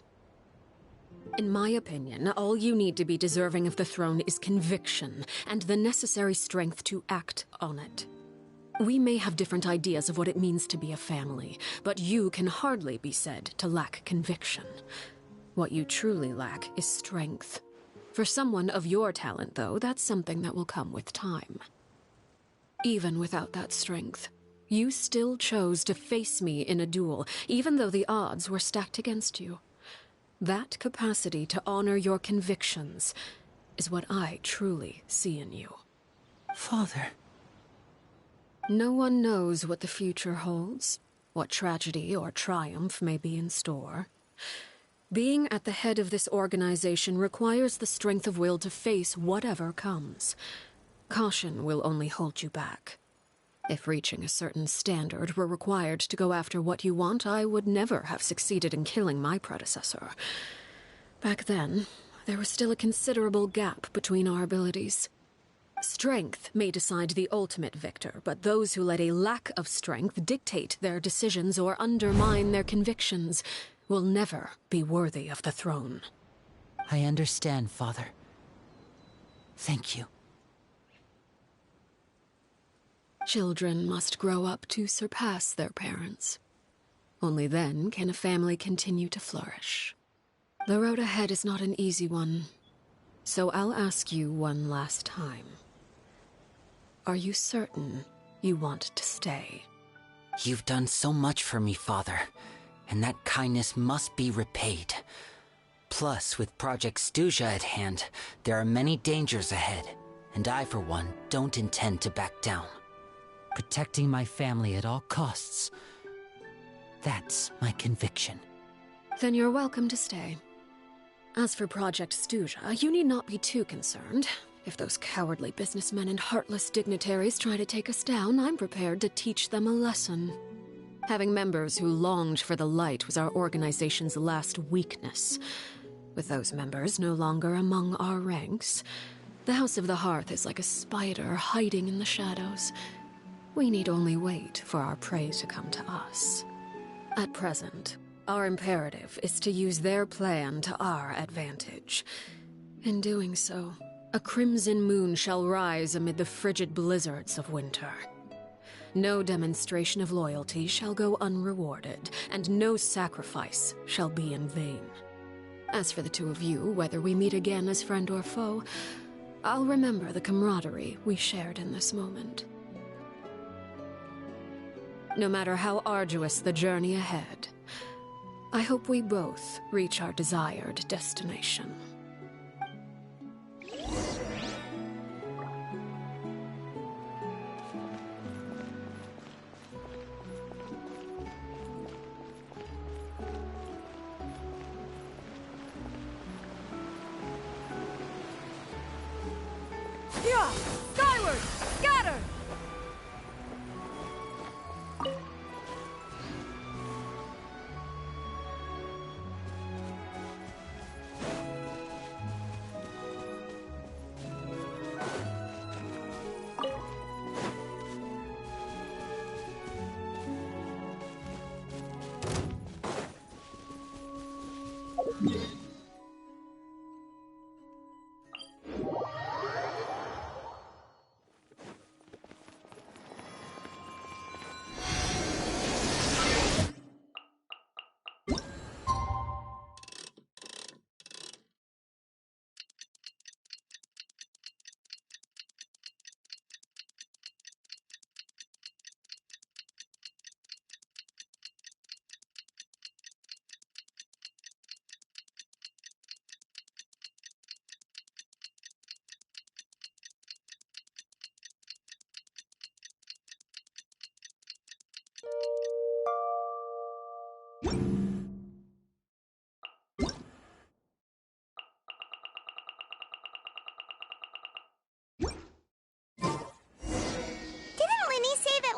In my opinion, all you need to be deserving of the throne is conviction and the necessary strength to act on it. We may have different ideas of what it means to be a family, but you can hardly be said to lack conviction. What you truly lack is strength. For someone of your talent, though, that's something that will come with time. Even without that strength, you still chose to face me in a duel, even though the odds were stacked against you. That capacity to honor your convictions is what I truly see in you. Father. No one knows what the future holds, what tragedy or triumph may be in store. Being at the head of this organization requires the strength of will to face whatever comes. Caution will only hold you back. If reaching a certain standard were required to go after what you want, I would never have succeeded in killing my predecessor. Back then, there was still a considerable gap between our abilities. Strength may decide the ultimate victor, but those who let a lack of strength dictate their decisions or undermine their convictions will never be worthy of the throne. I understand, Father. Thank you. Children must grow up to surpass their parents. Only then can a family continue to flourish. The road ahead is not an easy one, so I'll ask you one last time. Are you certain you want to stay? You've done so much for me, Father, and that kindness must be repaid. Plus, with Project Stuja at hand, there are many dangers ahead, and I, for one, don't intend to back down. Protecting my family at all costs. That's my conviction. Then you're welcome to stay. As for Project Stuja, you need not be too concerned. If those cowardly businessmen and heartless dignitaries try to take us down, I'm prepared to teach them a lesson. Having members who longed for the light was our organization's last weakness. With those members no longer among our ranks, the House of the Hearth is like a spider hiding in the shadows. We need only wait for our prey to come to us. At present, our imperative is to use their plan to our advantage. In doing so, a crimson moon shall rise amid the frigid blizzards of winter. No demonstration of loyalty shall go unrewarded, and no sacrifice shall be in vain. As for the two of you, whether we meet again as friend or foe, I'll remember the camaraderie we shared in this moment. No matter how arduous the journey ahead, I hope we both reach our desired destination. Yeah! Skyward! Scatter!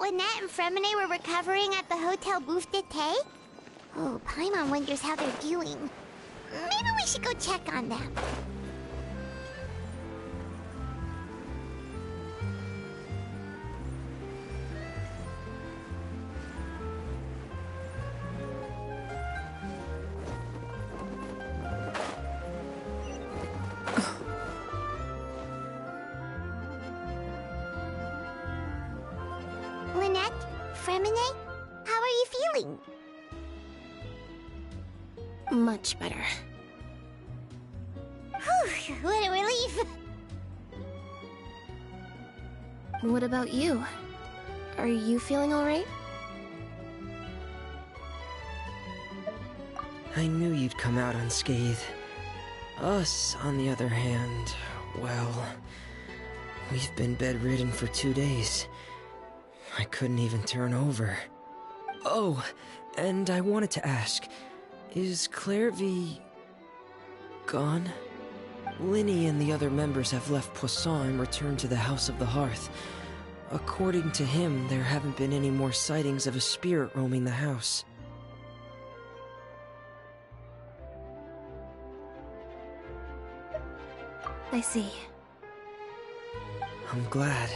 Lynette and Fremine were recovering at the Hotel Bouffe d'été? Oh, Paimon wonders how they're doing. Maybe we should go check on them. Lynette? Fremine? How are you feeling? Much better. Whew, what a relief! What about you? Are you feeling alright? I knew you'd come out unscathed. Us, on the other hand, well, we've been bedridden for 2 days. I couldn't even turn over. Oh, and I wanted to ask, is Claire V... gone? Linny and the other members have left Poisson and returned to the House of the Hearth. According to him, there haven't been any more sightings of a spirit roaming the house. I see. I'm glad.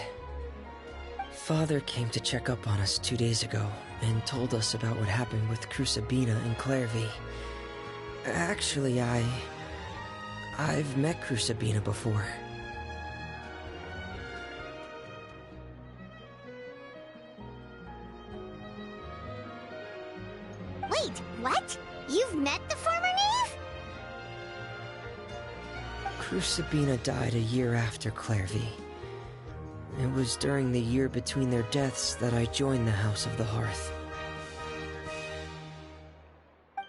Father came to check up on us 2 days ago and told us about what happened with Crusabina and Clairvy. Actually, I've met Crusabina before. Crucibina died a year after Clairvy. It was during the year between their deaths that I joined the House of the Hearth.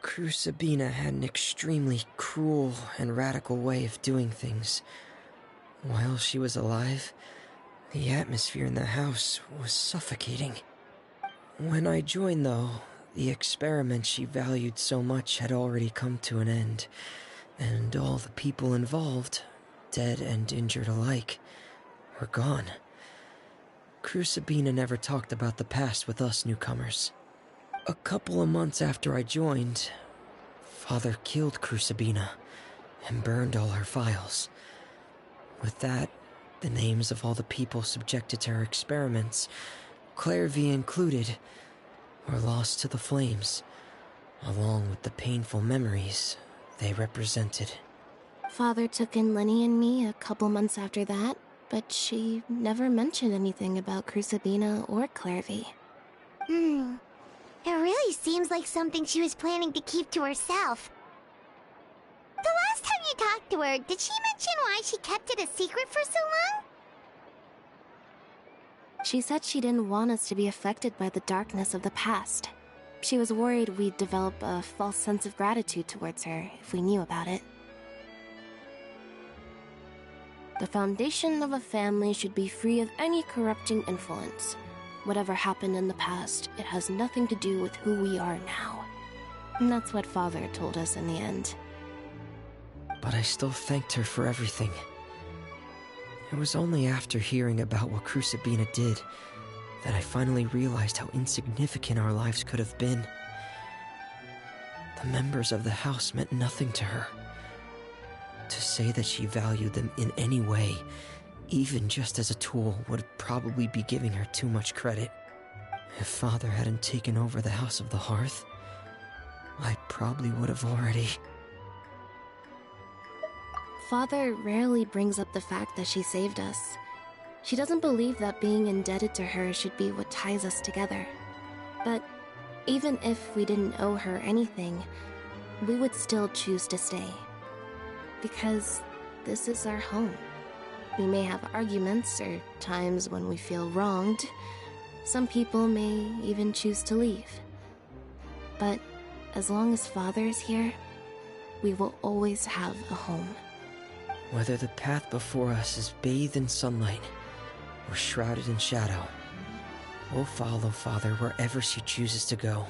Crucibina had an extremely cruel and radical way of doing things. While she was alive, the atmosphere in the house was suffocating. When I joined, though, the experiment she valued so much had already come to an end, and all the people involved, dead and injured alike, were gone. Crucibina never talked about the past with us newcomers. A couple of months after I joined, Father killed Crucibina and burned all her files. With that, the names of all the people subjected to her experiments, Clairvy included, were lost to the flames, along with the painful memories they represented. Father took in Lenny and me a couple months after that, but she never mentioned anything about Crucibina or Clairvy. It really seems like something she was planning to keep to herself. The last time you talked to her, did she mention why she kept it a secret for so long? She said she didn't want us to be affected by the darkness of the past. She was worried we'd develop a false sense of gratitude towards her if we knew about it. The foundation of a family should be free of any corrupting influence. Whatever happened in the past, it has nothing to do with who we are now. And that's what Father told us in the end. But I still thanked her for everything. It was only after hearing about what Crucibina did that I finally realized how insignificant our lives could have been. The members of the house meant nothing to her. To say that she valued them in any way, even just as a tool, would probably be giving her too much credit. If Father hadn't taken over the House of the Hearth, I probably would have already... Father rarely brings up the fact that she saved us. She doesn't believe that being indebted to her should be what ties us together. But even if we didn't owe her anything, we would still choose to stay. Because this is our home. We may have arguments or times when we feel wronged. Some people may even choose to leave. But as long as Father is here, we will always have a home. Whether the path before us is bathed in sunlight or shrouded in shadow, we'll follow Father wherever she chooses to go.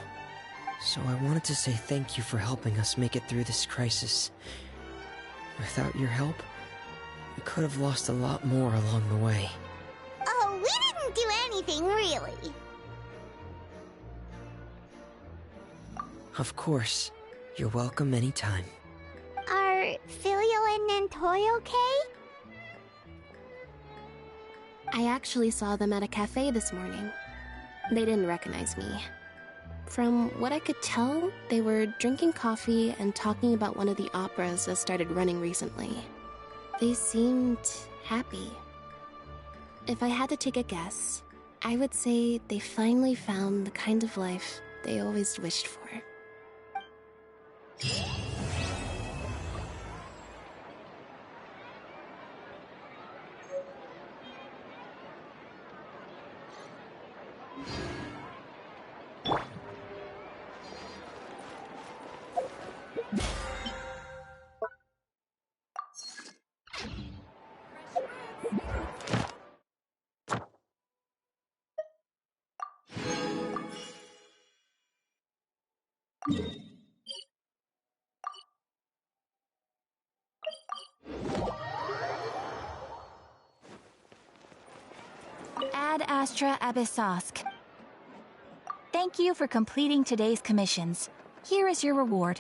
So I wanted to say thank you for helping us make it through this crisis. Without your help, we could have lost a lot more along the way. Oh, we didn't do anything, really. Of course. You're welcome anytime. Are Filial and Nantoy okay? I actually saw them at a cafe this morning. They didn't recognize me. From what I could tell, they were drinking coffee and talking about one of the operas that started running recently. They seemed happy. If I had to take a guess, I would say they finally found the kind of life they always wished for. Ad Astra Abyssosk. Thank you for completing today's commissions. Here is your reward.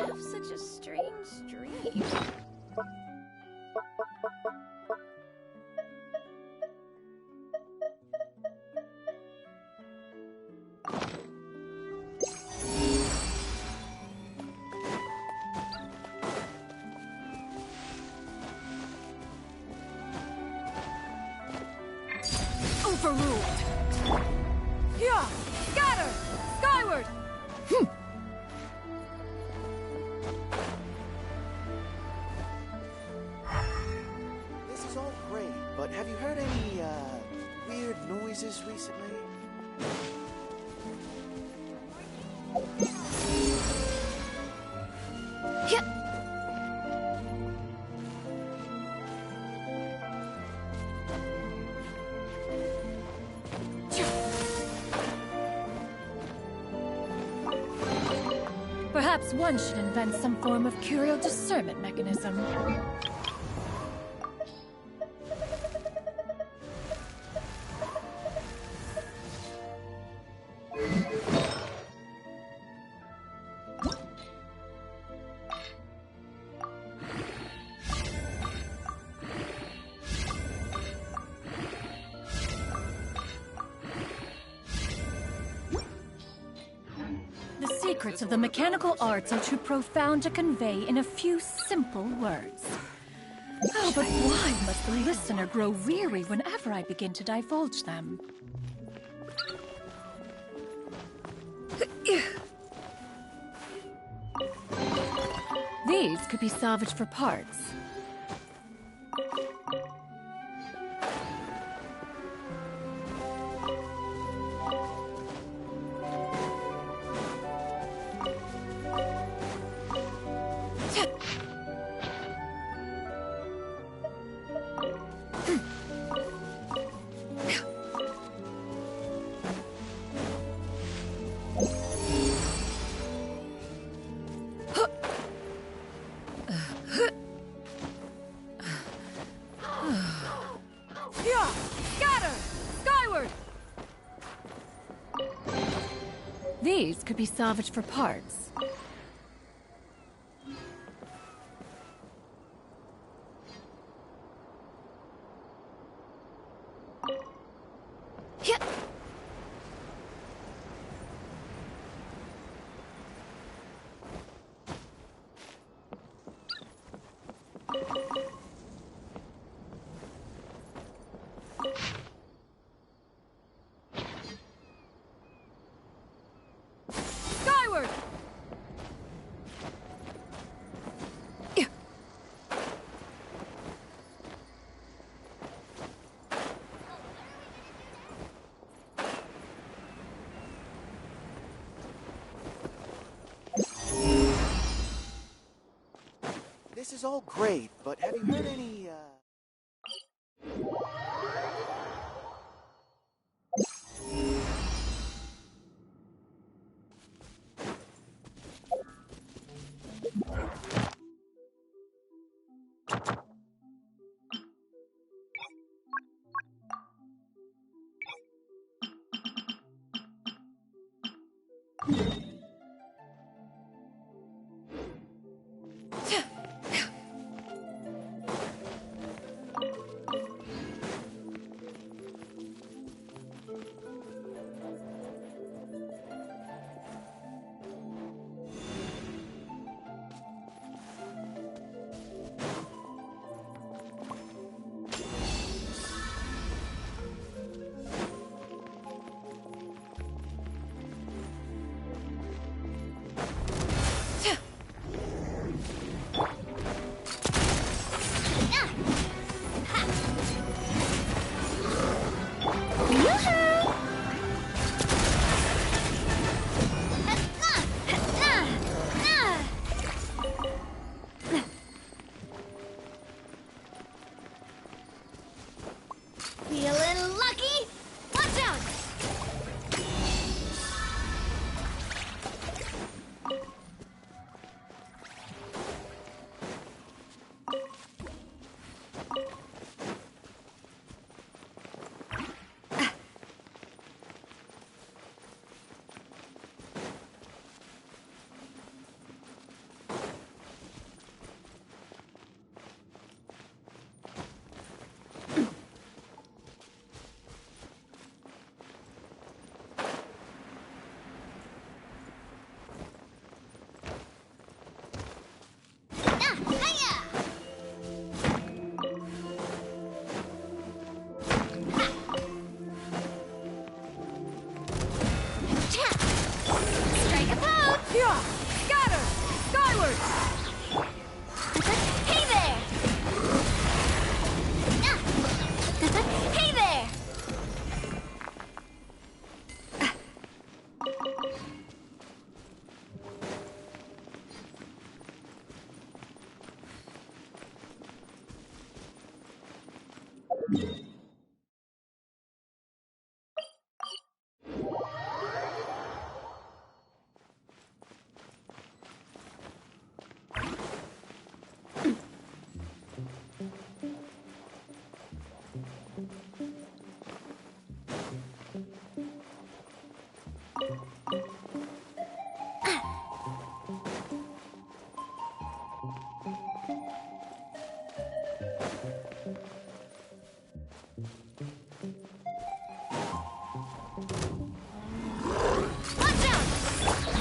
have such a strange dream? Overruled! Yeah! Scatter! Skyward! This is all great, but have you heard any, weird noises recently? Perhaps one should invent some form of curial discernment mechanism. The secrets of the mechanical arts are too profound to convey in a few simple words. Oh, but why must the listener grow weary whenever I begin to divulge them? These could be salvaged for parts. Scatter! Skyward! These could be salvaged for parts. Skyward! This is all great, but have you heard any,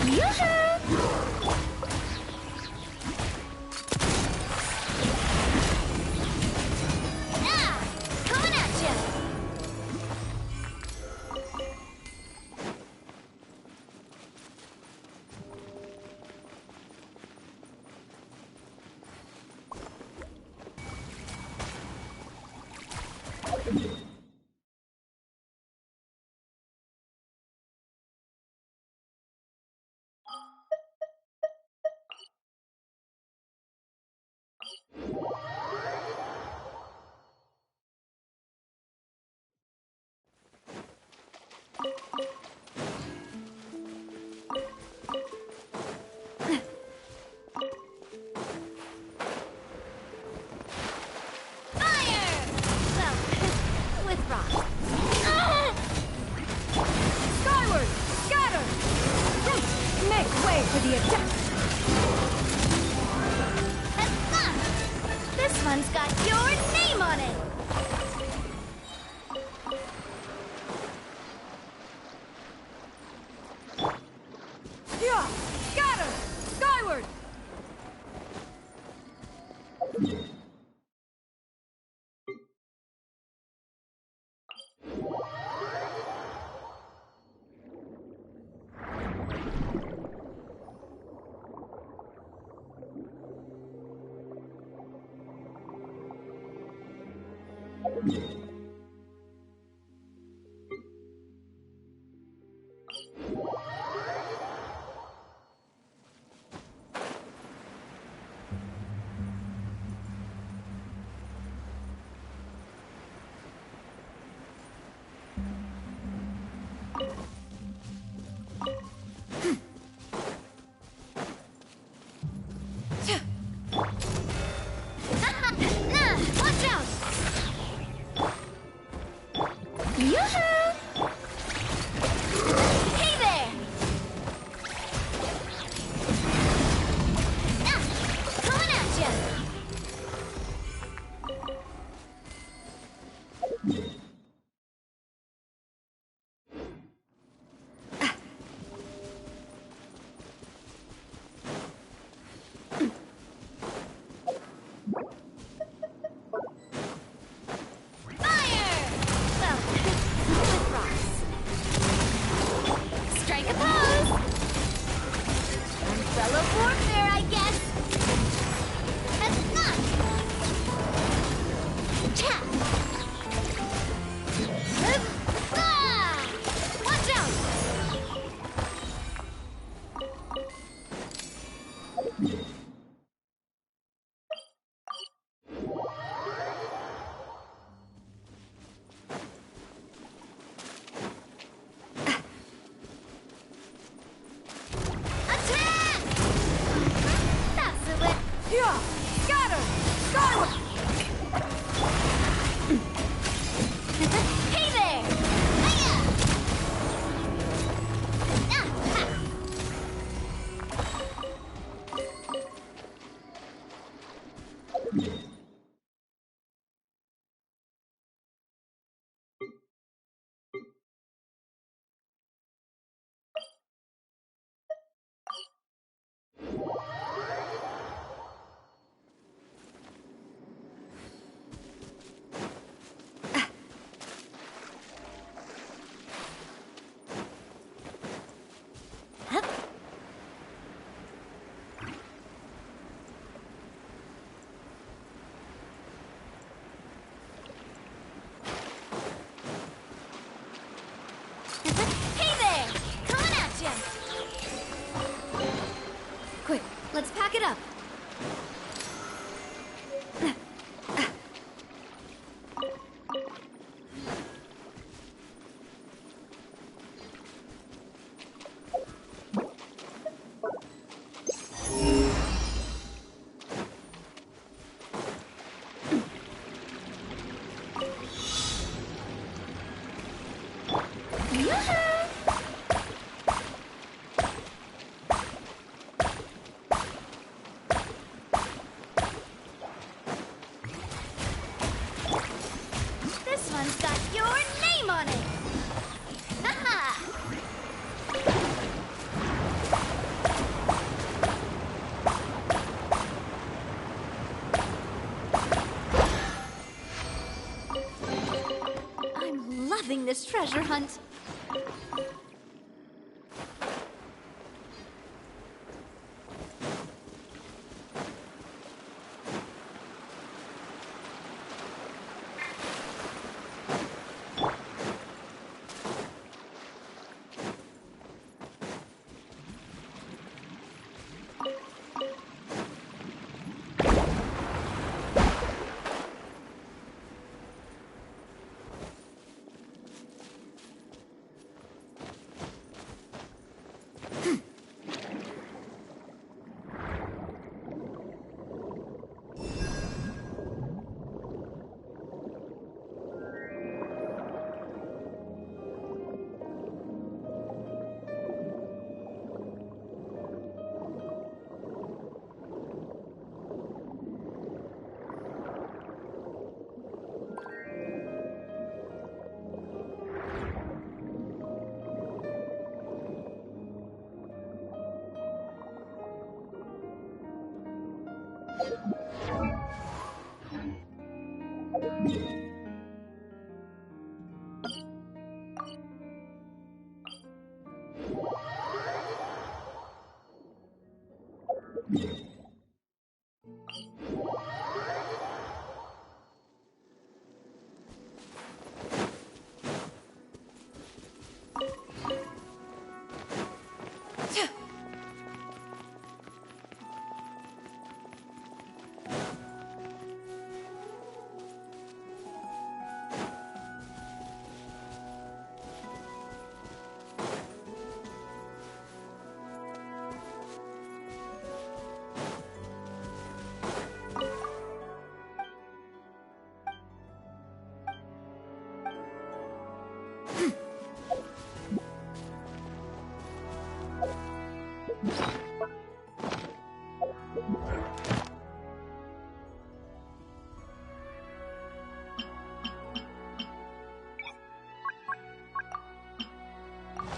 Coming at ya! For the attack! This one's got your name on it! Yeah! Scatter! Skyward! Watch out! this treasure hunt.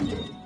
you